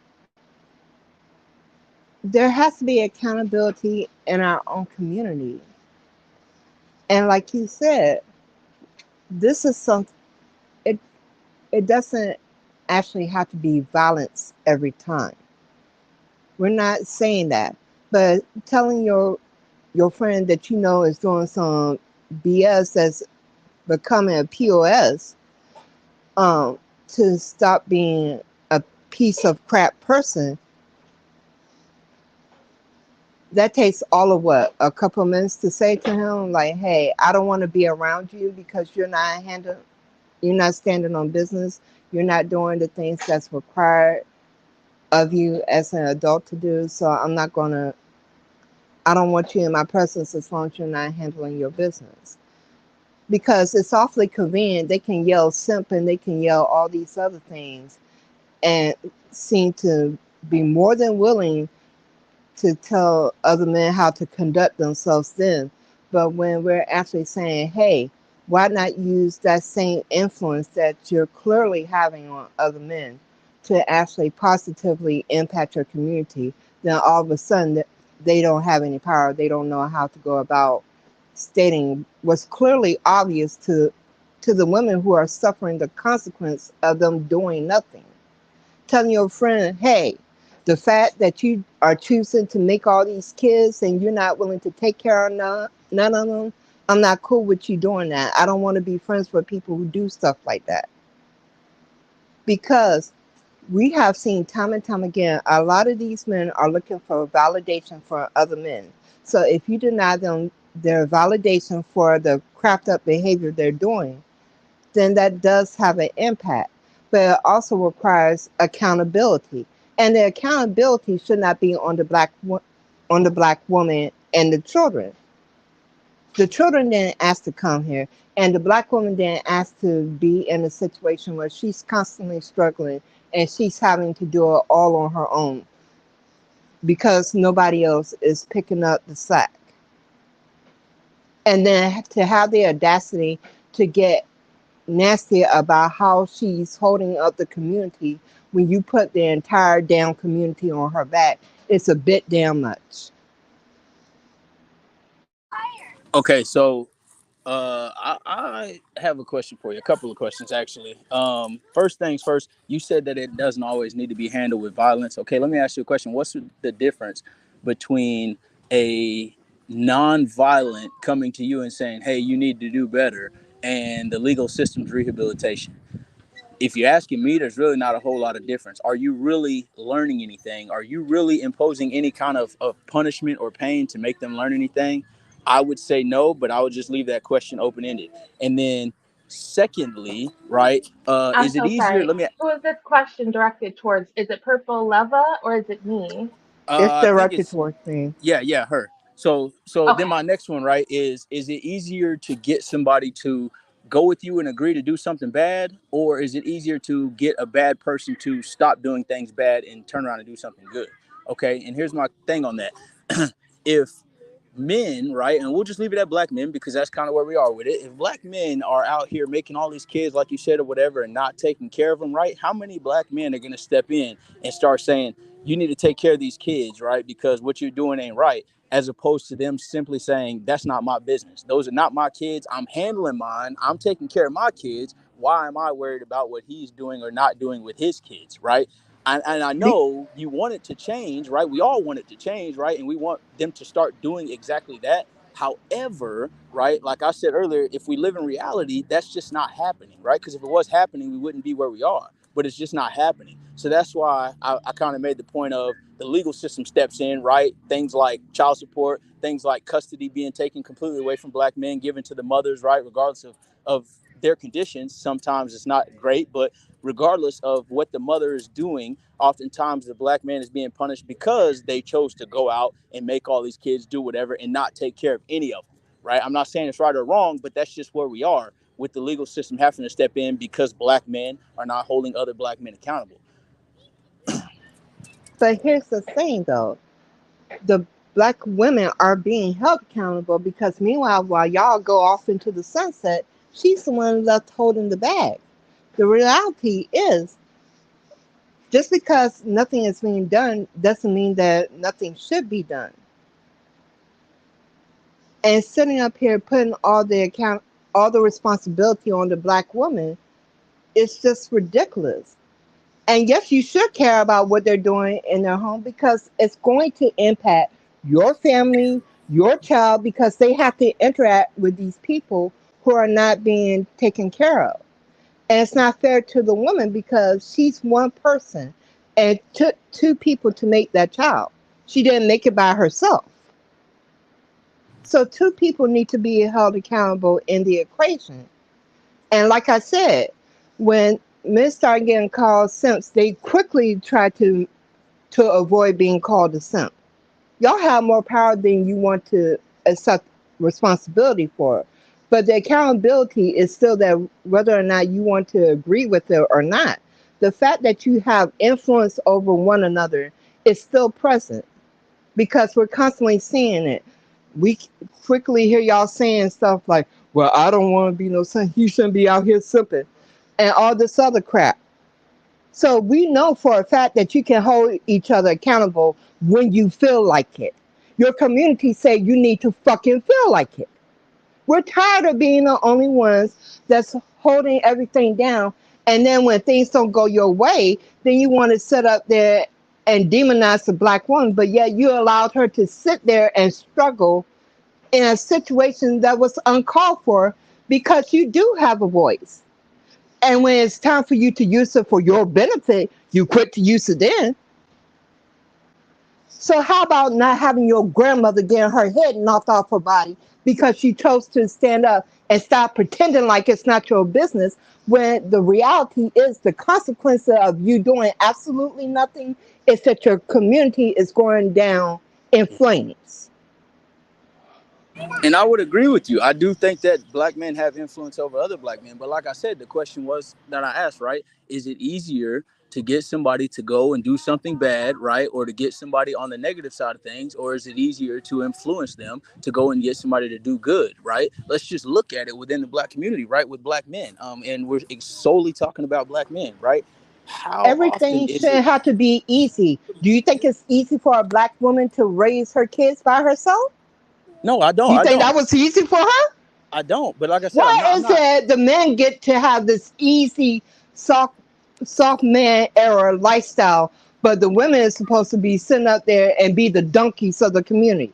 there has to be accountability in our own community. And like you said, this is something, it, it doesn't actually have to be violence every time. We're not saying that. But telling your friend that you know is doing some BS that's becoming a POS, to stop being a piece of crap person, that takes all of what, a couple of minutes to say to him, like, hey, I don't want to be around you because you're not standing on business, you're not doing the things that's required of you as an adult to do. So I don't want you in my presence as long as you're not handling your business. Because it's awfully convenient. They can yell simp and they can yell all these other things and seem to be more than willing to tell other men how to conduct themselves then. But when we're actually saying, hey, why not use that same influence that you're clearly having on other men to actually positively impact your community, then all of a sudden they don't have any power. They don't know how to go about stating what's clearly obvious to the women who are suffering the consequence of them doing nothing. Telling your friend, hey, the fact that you are choosing to make all these kids and you're not willing to take care of none of them, I'm not cool with you doing that. I don't want to be friends with people who do stuff like that. Because we have seen time and time again, a lot of these men are looking for validation from other men. So if you deny them their validation for the crapped up behavior they're doing, then that does have an impact. But it also requires accountability. And the accountability should not be on the black woman and the children. The children didn't ask to come here, and the black woman didn't ask to be in a situation where she's constantly struggling and she's having to do it all on her own because nobody else is picking up the slack. And then to have the audacity to get nasty about how she's holding up the community when you put the entire damn community on her back, it's a bit damn much. Okay, so I have a question for you. A couple of questions, actually. First things first, you said that it doesn't always need to be handled with violence. Okay, let me ask you a question. What's the difference between a non-violent coming to you and saying, hey, you need to do better, and the legal system's rehabilitation? If you're asking me, there's really not a whole lot of difference. Are you really learning anything? Are you really imposing any kind of punishment or pain to make them learn anything? I would say no, but I would just leave that question open-ended. And then secondly, right, I'm is it so easier? sorry. Let me, Who is this question directed towards? Is it Purple Leva or is it me? It's I think directed it's, towards me. yeah, her. So then Okay. my next one, right, is it easier to get somebody to go with you and agree to do something bad, or is it easier to get a bad person to stop doing things bad and turn around and do something good? Okay, and here's my thing on that. If men, right, and we'll just leave it at black men because that's kind of where we are with it. If black men are out here making all these kids, like you said, or whatever, and not taking care of them, right, how many black men are going to step in and start saying, you need to take care of these kids, right, because what you're doing ain't right, as opposed to them simply saying, that's not my business. Those are not my kids. I'm handling mine. I'm taking care of my kids. Why am I worried about what he's doing or not doing with his kids, right? And I know you want it to change, right? We all want it to change, right? And we want them to start doing exactly that. However, right, like I said earlier, if we live in reality, that's just not happening, right? Because if it was happening, we wouldn't be where we are. But it's just not happening. So that's why I kind of made the point of the legal system steps in, right? Things like child support, things like custody being taken completely away from black men, given to the mothers, right? Regardless of their conditions. Sometimes it's not great, but regardless of what the mother is doing, oftentimes the black man is being punished because they chose to go out and make all these kids do whatever and not take care of any of them, right? I'm not saying it's right or wrong, but that's just where we are with the legal system having to step in because black men are not holding other black men accountable. But here's the thing, though. The black women are being held accountable because meanwhile, while y'all go off into the sunset, she's the one left holding the bag. The reality is, just because nothing is being done doesn't mean that nothing should be done. And sitting up here putting all the responsibility on the black woman is just ridiculous. And yes, you should care about what they're doing in their home because it's going to impact your family, your child, because they have to interact with these people who are not being taken care of. And it's not fair to the woman because she's one person and it took two people to make that child. She didn't make it by herself. So two people need to be held accountable in the equation. And like I said, when men start getting called simps, they quickly try to avoid being called a simp. Y'all have more power than you want to accept responsibility for. But the accountability is still that whether or not you want to agree with it or not. The fact that you have influence over one another is still present because we're constantly seeing it. We quickly hear y'all saying stuff like, well, I don't want to be no simp. You shouldn't be out here simping and all this other crap. So we know for a fact that you can hold each other accountable when you feel like it. Your community say you need to fucking feel like it. We're tired of being the only ones that's holding everything down. And then when things don't go your way, then you want to sit up there and demonize the black woman. But yet you allowed her to sit there and struggle in a situation that was uncalled for because you do have a voice. And when it's time for you to use it for your benefit, you quit to use it then. So how about not having your grandmother getting her head knocked off her body because she chose to stand up and stop pretending like it's not your business when the reality is the consequence of you doing absolutely nothing is that your community is going down in flames. And I would agree with you. I do think that black men have influence over other black men. But like I said, the question was that I asked, right? Is it easier to get somebody to go and do something bad, right? Or to get somebody on the negative side of things? Or is it easier to influence them to go and get somebody to do good, right? Let's just look at it within the black community, right? With black men. And we're solely talking about black men, right? How often Everything is it? shouldn't have to be easy. Do you think it's easy for a black woman to raise her kids by herself? No, I don't. You I think that don't. was easy for her? I don't. But like I said, Why I'm is not. it the men get to have this easy, soft man era lifestyle, but the women is supposed to be sitting up there and be the donkeys of the community?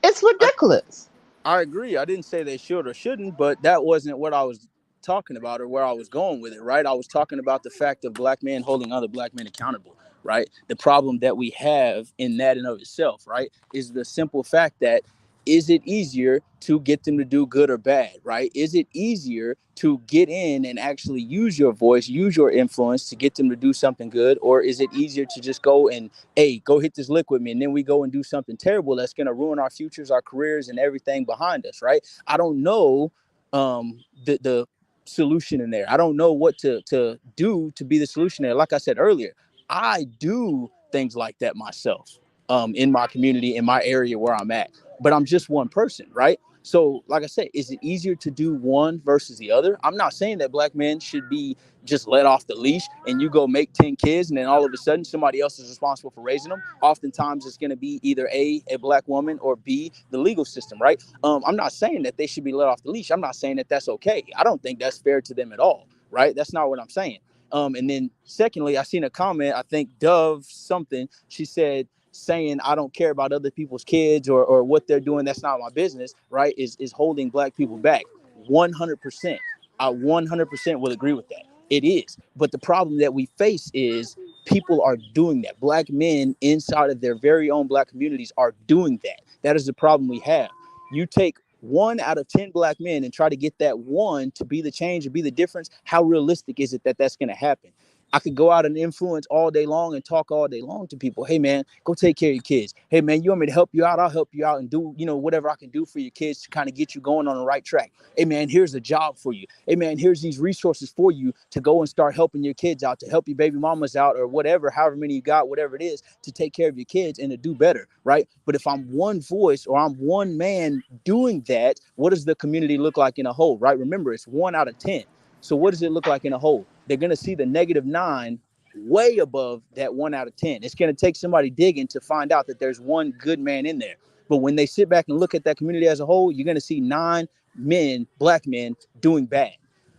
It's ridiculous. I agree. I didn't say they should or shouldn't, but that wasn't what I was talking about or where I was going with it, right? I was talking about the fact of black men holding other black men accountable, right? The problem that we have in that and of itself, right, is the simple fact that is it easier to get them to do good or bad, right? Is it easier to get in and actually use your voice, use your influence to get them to do something good? Or is it easier to just go and, hey, go hit this lick with me, and then we go and do something terrible that's going to ruin our futures, our careers, and everything behind us, right? I don't know the solution in there. I don't know what to do to be the solution there. Like I said earlier, I do things like that myself. in my community, in my area where I'm at. But I'm just one person, right? So, like I said, is it easier to do one versus the other? I'm not saying that black men should be just let off the leash and you go make 10 kids and then all of a sudden somebody else is responsible for raising them. Oftentimes it's going to be either a black woman, or B, the legal system, right? I'm not saying that they should be let off the leash. I'm not saying that that's okay. I don't think that's fair to them at all, right? That's not what I'm saying. And then secondly, I seen a comment, I think Dove something, she said, saying I don't care about other people's kids or what they're doing, that's not my business, right, is holding black people back. 100%. I 100% will agree with that. It is. But the problem that we face is people are doing that. Black men inside of their very own black communities are doing that. That is the problem we have. You take 1 out of 10 black men and try to get that one to be the change or be the difference. How realistic is it that that's going to happen? I could go out and influence all day long and talk all day long to people. Hey, man, go take care of your kids. Hey, man, you want me to help you out? I'll help you out and do, whatever I can do for your kids to kind of get you going on the right track. Hey, man, here's a job for you. Hey, man, here's these resources for you to go and start helping your kids out, to help your baby mamas out, or whatever, however many you got, whatever it is, to take care of your kids and to do better, right? But if I'm one voice or I'm one man doing that, what does the community look like in a whole, right? Remember, it's 1 out of 10. So what does it look like in a whole? They're going to see the -9 way above that 1 out of 10. It's going to take somebody digging to find out that there's one good man in there. But when they sit back and look at that community as a whole, you're going to see 9 men, black men, doing bad.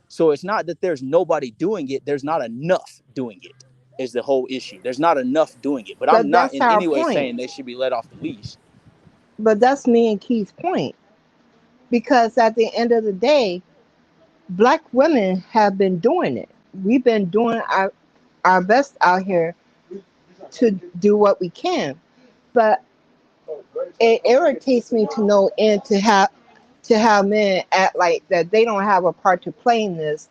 So it's not that there's nobody doing it. There's not enough doing it is the whole issue. There's not enough doing it. But I'm But not that's in our any way point. saying they should be let off the leash. But that's me and Keith's point. Because at the end of the day, black women have been doing it. We've been doing our best out here to do what we can. But it irritates me to no end to have men act like that they don't have a part to play in this,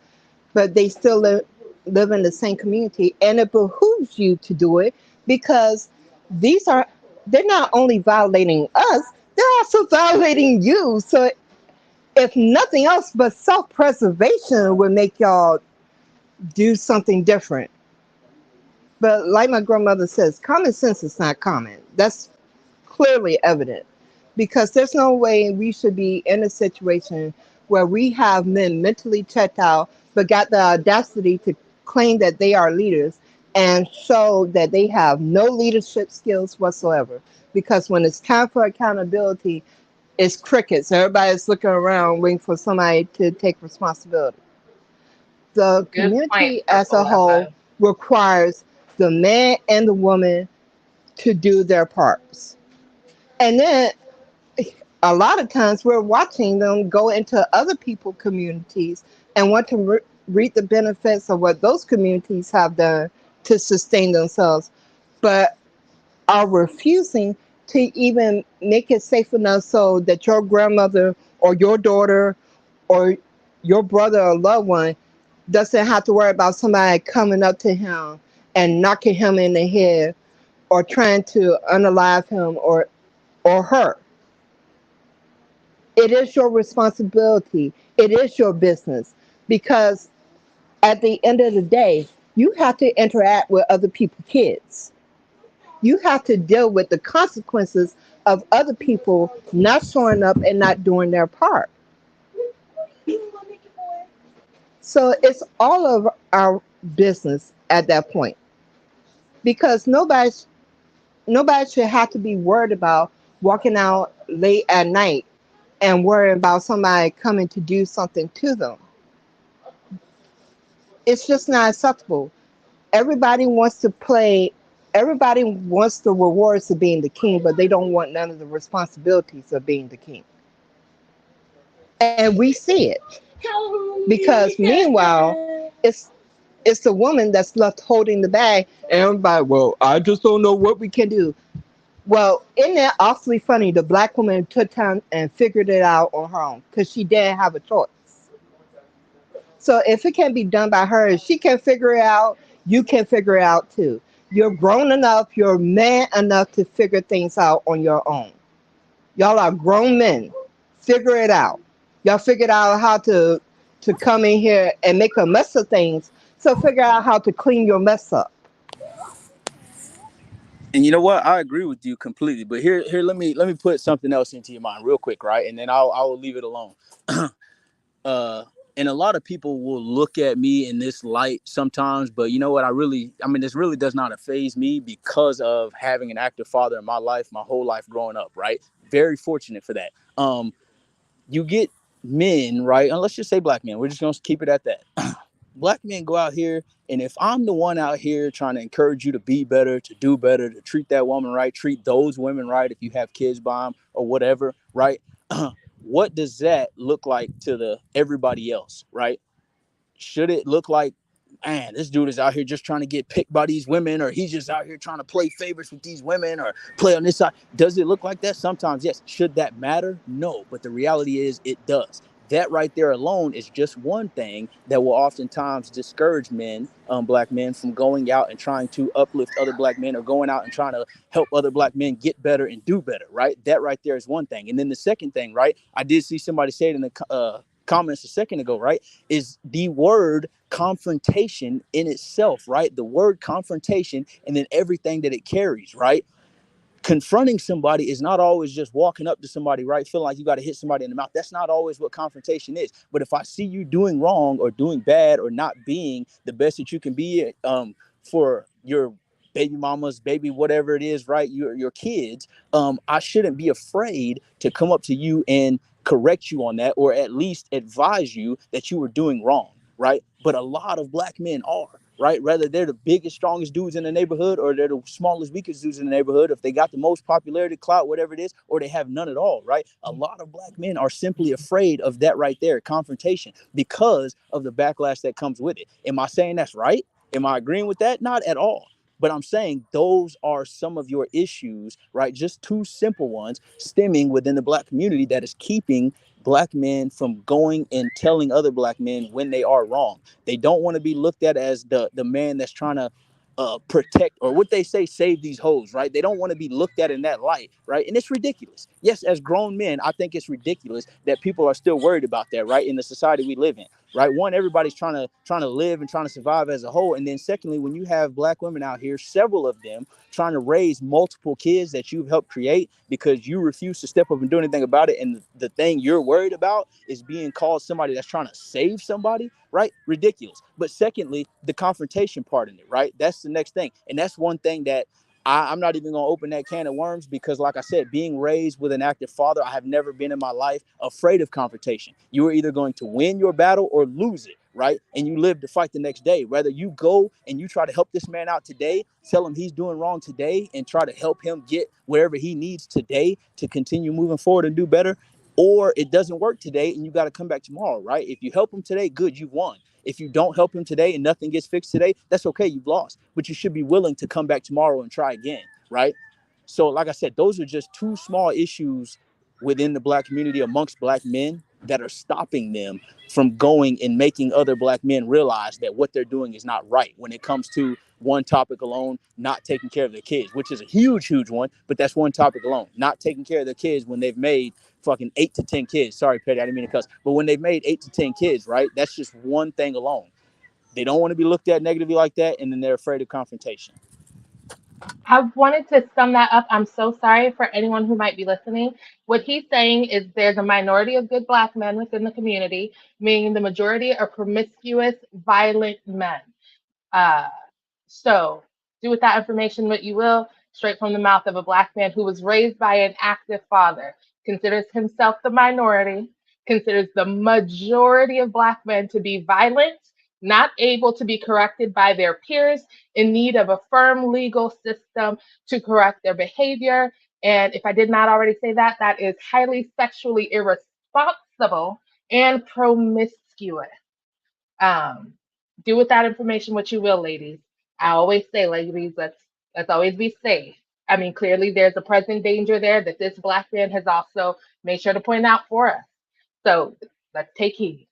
but they still live in the same community, and it behooves you to do it because they're not only violating us, they're also violating you. So if nothing else but self-preservation would make y'all do something different. But like my grandmother says, common sense is not common. That's clearly evident because there's no way we should be in a situation where we have men mentally checked out but got the audacity to claim that they are leaders and show that they have no leadership skills whatsoever. Because when it's time for accountability, it's crickets. Everybody's looking around waiting for somebody to take responsibility. The community as a whole requires the man and the woman to do their parts. And then a lot of times we're watching them go into other people's communities and want to reap the benefits of what those communities have done to sustain themselves, but are refusing to even make it safe enough so that your grandmother or your daughter or your brother or loved one doesn't have to worry about somebody coming up to him and knocking him in the head or trying to unalive him or her. It is your responsibility. It is your business because at the end of the day, you have to interact with other people's kids. You have to deal with the consequences of other people not showing up and not doing their part. So it's all of our business at that point because nobody should have to be worried about walking out late at night and worrying about somebody coming to do something to them. It's just not acceptable. Everybody wants to play, everybody wants the rewards of being the king, but they don't want none of the responsibilities of being the king. And we see it because meanwhile, it's the woman that's left holding the bag, and everybody, well, I just don't know what we can do. Well, isn't that awfully funny? The black woman took time and figured it out on her own because she didn't have a choice. So if it can be done by her, if she can figure it out, you can figure it out too. You're grown enough, you're man enough to figure things out on your own. Y'all are grown men. Figure it out. Y'all figured out how to come in here and make a mess of things. So figure out how to clean your mess up. And you know what? I agree with you completely. But here, let me put something else into your mind real quick, right? And then I will leave it alone. And a lot of people will look at me in this light sometimes, but you know what? This really does not faze me because of having an active father in my life, my whole life growing up, right? Very fortunate for that. You get men, right? And let's just say black men. We're just gonna keep it at that. Black men go out here, and if I'm the one out here trying to encourage you to be better, to do better, to treat that woman right, treat those women right, if you have kids by them or whatever, right? What does that look like to the everybody else, right? Should it look like, man, this dude is out here just trying to get picked by these women, or he's just out here trying to play favorites with these women or play on this side? Does it look like that? Sometimes, yes. Should that matter? No. But the reality is it does. That right there alone is just one thing that will oftentimes discourage men, black men, from going out and trying to uplift other black men, or going out and trying to help other black men get better and do better, right? That right there is one thing. And then the second thing, right? I did see somebody say it in the comments a second ago, right? Is the word confrontation in itself, right? The word confrontation, and then everything that it carries, right? Confronting somebody is not always just walking up to somebody, right? Feeling like you got to hit somebody in the mouth. That's not always what confrontation is. But if I see you doing wrong or doing bad or not being the best that you can be for your baby mamas, baby, whatever it is, right? Your kids, I shouldn't be afraid to come up to you and correct you on that, or at least advise you that you were doing wrong, right? But a lot of black men are, right? Whether they're the biggest, strongest dudes in the neighborhood, or they're the smallest, weakest dudes in the neighborhood, if they got the most popularity, clout, whatever it is, or they have none at all, right? A lot of black men are simply afraid of that right there, confrontation, because of the backlash that comes with it. Am I saying that's right? Am I agreeing with that? Not at all. But I'm saying those are some of your issues, right? Just two simple ones stemming within the black community that is keeping black men from going and telling other black men when they are wrong. They don't want to be looked at as the man that's trying to protect, or what they say, save these hoes, right? They don't want to be looked at in that light, right? And it's ridiculous. Yes, as grown men, I think it's ridiculous that people are still worried about that, right? In the society we live in, right? One, everybody's trying to live and trying to survive as a whole. And then secondly, when you have black women out here, several of them trying to raise multiple kids that you've helped create because you refuse to step up and do anything about it, and the thing you're worried about is being called somebody that's trying to save somebody, right? Ridiculous. But secondly, the confrontation part in it, right? That's the next thing. And that's one thing that I'm not even going to open that can of worms, because like I said, being raised with an active father, I have never been in my life afraid of confrontation. You are either going to win your battle or lose it, right? And you live to fight the next day. Whether you go and you try to help this man out today, tell him he's doing wrong today, and try to help him get wherever he needs today to continue moving forward and do better, or it doesn't work today and you got to come back tomorrow, right? If you help him today, good, you've won. If you don't help him today and nothing gets fixed today, that's okay, you've lost. But you should be willing to come back tomorrow and try again, right? So like I said, those are just two small issues within the black community amongst black men that are stopping them from going and making other black men realize that what they're doing is not right when it comes to one topic alone, not taking care of their kids, which is a huge one. But that's one topic alone, not taking care of their kids when they've made fucking 8 to 10 kids. Sorry, Petty, I didn't mean to cuss. But when they've made 8 to 10 kids, right? That's just one thing alone. They don't want to be looked at negatively like that, and then they're afraid of confrontation. I wanted to sum that up. I'm so sorry for anyone who might be listening. What he's saying is there's a minority of good black men within the community, meaning the majority are promiscuous, violent men. Uh, so do with that information what you will, straight from the mouth of a black man who was raised by an active father, considers himself the minority, considers the majority of black men to be violent, not able to be corrected by their peers, in need of a firm legal system to correct their behavior. And if I did not already say that, that is highly sexually irresponsible and promiscuous. Do with that information what you will, ladies. I always say, ladies, let's always be safe. I mean, clearly there's a present danger there that this black man has also made sure to point out for us. So let's take heed.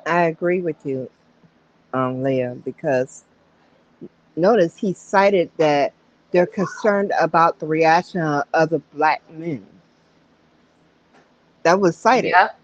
I agree with you, Leah, because notice he cited that they're concerned about the reaction of other black men. That was cited. Yep.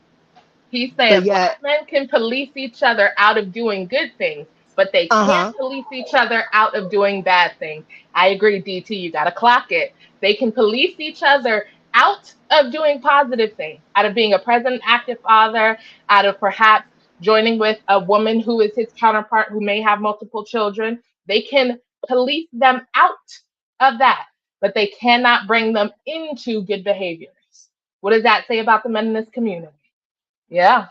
He's But saying yet, black men can police each other out of doing good things, but they Uh-huh. can't police each other out of doing bad things. I agree, DT, you got to clock it. They can police each other out of doing positive things, out of being a present, active father, out of perhaps joining with a woman who is his counterpart who may have multiple children. They can police them out of that, but they cannot bring them into good behaviors. What does that say about the men in this community? Yeah,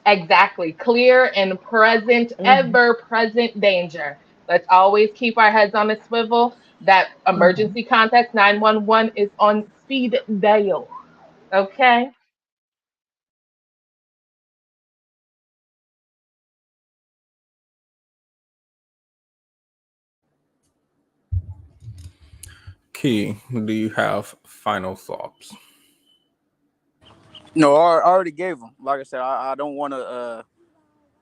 exactly. Clear and present, Mhm. ever present danger. Let's always keep our heads on a swivel. That Mhm. emergency contact 911 is on speed dial. Okay. Key, do you have final thoughts? No, I already gave them. Like I said, I don't want to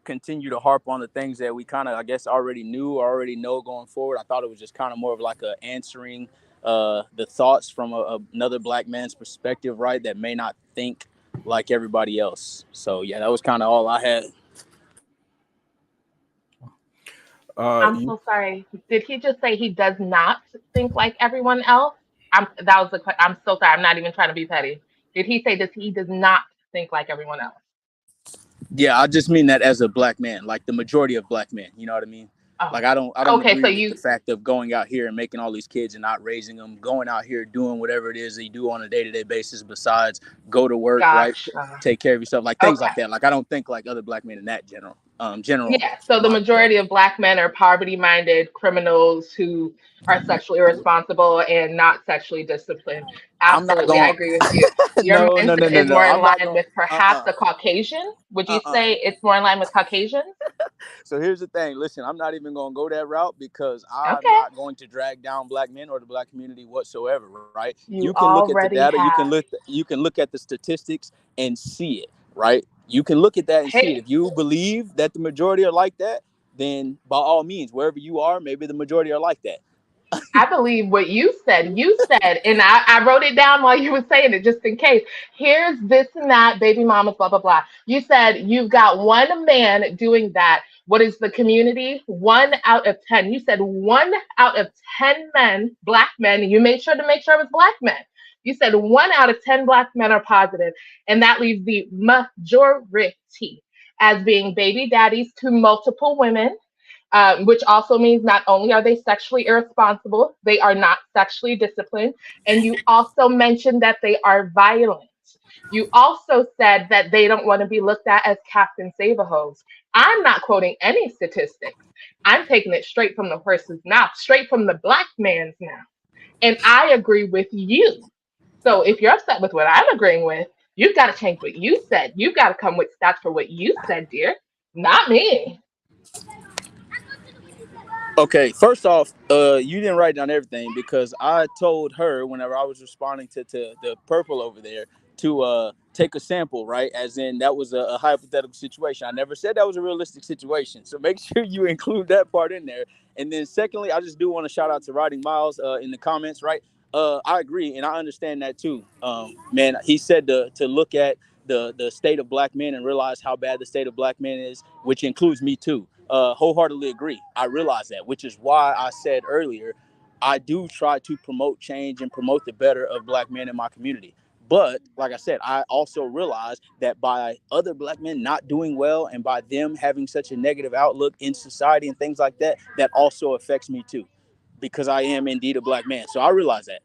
continue to harp on the things that we kind of, I guess, already knew or already know going forward. I thought it was just kind of more of like a answering the thoughts from another black man's perspective, right? That may not think like everybody else. So yeah, that was kind of all I had. I'm You so sorry. Did he just say he does not think like everyone else? That was I'm so sorry. I'm not even trying to be petty. Did he say that he does not think like everyone else? Yeah, I just mean that as a black man, like the majority of black men. You know what I mean? Oh, Like I don't okay. agree So with the you fact of going out here and making all these kids and not raising them, going out here doing whatever it is they do on a day-to-day basis besides go to work, right? gotcha. Take care of yourself, like things Okay. like that. Like I don't think like other black men in that general Yeah. So the mindset. majority of black men are poverty-minded criminals who are sexually irresponsible and not sexually disciplined. I'm not Absolutely, I going. agree with you. Your No, no, no, mindset no, is no. more in I'm not line going. with perhaps Uh-uh. a Caucasian. Would you Uh-uh. say it's more in line with Caucasians? So here's the thing. Listen, I'm not even going to go that route because I'm Okay. not going to drag down black men or the black community whatsoever, right? You You can look at the already data, have. you can look at the statistics and see it, right? You can look at that and see it. Hey, If you believe that the majority are like that, then by all means, wherever you are, maybe the majority are like that. I believe what you said. You said, and I wrote it down while you were saying it, just in case. Here's this and that, baby mamas, blah, blah, blah. You said you've got one man doing that. What is the community? 1 out of 10. You said 1 out of 10 men, black men, you made sure to make sure it was black men. You said 1 out of 10 black men are positive, and that leaves the majority as being baby daddies to multiple women, which also means not only are they sexually irresponsible, they are not sexually disciplined. And you also mentioned that they are violent. You also said that they don't want to be looked at as Captain Save-A-Hos. I'm not quoting any statistics. I'm taking it straight from the horse's mouth, straight from the black man's mouth. And I agree with you. So if you're upset with what I'm agreeing with, you've got to change what you said. You've got to come with stats for what you said, dear, not me. Okay, first off, you didn't write down everything because I told her whenever I was responding to the purple over there to take a sample, right? As in that was a hypothetical situation. I never said that was a realistic situation. So make sure you include that part in there. And then secondly, I just do want to shout out to Riding Miles in the comments, right? I agree and I understand that too. Man, he said to look at the state of black men and realize how bad the state of black men is, which includes me too. Wholeheartedly agree. I realize that, which is why I said earlier, I do try to promote change and promote the better of black men in my community. But like I said, I also realize that by other black men not doing well and by them having such a negative outlook in society and things like that, that also affects me too, because I am indeed a black man. So I realize that.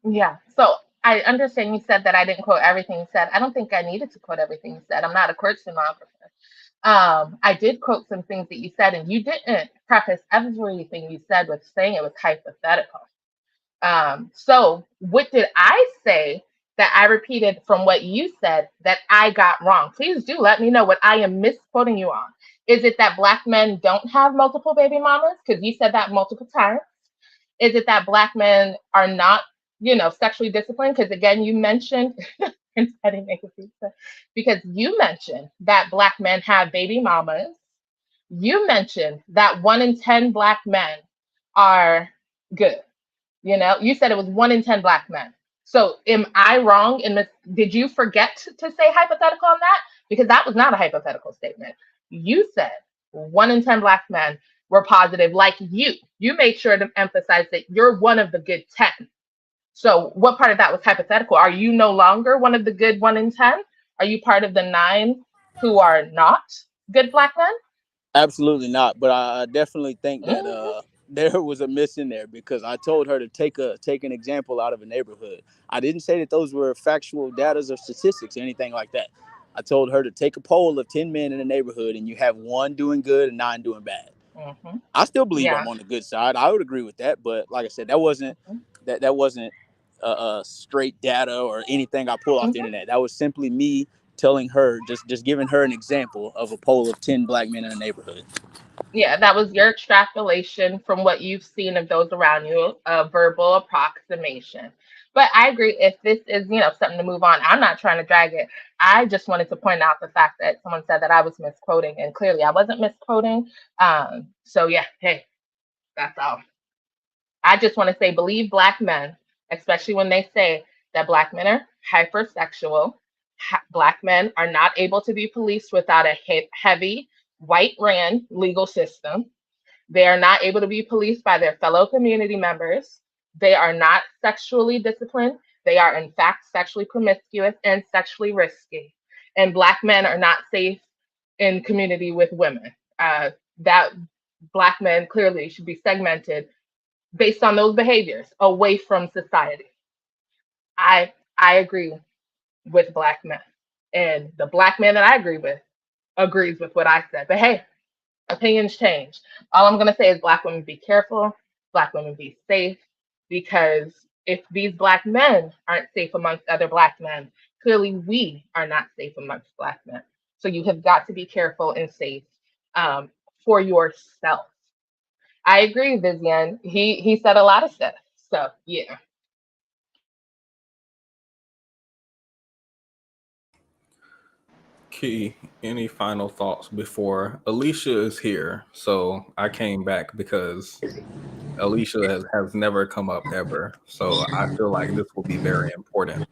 Yeah. So I understand you said that I didn't quote everything you said. I don't think I needed to quote everything you said. I'm not a court stenographer. I did quote some things that you said, and you didn't preface everything you said with saying it was hypothetical. So what did I say that I repeated from what you said that I got wrong? Please do let me know what I am misquoting you on. Is it that black men don't have multiple baby mamas? Because you said that multiple times. Is it that black men are not, sexually disciplined? Because again, you mentioned, and I didn't make a pizza, because you mentioned that black men have baby mamas. You mentioned that 1 in 10 black men are good. You said it was 1 in 10 black men. So am I wrong? Did you forget to say hypothetical on that? Because that was not a hypothetical statement. You said 1 in 10 Black men were positive, like you. You made sure to emphasize that you're one of the good 10. So what part of that was hypothetical? Are you no longer one of the good 1 in 10? Are you part of the 9 who are not good Black men? Absolutely not. But I definitely think that there was a miss in there, because I told her to take an example out of a neighborhood. I didn't say that those were factual data or statistics or anything like that. I told her to take a poll of 10 men in a neighborhood, and you have 1 doing good and 9 doing bad. Mm-hmm. I still believe Yeah. I'm on the good side. I would agree with that. But like I said, that wasn't that wasn't straight data or anything I pull off the internet. That was simply me telling her, just giving her an example of a poll of 10 Black men in a neighborhood. Yeah, that was your extrapolation from what you've seen of those around you, a verbal approximation. But I agree, if this is, something to move on, I'm not trying to drag it. I just wanted to point out the fact that someone said that I was misquoting, and clearly I wasn't misquoting. So yeah, hey, that's all. I just want to say, believe Black men, especially when they say that Black men are hypersexual. Black men are not able to be policed without a heavy white ran legal system. They are not able to be policed by their fellow community members. They are not sexually disciplined. They are, in fact, sexually promiscuous and sexually risky. And Black men are not safe in community with women. That Black men clearly should be segmented based on those behaviors away from society. I agree with Black men. And the Black man that I agree with agrees with what I said. But hey, opinions change. All I'm going to say is Black women be careful, Black women be safe, because if these Black men aren't safe amongst other Black men, clearly we are not safe amongst Black men. So you have got to be careful and safe for yourself. I agree, Vivian. He said a lot of stuff. So yeah. Key, any final thoughts before Alicia is here? So I came back because Alicia has never come up ever. So I feel like this will be very important.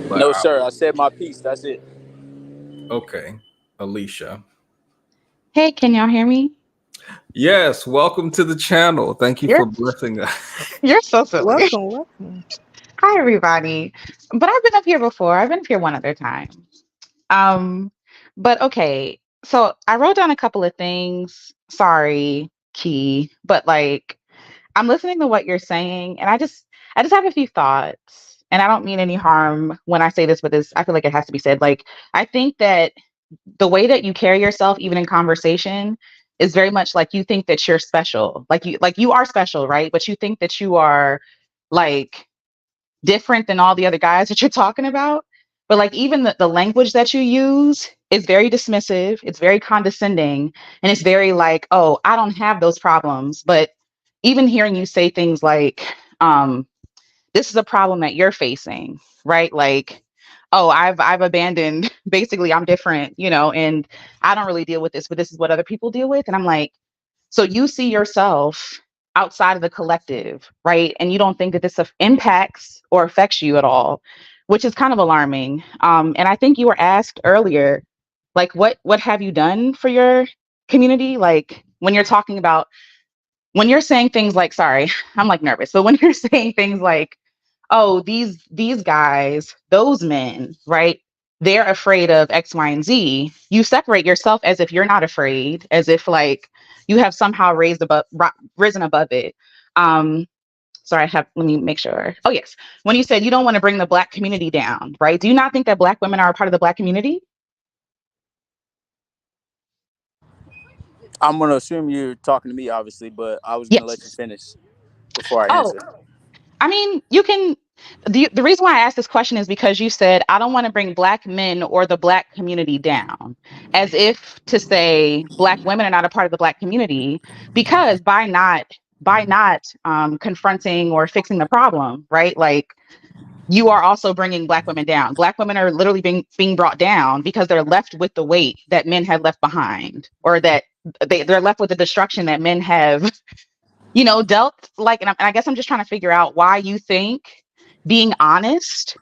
But No, sir. I said my piece. That's it. Okay, Alicia. Hey, can y'all hear me? Yes, welcome to the channel. Thank you for blessing us. You're so silly. Welcome, welcome. Hi, everybody. But I've been up here before. I've been up here one other time. But okay. So I wrote down a couple of things. Sorry, Key, but like I'm listening to what you're saying, and I just have a few thoughts. And I don't mean any harm when I say this, but I feel like it has to be said. Like I think that the way that you carry yourself, even in conversation, is very much like you think that you're special. Like you are special, right? But you think that you are like different than all the other guys that you're talking about. But like even the language that you use is very dismissive, it's very condescending, and it's very like, oh, I don't have those problems. But even hearing you say things like, this is a problem that you're facing, right? Like, oh, I've abandoned, basically I'm different, and I don't really deal with this, but this is what other people deal with. And I'm like, so you see yourself outside of the collective, right? And you don't think that this impacts or affects you at all, which is kind of alarming. And I think you were asked earlier, like, what have you done for your community? Like when you're saying things like, sorry, I'm like nervous, but when you're saying things like, oh, these guys, those men, right? They're afraid of X, Y, and Z. You separate yourself as if you're not afraid, as if like you have somehow risen above it. Sorry, let me make sure. Oh yes, when you said you don't want to bring the Black community down, right? Do you not think that Black women are a part of the Black community? I'm gonna assume you're talking to me, obviously, but I was gonna let you Yes. finish before I Oh, answer. I mean, you can. The reason why I asked this question is because you said, I don't want to bring Black men or the Black community down, as if to say Black women are not a part of the Black community, because by not confronting or fixing the problem, right? Like you are also bringing Black women down. Black women are literally being brought down because they're left with the weight that men have left behind, or that they're left with the destruction that men have dealt like, and I guess I'm just trying to figure out why you think being honest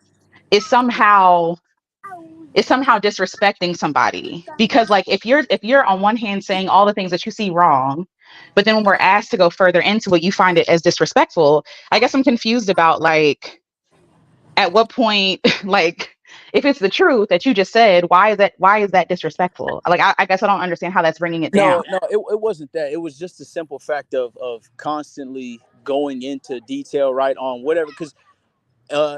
is somehow is somehow disrespecting somebody. Because like if you're on one hand saying all the things that you see wrong, but then when we're asked to go further into it, you find it as disrespectful. I guess I'm confused about like at what point, like if it's the truth that you just said, why is that disrespectful? Like I guess I don't understand how that's bringing it down. No, it wasn't that. It was just the simple fact of constantly going into detail, right, on whatever. Because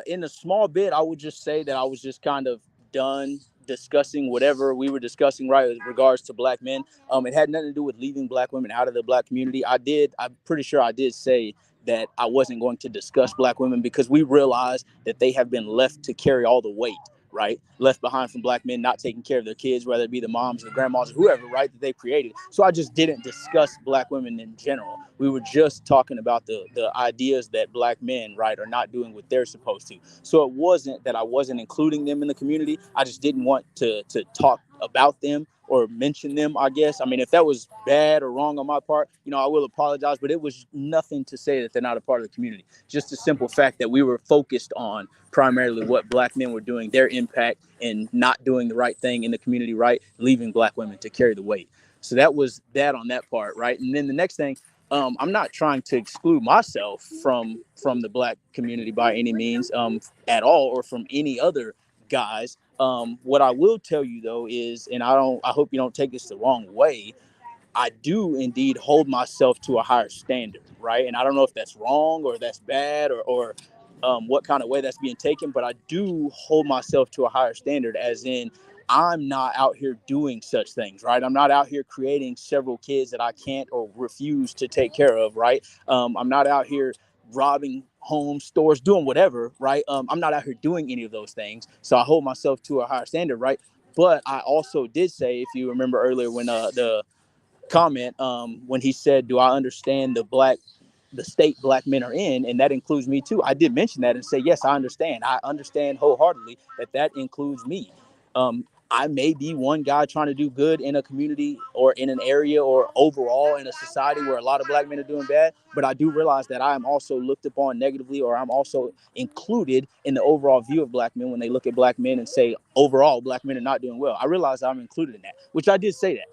in a small bit, I would just say that I was just kind of done discussing whatever we were discussing, right, with regards to black men. It had nothing to do with leaving black women out of the black community. I'm pretty sure I did say that I wasn't going to discuss black women because we realized that they have been left to carry all the weight, right? Left behind from black men not taking care of their kids, whether it be the moms or the grandmas or whoever, right, that they created. So I just didn't discuss black women in general. We were just talking about the ideas that black men, right, are not doing what they're supposed to. So it wasn't that I wasn't including them in the community. I just didn't want to talk about them or mention them, I guess. I mean, if that was bad or wrong on my part, I will apologize, but it was nothing to say that they're not a part of the community. Just the simple fact that we were focused on primarily what black men were doing, their impact in not doing the right thing in the community, right, leaving black women to carry the weight. So that was that on that part, right? And then the next thing, I'm not trying to exclude myself from the black community by any means at all, or from any other guys. What I will tell you though is, and I hope you don't take this the wrong way, I do indeed hold myself to a higher standard, right? And I don't know if that's wrong or that's bad or what kind of way that's being taken, but I do hold myself to a higher standard, as in I'm not out here doing such things, right? I'm not out here creating several kids that I can't or refuse to take care of, right? I'm not out here robbing homes, stores, doing whatever, right? I'm not out here doing any of those things. So I hold myself to a higher standard, right? But I also did say, if you remember earlier when the comment when he said, do I understand the state black men are in, and that includes me too. I did mention that and say, yes, I understand wholeheartedly that includes me. I may be one guy trying to do good in a community or in an area or overall in a society where a lot of black men are doing bad, but I do realize that I am also looked upon negatively, or I'm also included in the overall view of black men when they look at black men and say overall black men are not doing well. I realize I'm included in that, which I did say that.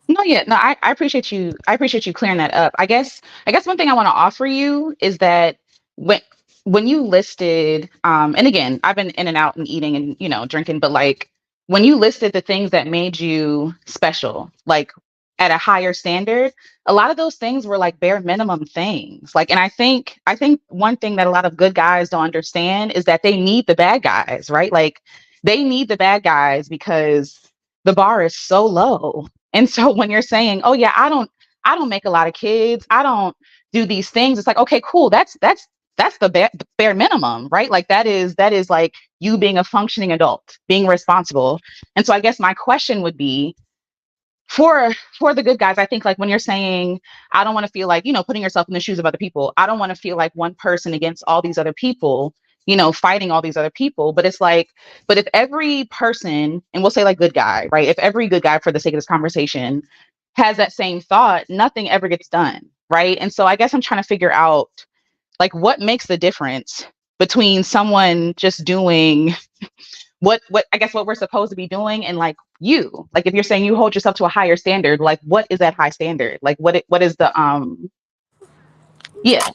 No, yeah, no, I appreciate you. I appreciate you clearing that up. I guess one thing I want to offer you is that when when you listed, and again, I've been in and out and eating and drinking, but like when you listed the things that made you special, like at a higher standard, a lot of those things were like bare minimum things. Like, and I think one thing that a lot of good guys don't understand is that they need the bad guys, right? Like they need the bad guys because the bar is so low. And so when you're saying, "Oh yeah, I don't make a lot of kids. I don't do these things." It's like, "Okay, cool. That's the bare minimum, right? Like that is like you being a functioning adult, being responsible." And so I guess my question would be for the good guys, I think like when you're saying, I don't want to feel like, putting yourself in the shoes of other people. I don't want to feel like one person against all these other people, fighting all these other people. But it's like, but if every person, and we'll say like good guy, right? If every good guy for the sake of this conversation has that same thought, nothing ever gets done. Right. And so I guess I'm trying to figure out like what makes the difference between someone just doing what I guess what we're supposed to be doing, and like you, like if you're saying you hold yourself to a higher standard, like what is that high standard? Like what is the yeah.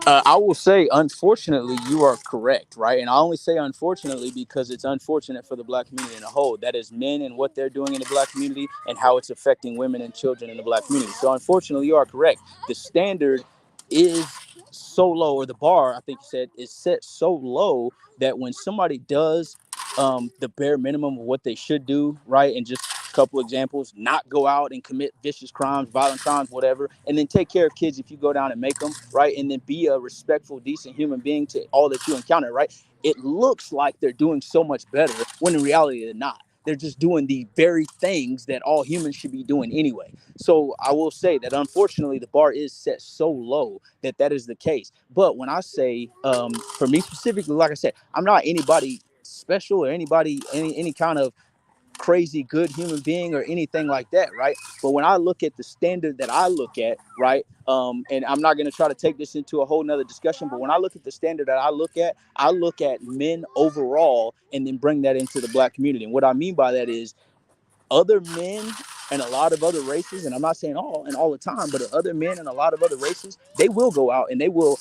I will say, unfortunately, you are correct, right? And I only say unfortunately because it's unfortunate for the black community in a whole. That is men and what they're doing in the black community and how it's affecting women and children in the black community. So unfortunately, you are correct. The standard is so low, or the bar, I think you said, is set so low that when somebody does the bare minimum of what they should do, right? And just a couple examples, not go out and commit vicious crimes, violent crimes, whatever, and then take care of kids if you go down and make them, right? And then be a respectful, decent human being to all that you encounter, right? It looks like they're doing so much better when in reality they're not. They're just doing the very things that all humans should be doing anyway. So I will say that unfortunately the bar is set so low that is the case. But when I say, for me specifically, like I said, I'm not anybody special or anybody, any kind of crazy good human being or anything like that, right? But when I look at the standard that I look at, right, and I'm not going to try to take this into a whole nother discussion, but when I look at the standard that I look at men overall and then bring that into the Black community. And what I mean by that is other men and a lot of other races, and I'm not saying all and all the time, but other men and a lot of other races, they will go out and they will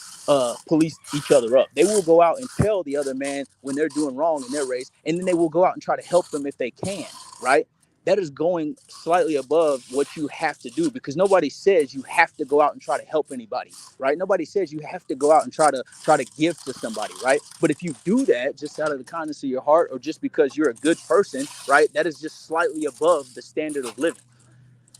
police each other up. They will go out and tell the other man when they're doing wrong in their race, and then they will go out and try to help them if they can, right? That is going slightly above what you have to do, because nobody says you have to go out and try to help anybody, right? Nobody says you have to go out and try to give to somebody, right? But if you do that just out of the kindness of your heart or just because you're a good person, right, that is just slightly above the standard of living.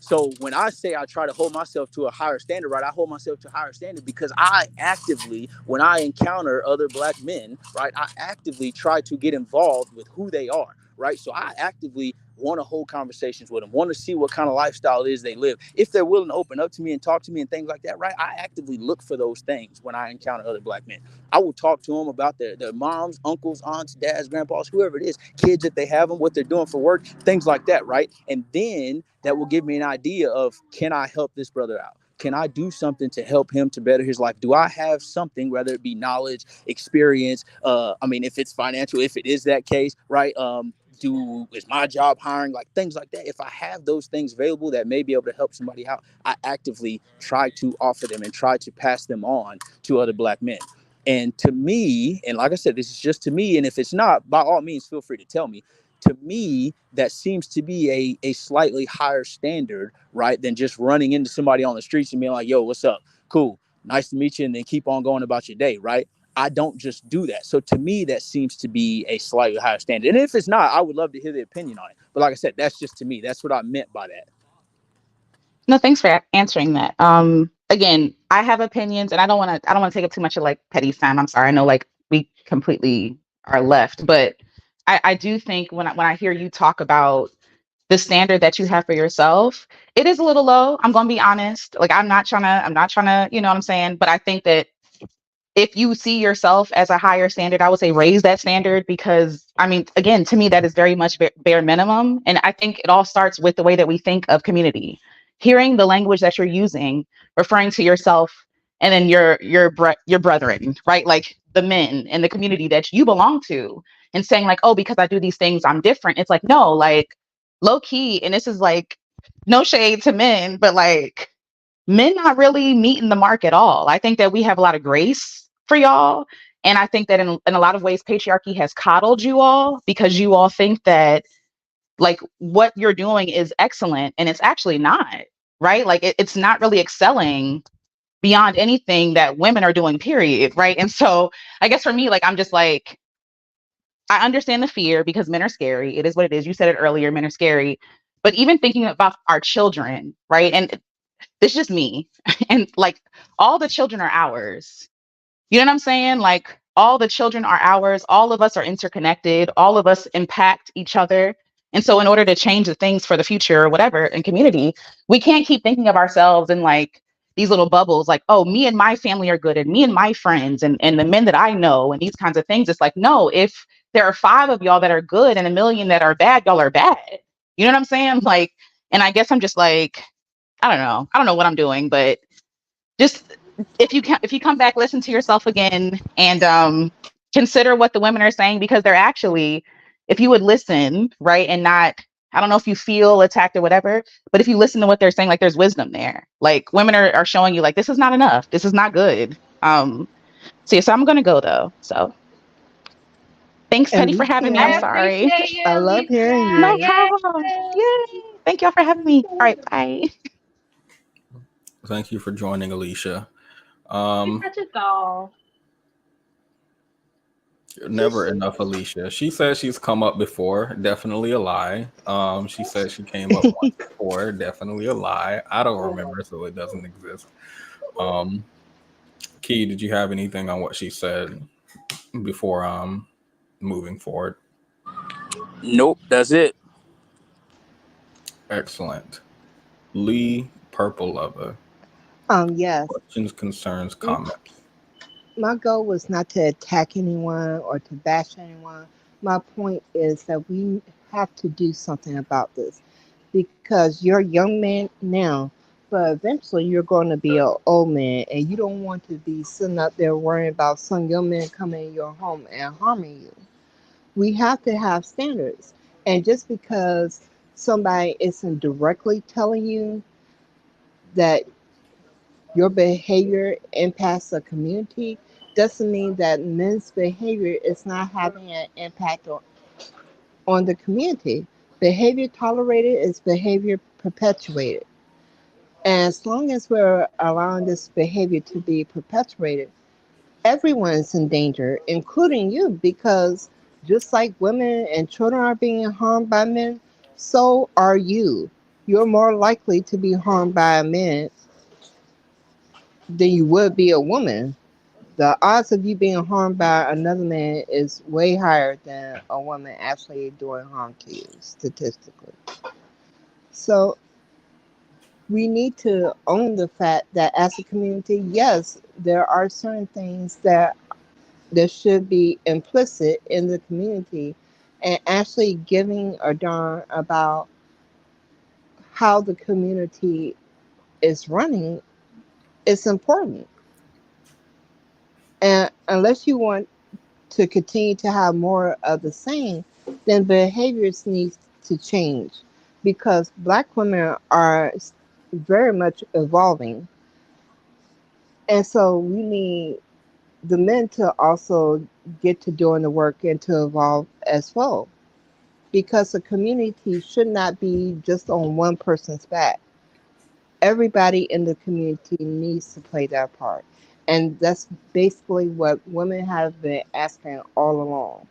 So when I say I try to hold myself to a higher standard, right, I hold myself to a higher standard because I actively, when I encounter other Black men, right, I actively try to get involved with who they are, right? So I actively want to hold conversations with them, want to see what kind of lifestyle it is they live. If they're willing to open up to me and talk to me and things like that, right, I actively look for those things when I encounter other Black men. I will talk to them about their moms, uncles, aunts, dads, grandpas, whoever it is, kids if they have them, what they're doing for work, things like that, right? And then that will give me an idea of, can I help this brother out? Can I do something to help him to better his life? Do I have something, whether it be knowledge, experience? I mean, if it's financial, if it is that case, right? Is my job hiring, like things like that? If I have those things available that may be able to help somebody out, I actively try to offer them and try to pass them on to other Black men. And to me, and like I said, this is just to me, and if it's not, by all means, feel free to tell me. To me, that seems to be a slightly higher standard, right, than just running into somebody on the streets and being like, yo, what's up? Cool. Nice to meet you. And then keep on going about your day, right? I don't just do that. So to me, that seems to be a slightly higher standard. And if it's not, I would love to hear the opinion on it. But like I said, that's just to me. That's what I meant by that. No, thanks for answering that. Again, I have opinions, and I don't want to take up too much of like Petty's time. I'm sorry. I know like we completely are left, but I do think when I hear you talk about the standard that you have for yourself, it is a little low. I'm gonna be honest. Like I'm not trying to, you know what I'm saying? But I think that if you see yourself as a higher standard, I would say raise that standard, because I mean, again, to me, that is very much bare minimum. And I think it all starts with the way that we think of community. Hearing the language that you're using, referring to yourself and then your brethren, right? Like the men in the community that you belong to, and saying like, oh, because I do these things, I'm different. It's like, no, like low key. And this is like no shade to men, but like men not really meeting the mark at all. I think that we have a lot of grace for y'all. And I think that in a lot of ways, patriarchy has coddled you all because you all think that like what you're doing is excellent, and it's actually not, right? Like it's not really excelling beyond anything that women are doing, period. Right. And so I guess for me, like, I'm just like, I understand the fear because men are scary. It is what it is. You said it earlier, men are scary. But even thinking about our children, right? And this is just me. And like all the children are ours. You know what I'm saying? Like all the children are ours. All of us are interconnected. All of us impact each other. And so in order to change the things for the future or whatever in community, we can't keep thinking of ourselves in like these little bubbles, like, oh, me and my family are good, and me and my friends and the men that I know and these kinds of things. It's like, no, if there are 5 of y'all that are good and 1,000,000 that are bad, y'all are bad. You know what I'm saying? Like, and I guess I'm just like, I don't know. I don't know what I'm doing, but just if you come back, listen to yourself again, and consider what the women are saying, because they're actually, if you would listen, right, and not, I don't know if you feel attacked or whatever, but if you listen to what they're saying, like there's wisdom there. Like women are showing you like this is not enough. This is not good. So I'm gonna go though. So thanks, Petty, for having me. I'm Alicia, sorry. I love hearing No you. problem. Yay. Thank y'all for having me. All right, bye. Thank you for joining, Alicia. She's such a doll. Never enough, Alicia. She says she's come up before. Definitely a lie. She said she came up once before. Definitely a lie. I don't remember, so it doesn't exist. Key, did you have anything on what she said before moving forward? Nope, that's it. Excellent. Lee, Purple Lover. Yes. Questions, concerns, comments. My goal was not to attack anyone or to bash anyone. My point is that we have to do something about this because you're a young man now, but eventually you're going to be an old man, and you don't want to be sitting up there worrying about some young man coming in your home and harming you. We have to have standards. And just because somebody isn't directly telling you that your behavior impacts the community doesn't mean that men's behavior is not having an impact on the community. Behavior tolerated is behavior perpetuated. And as long as we're allowing this behavior to be perpetuated, everyone is in danger, including you, because just like women and children are being harmed by men, so are you. You're more likely to be harmed by a man than you would be a woman. The odds of you being harmed by another man is way higher than a woman actually doing harm to you, statistically. So we need to own the fact that as a community, yes, there are certain things that should be implicit in the community, and actually giving a darn about how the community is running is important. And unless you want to continue to have more of the same, then behaviors need to change because Black women are very much evolving. And so we need the men to also get to doing the work and to evolve as well. Because the community should not be just on one person's back. Everybody in the community needs to play their part. And that's basically what women have been asking all along.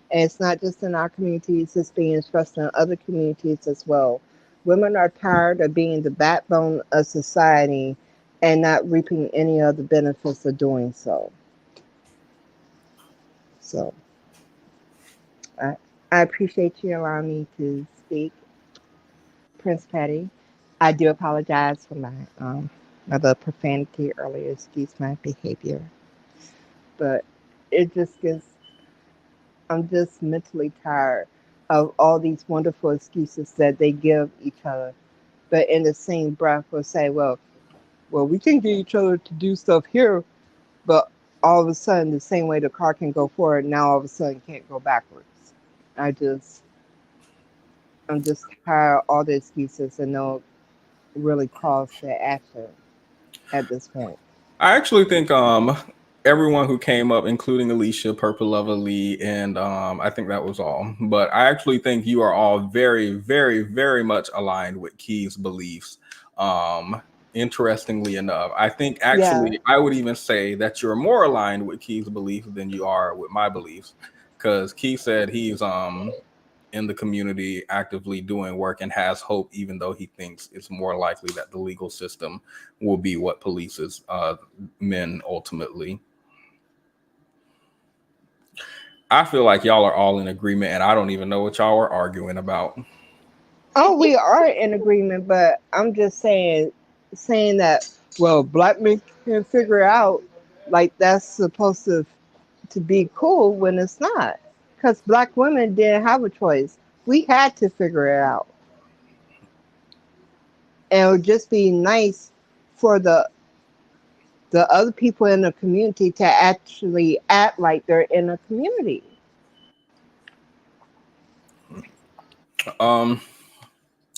And it's not just in our communities, it's being expressed in other communities as well. Women are tired of being the backbone of society and not reaping any of the benefits of doing so. So I, I appreciate you allowing me to speak, Prince Petty. I do apologize for my little profanity earlier. Excuse my behavior, but it just gets. I'm just mentally tired of all these wonderful excuses that they give each other, but in the same breath will say, well, we can get each other to do stuff here, but all of a sudden, the same way the car can go forward, now all of a sudden can't go backwards. I just, I'm just tired of all the excuses and no really calls to action at this point. I actually think everyone who came up, including Alicia, Purple Lovely, and I think that was all. But I actually think you are all very, very, very much aligned with Key's beliefs. Interestingly enough, I think Yeah. actually I would even say that you're more aligned with Key's beliefs than you are with my beliefs. Because Key said he's in the community actively doing work and has hope, even though he thinks it's more likely that the legal system will be what polices men ultimately. I feel like y'all are all in agreement, and I don't even know what y'all are arguing about. Oh, we are in agreement, but I'm just saying that well, Black men can figure out like that's supposed to be cool when it's not, because Black women didn't have a choice. We had to figure it out, and it would just be nice for the other people in the community to actually act like they're in a community. Um,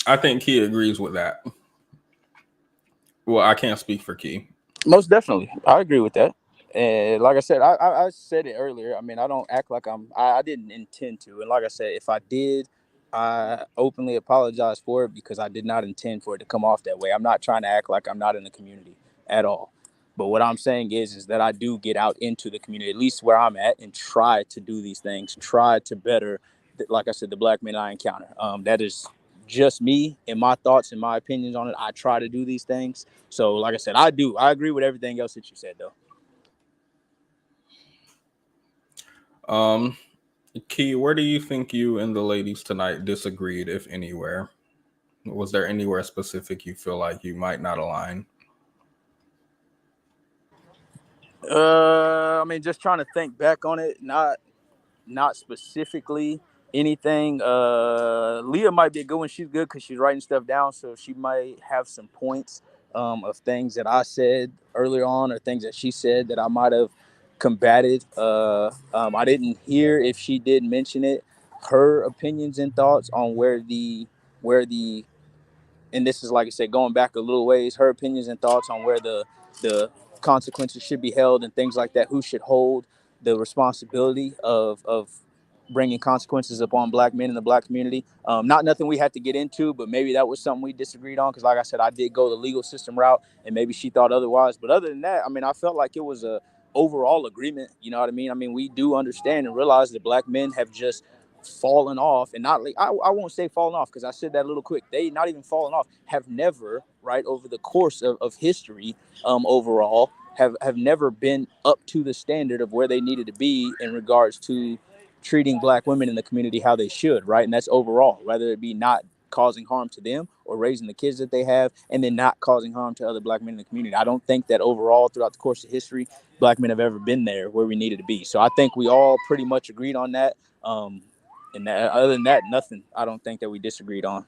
I think Key agrees with that. Well, I can't speak for Key. Most definitely, I agree with that. And like I said, I said it earlier. I mean, I don't act like I didn't intend to. And like I said, if I did, I openly apologize for it because I did not intend for it to come off that way. I'm not trying to act like I'm not in the community at all. But what I'm saying is that I do get out into the community, at least where I'm at, and try to do these things, try to better, like I said, the Black men I encounter. That is just me and my thoughts and my opinions on it. I try to do these things. So, like I said, I agree with everything else that you said, though. Key, where do you think you and the ladies tonight disagreed, if anywhere? Was there anywhere specific you feel like you might not align? I mean, just trying to think back on it, not specifically. anything, Leah might be a good one. She's good because she's writing stuff down, so she might have some points of things that I said earlier on or things that she said that I might have combated. I didn't hear if she did mention it, her opinions and thoughts on where the and this is, like I said, going back a little ways, her opinions and thoughts on where the consequences should be held and things like that, who should hold the responsibility of bringing consequences upon Black men in the Black community. Not nothing we had to get into, but maybe that was something we disagreed on, because like I said, I did go the legal system route, and maybe she thought otherwise. But other than that, I mean, I felt like it was a overall agreement. You know what I mean? I mean, we do understand and realize that Black men have just fallen off, and not like I won't say fallen off, because I said that a little quick. They not even fallen off, have never, right, over the course of history, overall have never been up to the standard of where they needed to be in regards to treating Black women in the community how they should, right? And that's overall, whether it be not causing harm to them or raising the kids that they have, and then not causing harm to other Black men in the community. I don't think that overall throughout the course of history, Black men have ever been there where we needed to be. So I think we all pretty much agreed on that. And that, other than that, nothing I don't think that we disagreed on.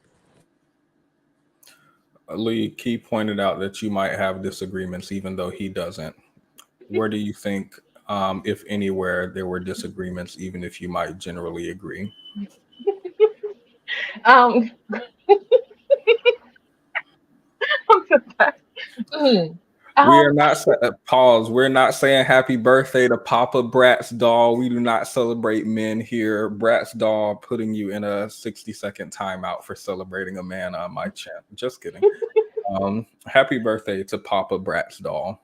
Lee, Key pointed out that you might have disagreements even though he doesn't. Where do you think, if anywhere, there were disagreements, even if you might generally agree? We are not pause. We're not saying happy birthday to Papa Brat's doll. We do not celebrate men here. Brat's doll putting you in a 60-second timeout for celebrating a man on my channel. Just kidding. Happy birthday to Papa Brat's doll.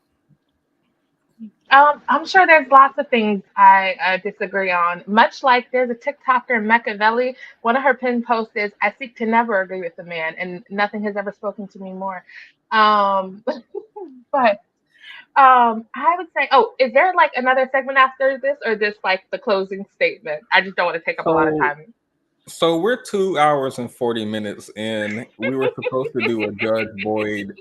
I'm sure there's lots of things I disagree on. Much like there's a TikToker, Machiavelli. One of her pinned posts is, "I seek to never agree with a man, and nothing has ever spoken to me more." But I would say, oh, is there like another segment after this, or this like the closing statement? I just don't want to take up a lot of time. So we're 2 hours and 40 minutes in. We were supposed to do a Judge Boyd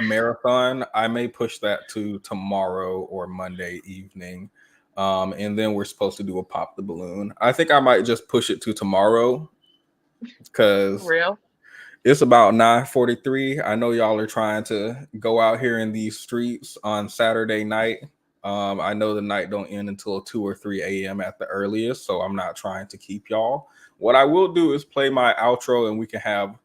marathon. I may push that to tomorrow or Monday evening. And then we're supposed to do a pop the balloon. I think I might just push it to tomorrow because it's about 9:43. I know y'all are trying to go out here in these streets on Saturday night. I know the night don't end until 2 or 3 a.m. at the earliest, so I'm not trying to keep y'all. What I will do is play my outro, and we can have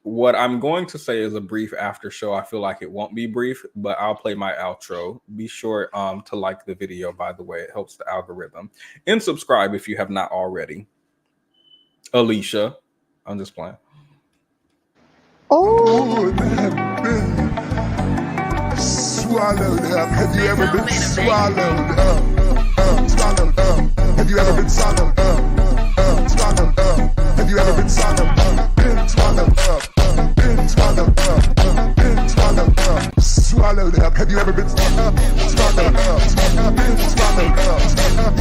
what I'm going to say is a brief after show. I feel like it won't be brief, but I'll play my outro. Be sure to like the video, by the way. It helps the algorithm. And subscribe if you have not already. Alicia. I'm just playing. Oh, swallowed up. Have you ever been swallowed up? Swallowed up. Have you ever been swallowed up? Swallowed up. Have you ever been swallowed up? Been swallowed up. Been swallowed up. Been swallowed up. Swallowed up. Have you ever been swallowed up? Swallowed up. Been swallowed up. Swallowed up.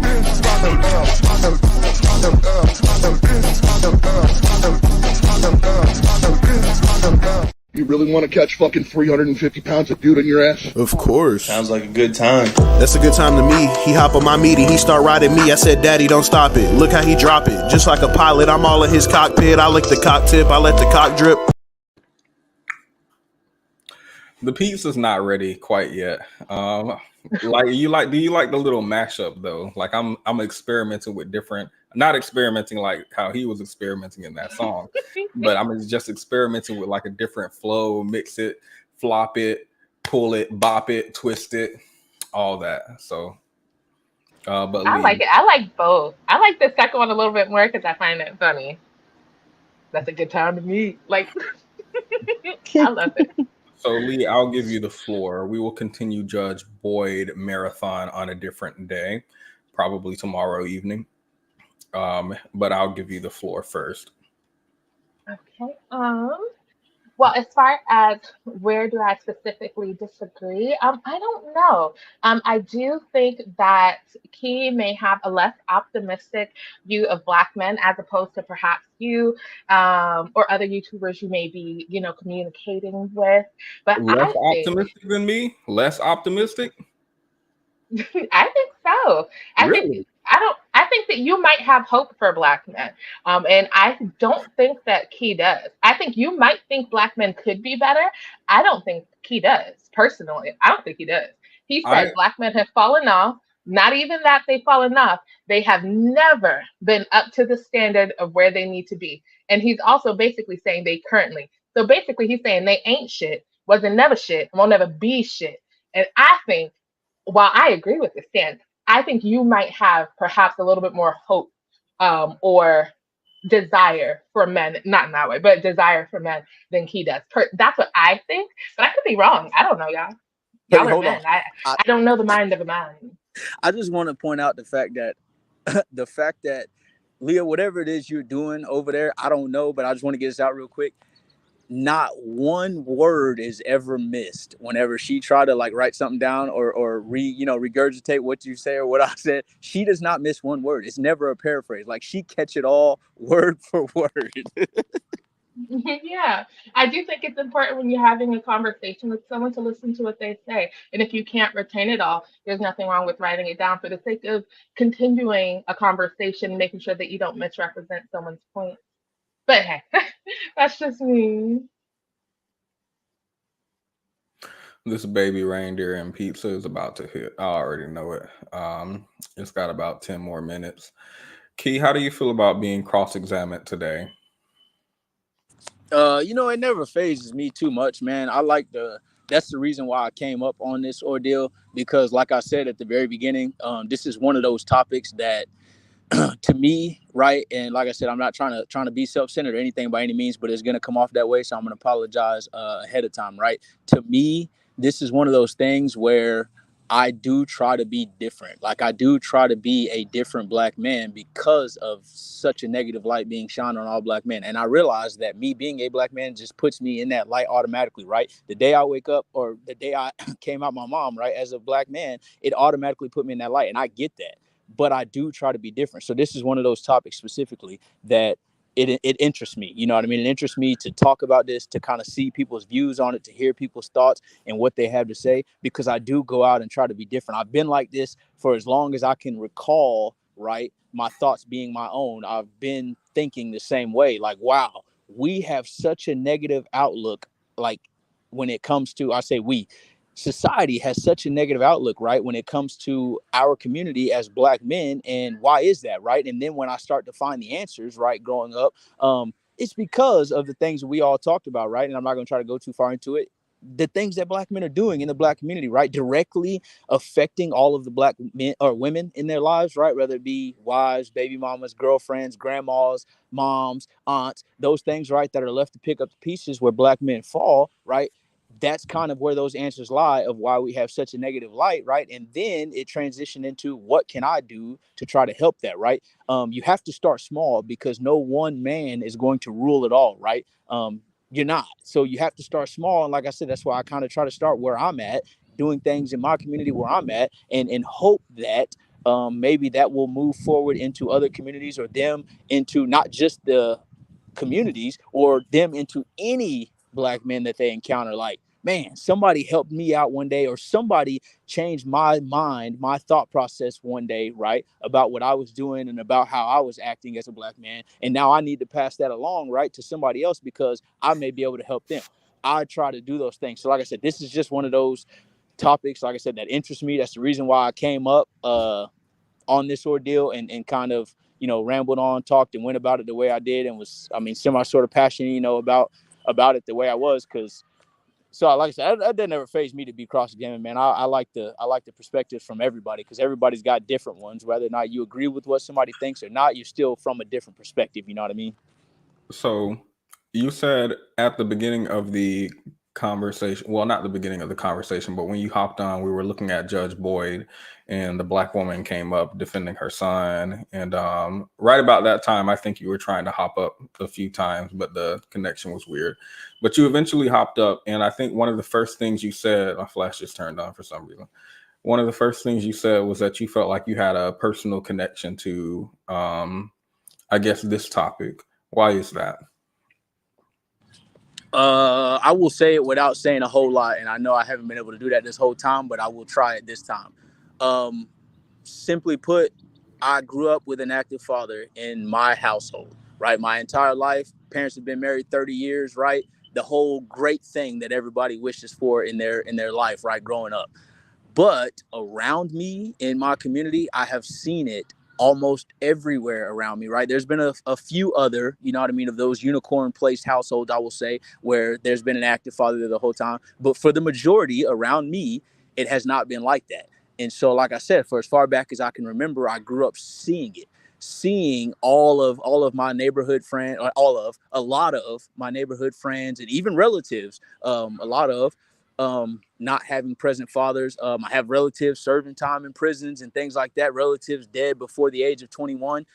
Been swallowed up. Swallowed. Swallowed up. Swallowed. Been swallowed up. Swallowed. Swallowed up. Swallowed. Been swallowed up. You really want to catch fucking 350 pounds of dude on your ass? Of course. Sounds like a good time. That's a good time to me. He hop on my meeting, he start riding me. I said, "Daddy, don't stop it." Look how he drop it. Just like a pilot, I'm all in his cockpit. I lick the cock tip, I let the cock drip. The pizza's not ready quite yet. Do you like the little mashup though? Like I'm experimenting with different, not experimenting like how he was experimenting in that song, but I'm just experimenting with like a different flow, mix it, flop it, pull it, bop it, twist it, all that. So but I like it. I like both. I like the second one a little bit more because I find it funny. That's a good time to meet. Like I love it. So Lee, I'll give you the floor. We will continue Judge Boyd marathon on a different day, probably tomorrow evening. But I'll give you the floor first. Okay. Well, as far as where do I specifically disagree, I don't know. I do think that Key may have a less optimistic view of Black men as opposed to perhaps you or other YouTubers you may be, communicating with. But Less optimistic than me? Less optimistic? I think so. I Really? think I I think that you might have hope for Black men. And I don't think that Key does. I think you might think Black men could be better. I don't think Key does, personally. I don't think he does. He I said Black men have fallen off. Not even that they've fallen off. They have never been up to the standard of where they need to be. And he's also basically saying they currently. So basically, he's saying they ain't shit, wasn't never shit, won't never be shit. And I think, while I agree with this stance, I think you might have perhaps a little bit more hope or desire for men, not in that way, but desire for men than he does. That's what I think, but I could be wrong. I don't know, y'all. Hey, Y'all are hold on. men. I don't know the mind of a man. I just want to point out the fact that Leah, whatever it is you're doing over there, I don't know, but I just want to get this out real quick. Not one word is ever missed whenever she tried to like write something down or regurgitate what you say or what I said. She does not miss one word. It's never a paraphrase. Like she catch it all word for word. Yeah, I do think it's important when you're having a conversation with someone to listen to what they say. And if you can't retain it all, there's nothing wrong with writing it down for the sake of continuing a conversation, making sure that you don't misrepresent someone's point. But hey, that's just me. This baby reindeer and pizza is about to hit. I already know it. It's got about 10 more minutes. Key, how do you feel about being cross-examined today? It never phases me too much, man. That's the reason why I came up on this ordeal, because like I said at the very beginning, this is one of those topics that to me, right, and like I said, I'm not trying to be self-centered or anything by any means, but it's going to come off that way, so I'm going to apologize ahead of time, right? To me, this is one of those things where I do try to be different. Like I do try to be a different Black man because of such a negative light being shined on all Black men. And I realize that me being a Black man just puts me in that light automatically, right? The day I wake up or the day I came out my mom, right, as a Black man, it automatically put me in that light. And I get that. But I do try to be different. So this is one of those topics specifically that it interests me. You know what I mean? It interests me to talk about this, to kind of see people's views on it, to hear people's thoughts and what they have to say, because I do go out and try to be different. I've been like this for as long as I can recall, right? My thoughts being my own. I've been thinking the same way. Like, wow, we have such a negative outlook. Like when it comes to, I say we, society has such a negative outlook, right, when it comes to our community as Black men. And why is that, right? And then when I start to find the answers, right, growing up, it's because of the things we all talked about, right? And I'm not going to try to go too far into it. The things that Black men are doing in the Black community, right, directly affecting all of the Black men or women in their lives, right, whether it be wives, baby mamas, girlfriends, grandmas, moms, aunts, those things, right, that are left to pick up the pieces where Black men fall, right? That's kind of where those answers lie of why we have such a negative light, right? And then it transitioned into what can I do to try to help that, right? You have to start small because no one man is going to rule it all, right? You're not. So you have to start small. And like I said, that's why I kind of try to start where I'm at, doing things in my community where I'm at, and hope that maybe that will move forward into other communities or them into not just the communities or them into any Black men that they encounter. Like, man, somebody helped me out one day, or somebody changed my mind, my thought process one day, right, about what I was doing and about how I was acting as a Black man. And now I need to pass that along, right, to somebody else because I may be able to help them. I try to do those things. So like I said, this is just one of those topics, like I said, that interests me. That's the reason why I came up on this ordeal and kind of, rambled on, talked and went about it the way I did, and was, semi sort of passionate, about it the way I was. Cause so like I said, that never fazed me to be cross-examined, man. I like the perspectives from everybody, because everybody's got different ones. Whether or not you agree with what somebody thinks or not, you're still from a different perspective. You know what I mean? So you said at the beginning of the conversation, well, not the beginning of the conversation, but when you hopped on, we were looking at Judge Boyd, and the Black woman came up defending her son. And right about that time, I think you were trying to hop up a few times, but the connection was weird. But you eventually hopped up, and I think one of the first things you said, my flash just turned on for some reason. One of the first things you said was that you felt like you had a personal connection to, I guess, this topic. Why is that? I will say it without saying a whole lot, and I know I haven't been able to do that this whole time, but I will try it this time. Simply put, I grew up with an active father in my household, right? My entire life. Parents have been married 30 years, right? The whole great thing that everybody wishes for in their life, right? Growing up. But around me in my community, I have seen it almost everywhere around me, right? There's been a few other, you know what I mean, of those unicorn placed households, I will say, where there's been an active father there the whole time. But for the majority around me, it has not been like that. And so, like I said, for as far back as I can remember, I grew up seeing it, seeing all of my neighborhood friends, a lot of my neighborhood friends and even relatives, a lot of not having present fathers. I have relatives serving time in prisons and things like that, relatives dead before the age of 21,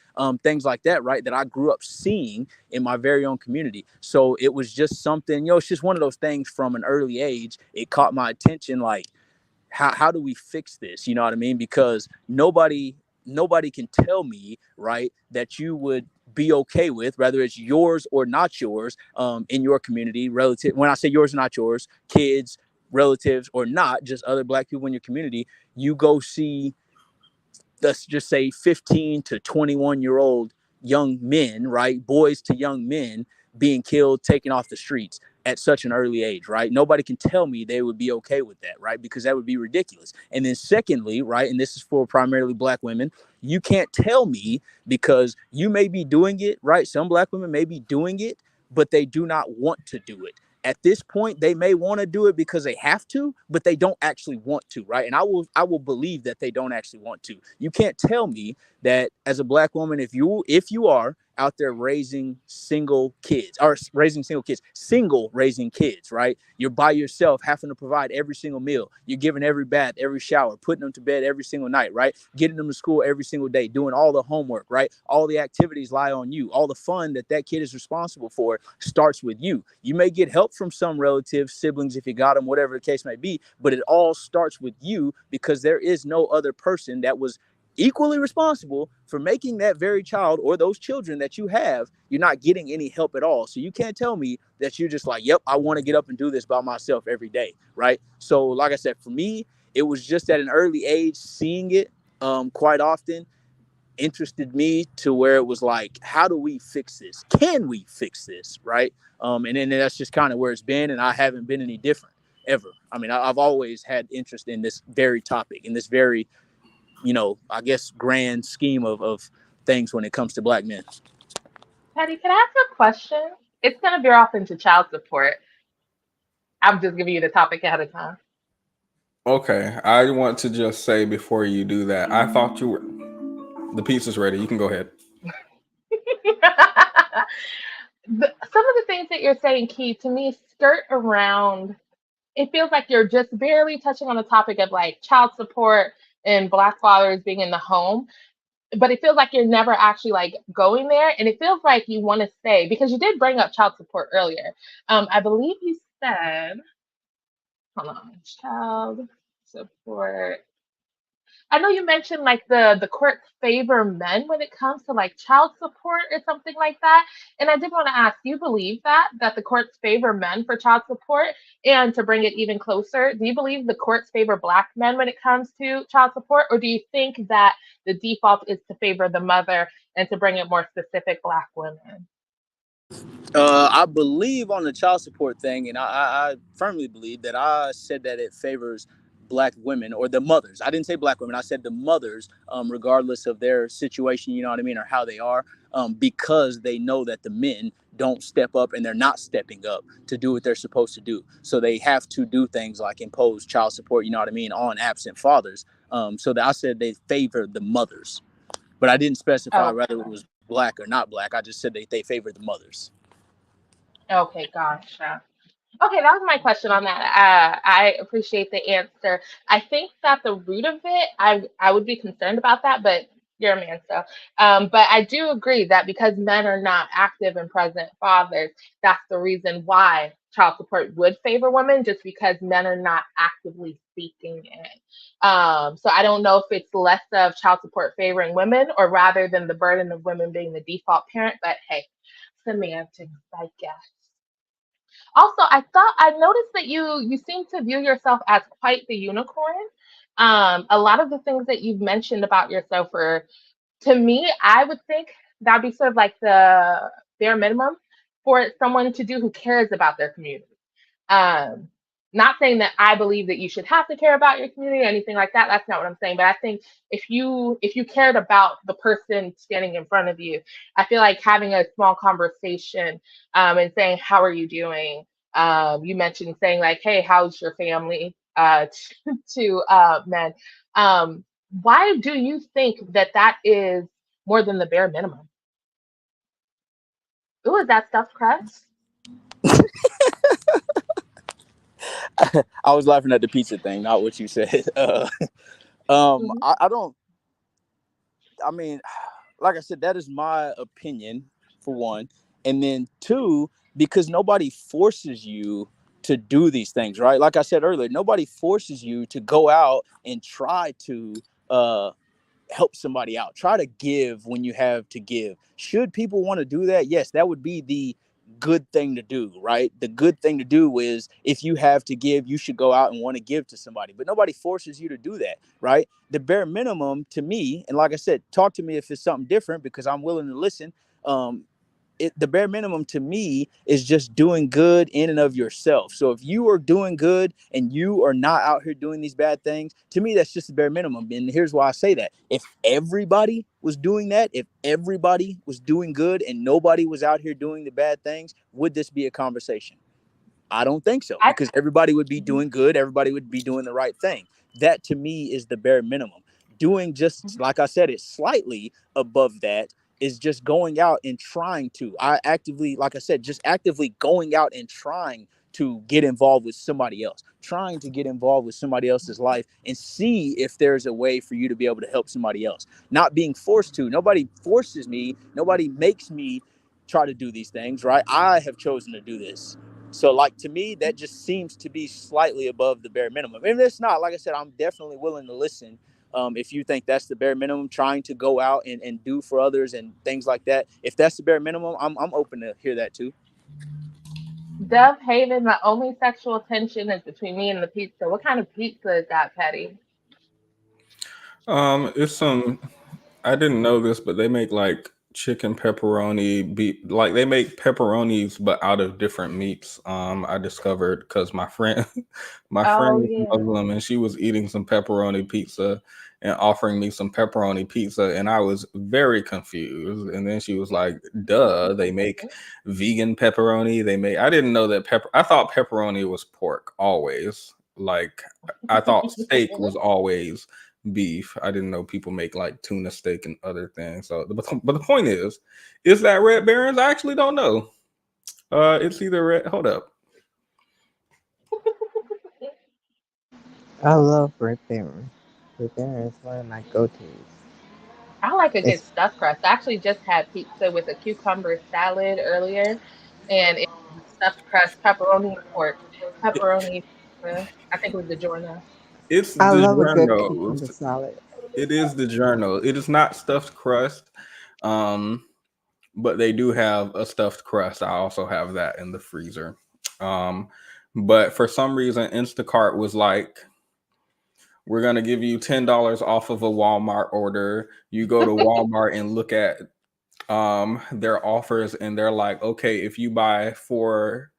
things like that, right? That I grew up seeing in my very own community. So it was just something, it's just one of those things from an early age. It caught my attention, like, how do we fix this? You know what I mean? Because nobody can tell me, right, that you would be okay with, whether it's yours or not yours, in your community, relative. When I say yours or not yours, kids, relatives, or not, just other Black people in your community, you go see, let's just say 15 to 21-year-old young men, right? Boys to young men being killed, taken off the streets at such an early age, right? Nobody can tell me they would be okay with that, right? Because that would be ridiculous. And then secondly, right, and this is for primarily Black women, you can't tell me, because you may be doing it, right? Some Black women may be doing it, but they do not want to do it. At this point, they may want to do it because they have to, but they don't actually want to, right? And I will believe that they don't actually want to. You can't tell me that as a Black woman, if you are out there raising single kids, single raising kids, right? You're by yourself, having to provide every single meal. You're giving every bath, every shower, putting them to bed every single night, right? Getting them to school every single day, doing all the homework, right? All the activities lie on you. All the fun that kid is responsible for starts with you. You may get help from some relatives, siblings, if you got them, whatever the case may be, but it all starts with you, because there is no other person that was equally responsible for making that very child or those children that you have. You're not getting any help at all. So you can't tell me that you're just like, yep, I want to get up and do this by myself every day, right? So like I said, for me, it was just at an early age, seeing it quite often interested me to where it was like, how do we fix this? Can we fix this, right? And then that's just kind of where it's been, and I haven't been any different ever. I mean, I've always had interest in this very topic, in this very, I guess, grand scheme of things when it comes to Black men. Patty, can I ask a question? It's going to veer off into child support. I'm just giving you the topic ahead of time. Okay, I want to just say before you do that, I thought you were the pizza's ready. You can go ahead. Some of the things that you're saying, Key, to me skirt around. It feels like you're just barely touching on the topic of like child support and Black fathers being in the home, but it feels like you're never actually like going there. And it feels like you want to say, because you did bring up child support earlier. I believe you said, hold on, child support. I know you mentioned like the courts favor men when it comes to like child support or something like that. And I did want to ask, do you believe that the courts favor men for child support? And to bring it even closer, do you believe the courts favor Black men when it comes to child support? Or do you think that the default is to favor the mother and to bring it more specific Black women? I believe on the child support thing, and I firmly believe that I said that it favors Black women, or the mothers. I didn't say Black women. I said the mothers, regardless of their situation, you know what I mean, or how they are, because they know that the men don't step up, and they're not stepping up to do what they're supposed to do. So they have to do things like impose child support, you know what I mean, on absent fathers. So that I said they favor the mothers, but I didn't specify Oh, whether it was Black or not Black. I just said they favor the mothers. okay, gotcha. Okay, that was my question on that. I appreciate the answer. I think that the root of it, I would be concerned about that, but you're a man, so. But I do agree that because men are not active and present fathers, that's the reason why child support would favor women, just because men are not actively seeking it. So I don't know if it's less of child support favoring women, or rather than the burden of women being the default parent. But hey, semantics, I guess. Also, I noticed that you seem to view yourself as quite the unicorn. A lot of the things that you've mentioned about yourself are to me, I would think that'd be sort of like the bare minimum for someone to do who cares about their community. Um, Not saying that I believe that you should have to care about your community or anything like that. That's not what I'm saying. But I think if you cared about the person standing in front of you, I feel like having a small conversation and saying, "How are you doing?" You mentioned saying like, "Hey, how's your family?" To men. Um, why do you think that that is more than the bare minimum? Ooh, is that stuffed crust? I was laughing at the pizza thing, not what you said. I don't. I mean, like I said, that is my opinion for one, and then two, because nobody forces you to do these things, right? Like I said earlier, nobody forces you to go out and try to help somebody out. Try to give when you have to give. Should people want to do that? Yes, that would be the good thing to do, right? The good thing to do is if you have to give, you should go out and want to give to somebody, but nobody forces you to do that, right? The bare minimum to me, and like I said, talk to me if it's something different because I'm willing to listen. The bare minimum to me is just doing good in and of yourself. So if you are doing good and you are not out here doing these bad things, to me, that's just the bare minimum. And here's why I say that. If everybody was doing that, if everybody was doing good and nobody was out here doing the bad things, would this be a conversation? I don't think so, because everybody would be doing good. Everybody would be doing the right thing. That to me is the bare minimum. Doing just like I said, it's slightly above that is just going out and trying to. I actively, like I said, just actively going out and trying to get involved with somebody else, trying to get involved with somebody else's life and see if there's a way for you to be able to help somebody else. Not being forced to. Nobody forces me. Nobody makes me try to do these things, right? I have chosen to do this. So, like, to me, that just seems to be slightly above the bare minimum. And if it's not, like I said, I'm definitely willing to listen. If you think that's the bare minimum, trying to go out and do for others and things like that, if that's the bare minimum, I'm open to hear that too. Dove Haven, the only sexual tension is between me and the pizza. What kind of pizza is that, Petty? It's some. I didn't know this, but they make like chicken pepperoni beef. Like they make pepperonis, but out of different meats. I discovered because my friend, my Oh friend is yeah. Muslim, and she was eating some pepperoni pizza and offering me some pepperoni pizza, and I was very confused. And then she was like, "Duh, they make vegan pepperoni. They make." I didn't know that pepper. I thought pepperoni was pork always. Like I thought steak was always beef. I didn't know people make like tuna steak and other things. So, but the point is that Red Barons? I actually don't know. It's either red. Hold up. I love Red Baron. Red Baron is one of my go-tos. I like a good It's stuffed crust. I actually just had pizza with a cucumber salad earlier, and it was stuffed crust, pepperoni and pork, pepperoni pizza. I think it was DiGiorno. It's I the love a good cucumber journos. salad. It is the journal. It is not stuffed crust. Um, but they do have a stuffed crust. I also have that in the freezer. Um, but for some reason, Instacart was like, we're gonna give you $10 off of a Walmart order. You go to Walmart and look at their offers, and they're like, okay, if you buy 4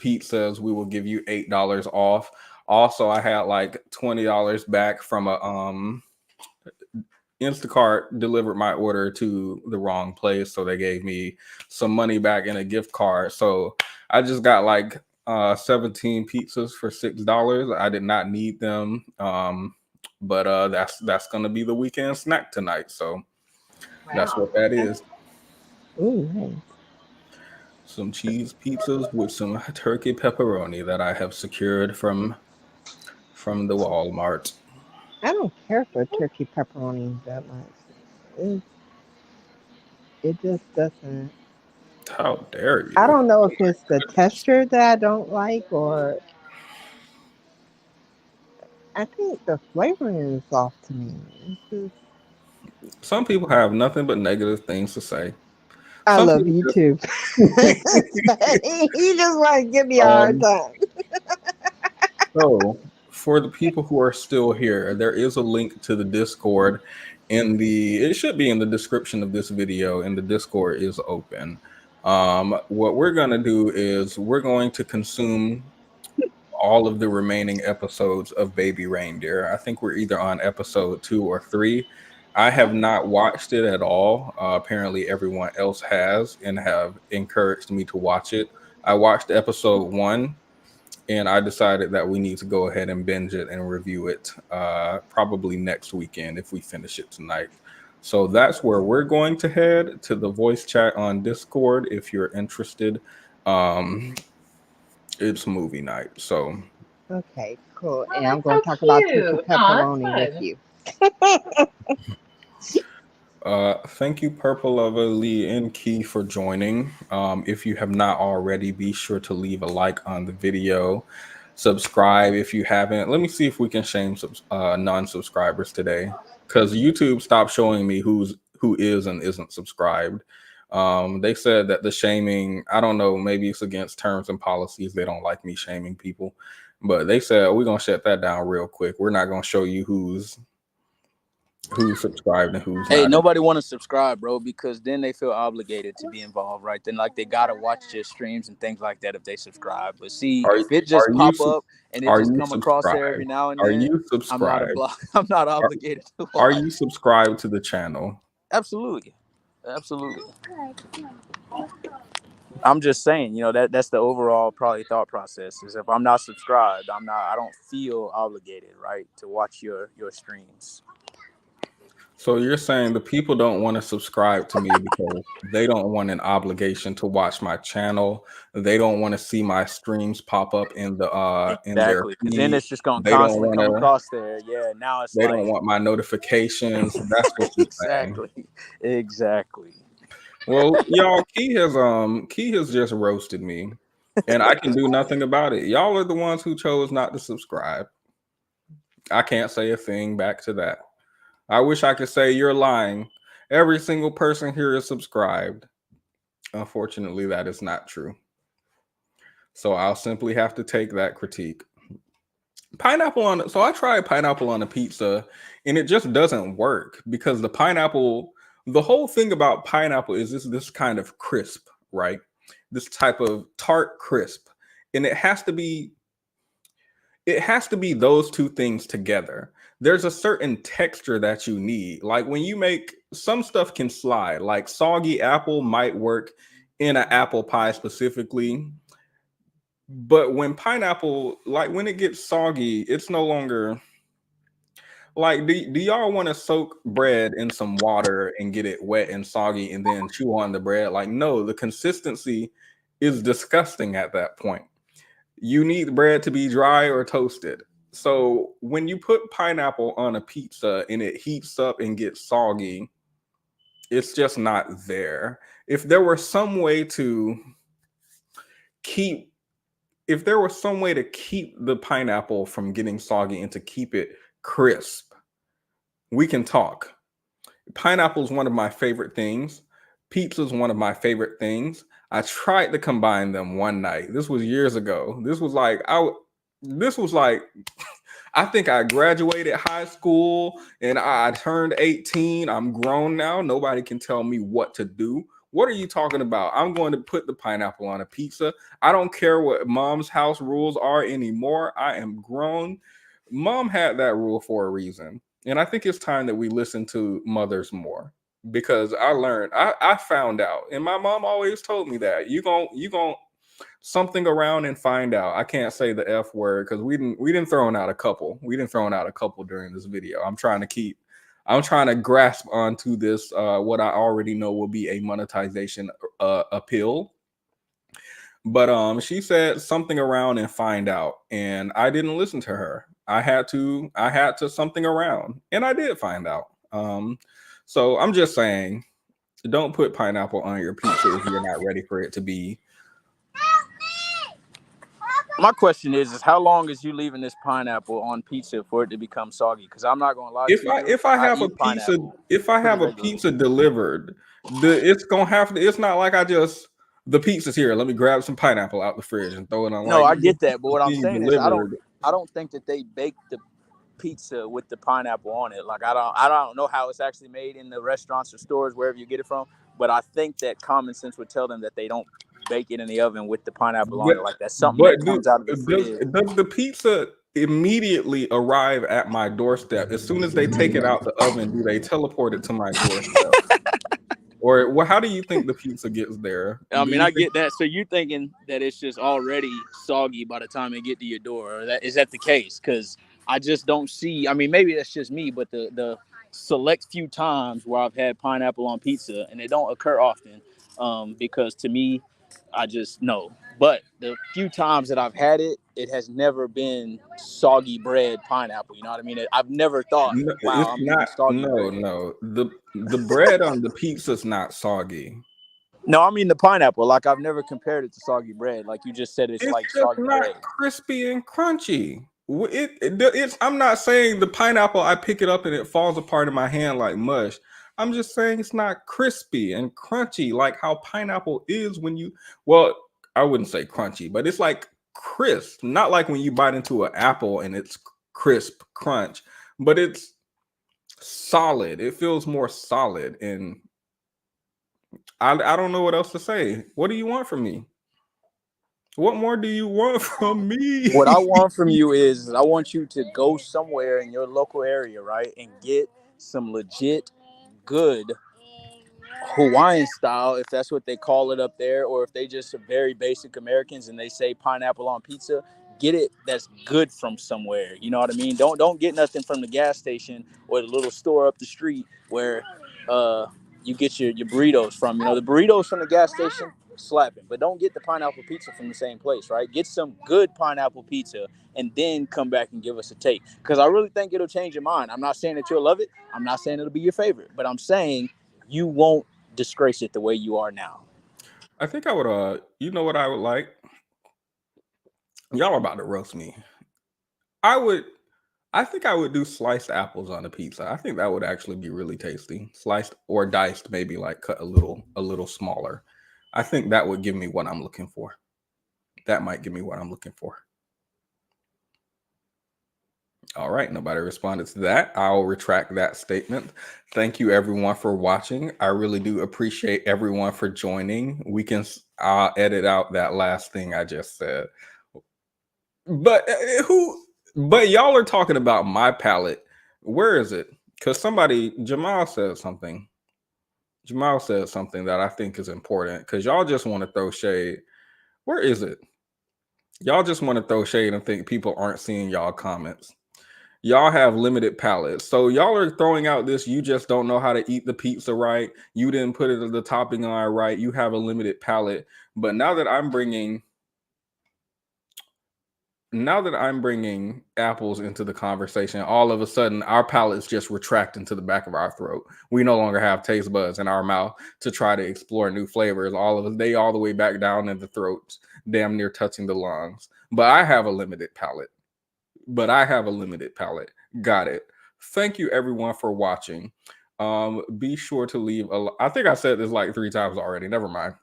pizzas, we will give you $8 off. Also, I had like $20 back from a Instacart delivered my order to the wrong place, so they gave me some money back in a gift card. So I just got like 17 pizzas for $6. I did not need them, but that's gonna be the weekend snack tonight. So that's Wow. what that Okay. is. Ooh, nice. Some cheese pizzas with some turkey pepperoni that I have secured from the Walmart. I don't care for turkey pepperoni that much. It, it just doesn't. How dare I you? don't know if it's the texture that I don't like, or I think the flavoring is off to me. It's just, Some people have nothing but negative things to say. I Some love people you just too. You just want to give me a hard um time. so for the people who are still here, there is a link to the Discord it should be in the description of this video, and the Discord is open. What we're going to do is we're going to consume all of the remaining episodes of Baby Reindeer. I think we're either on episode 2 or 3. I have not watched it at all. Apparently everyone else has and have encouraged me to watch it. I watched episode 1 and I decided that we need to go ahead and binge it and review it probably next weekend if we finish it tonight. So that's where we're going to head, to the voice chat on Discord if you're interested. It's movie night. So Okay, cool. And I'm going to talk about turkey pepperoni with you. Thank you, Purple Lover, Lee, and Key for joining. If you have not already, be sure to leave a like on the video. Subscribe if you haven't. Let me see if we can shame non-subscribers today, because YouTube stopped showing me who is and isn't subscribed. They said that the shaming, I don't know, maybe it's against terms and policies. They don't like me shaming people, but they said we're gonna shut that down real quick. We're not gonna show you who's subscribed and who's Hey, not. nobody want to subscribe, bro, because then they feel obligated to be involved, right? Then like they gotta watch your streams and things like that if they subscribe. But see, if it just pop up and it just come across there every now and then, Are you subscribed? I'm not obligated to watch. Are you subscribed to the channel? Absolutely. I'm just saying, that's the overall probably thought process is if I'm not subscribed, I don't feel obligated, right, to watch your streams. So you're saying the people don't want to subscribe to me because they don't want an obligation to watch my channel. They don't want to see my streams pop up in the in their feed. Then it's just gonna constantly come across there. Yeah, now it's they don't want my notifications. That's what you're saying. Exactly. Well, y'all, Key has just roasted me, and I can do nothing about it. Y'all are the ones who chose not to subscribe. I can't say a thing back to that. I wish I could say you're lying. Every single person here is subscribed. Unfortunately, that is not true. So I'll simply have to take that critique. So I tried pineapple on a pizza and it just doesn't work because the whole thing about pineapple is this kind of crisp, right? This type of tart crisp. And it has to be those two things together. There's a certain texture that you need. Like when you make, some stuff can slide, like soggy apple might work in an apple pie specifically. But when pineapple, like when it gets soggy, it's no longer like, do y'all want to soak bread in some water and get it wet and soggy and then chew on the bread? Like, no, the consistency is disgusting at that point. You need the bread to be dry or toasted. So when you put pineapple on a pizza and it heats up and gets soggy, it's just not there. If there were some way to keep the pineapple from getting soggy and to keep it crisp, we can talk. Pineapple is one of my favorite things. Pizza is one of my favorite things. I tried to combine them one night. This was years ago. This was like I think I graduated high school and I turned 18. I'm grown now. Nobody can tell me what to do. What are you talking about? I'm going to put the pineapple on a pizza. I don't care what mom's house rules are anymore. I am grown. Mom had that rule for a reason. And I think it's time that we listen to mothers more, because I learned, I found out, and my mom always told me that you gon' something around and find out. I can't say the F word because we didn't throw out a couple. We didn't throw out a couple during this video. I'm trying to grasp onto this, what I already know will be a monetization appeal. But she said something around and find out, and I didn't listen to her. I had to something around, and I did find out. So I'm just saying, don't put pineapple on your pizza if you're not ready for it to be. My question is how long is you leaving this pineapple on pizza for it to become soggy? Because I'm not gonna lie to you. If I have a pizza delivered, it's not like the pizza's here. Let me grab some pineapple out the fridge and throw it on. No, I get that, but what I'm saying is I don't think that they bake the pizza with the pineapple on it. Like I don't know how it's actually made in the restaurants or stores, wherever you get it from. But I think that common sense would tell them that they don't bake it in the oven with the pineapple on it. Like that's something that comes out of the fridge. Does the pizza immediately arrive at my doorstep as soon as they take it out the oven? Do they teleport it to my doorstep? Or how do you think the pizza gets there? I mean, I get that. So you're thinking that it's just already soggy by the time it get to your door, or is that the case? Because I just don't see. I mean, maybe that's just me, but the select few times where I've had pineapple on pizza, and it don't occur often, because to me, I just know. But the few times that I've had it, it has never been soggy bread pineapple. You know what I mean? I've never thought, No, wow, it's I'm eating not. soggy bread. No. The bread on the pizza's not soggy. No, I mean the pineapple. Like I've never compared it to soggy bread. Like you just said, it's like just soggy not bread. crispy and crunchy. It's. I'm not saying the pineapple, I pick it up and it falls apart in my hand like mush. I'm just saying it's not crispy and crunchy like how pineapple is when you. Well, I wouldn't say crunchy, but it's like crisp. Not like when you bite into an apple and it's crisp crunch, but it's solid. It feels more solid, and I don't know what else to say. What do you want from me? What more do you want from me? What I want from you is I want you to go somewhere in your local area, right, and get some legit good Hawaiian style, if that's what they call it up there, or if they just are very basic Americans and they say pineapple on pizza, get it that's good from somewhere. You know what I mean? Don't get nothing from the gas station or the little store up the street where you get your burritos from. You know, the burritos from the gas station, slapping, but don't get the pineapple pizza from the same place, right? Get some good pineapple pizza and then come back and give us a take, because I really think it'll change your mind. I'm not saying that you'll love it. I'm not saying it'll be your favorite, but I'm saying you won't disgrace it the way you are now. I think I would, you know what I would like? Y'all are about to roast me. I think I would do sliced apples on a pizza. I think that would actually be really tasty. Sliced or diced, maybe like cut a little smaller. I think that would give me what I'm looking for. That might give me what I'm looking for. All right, nobody responded to that. I'll retract that statement. Thank you everyone for watching. I really do appreciate everyone for joining. I'll edit out that last thing I just said. But y'all are talking about my palate. Where is it? Because Jamal said something. Jamal said something that I think is important, because y'all just want to throw shade. Where is it? Y'all just want to throw shade and think people aren't seeing y'all comments. Y'all have limited palates. So y'all are throwing out this, you just don't know how to eat the pizza right. You didn't put the topping on right. You have a limited palate. But now that I'm bringing apples into the conversation, all of a sudden our palates just retract into the back of our throat. We no longer have taste buds in our mouth to try to explore new flavors. All the way back down in the throats, damn near touching the lungs. But I have a limited palate. Got it. Thank you everyone for watching. Be sure to leave I think I said this like 3 times already. Never mind.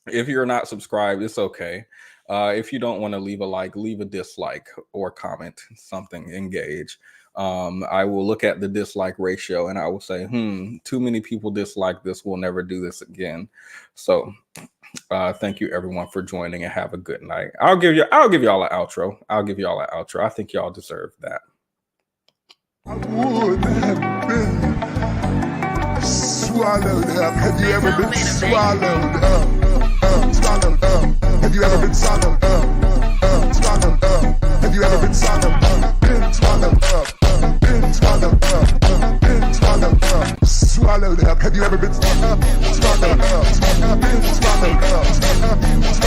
If you're not subscribed, it's okay. If you don't want to leave a like, leave a dislike or comment something, engage. I will look at the dislike ratio and I will say, too many people dislike this. We'll never do this again. So thank you everyone for joining and have a good night. I'll give y'all an outro. I think y'all deserve that. I would have been swallowed up. Have you ever been swallowed up? Swallowed up. Have you ever been swallowed up? Swallowed up. Have you ever been swallowed up? Been swallowed up. Been swallowed up. Been swallowed up. Swallowed up. Have you ever been swallowed up? Swallowed up. Been swallowed up.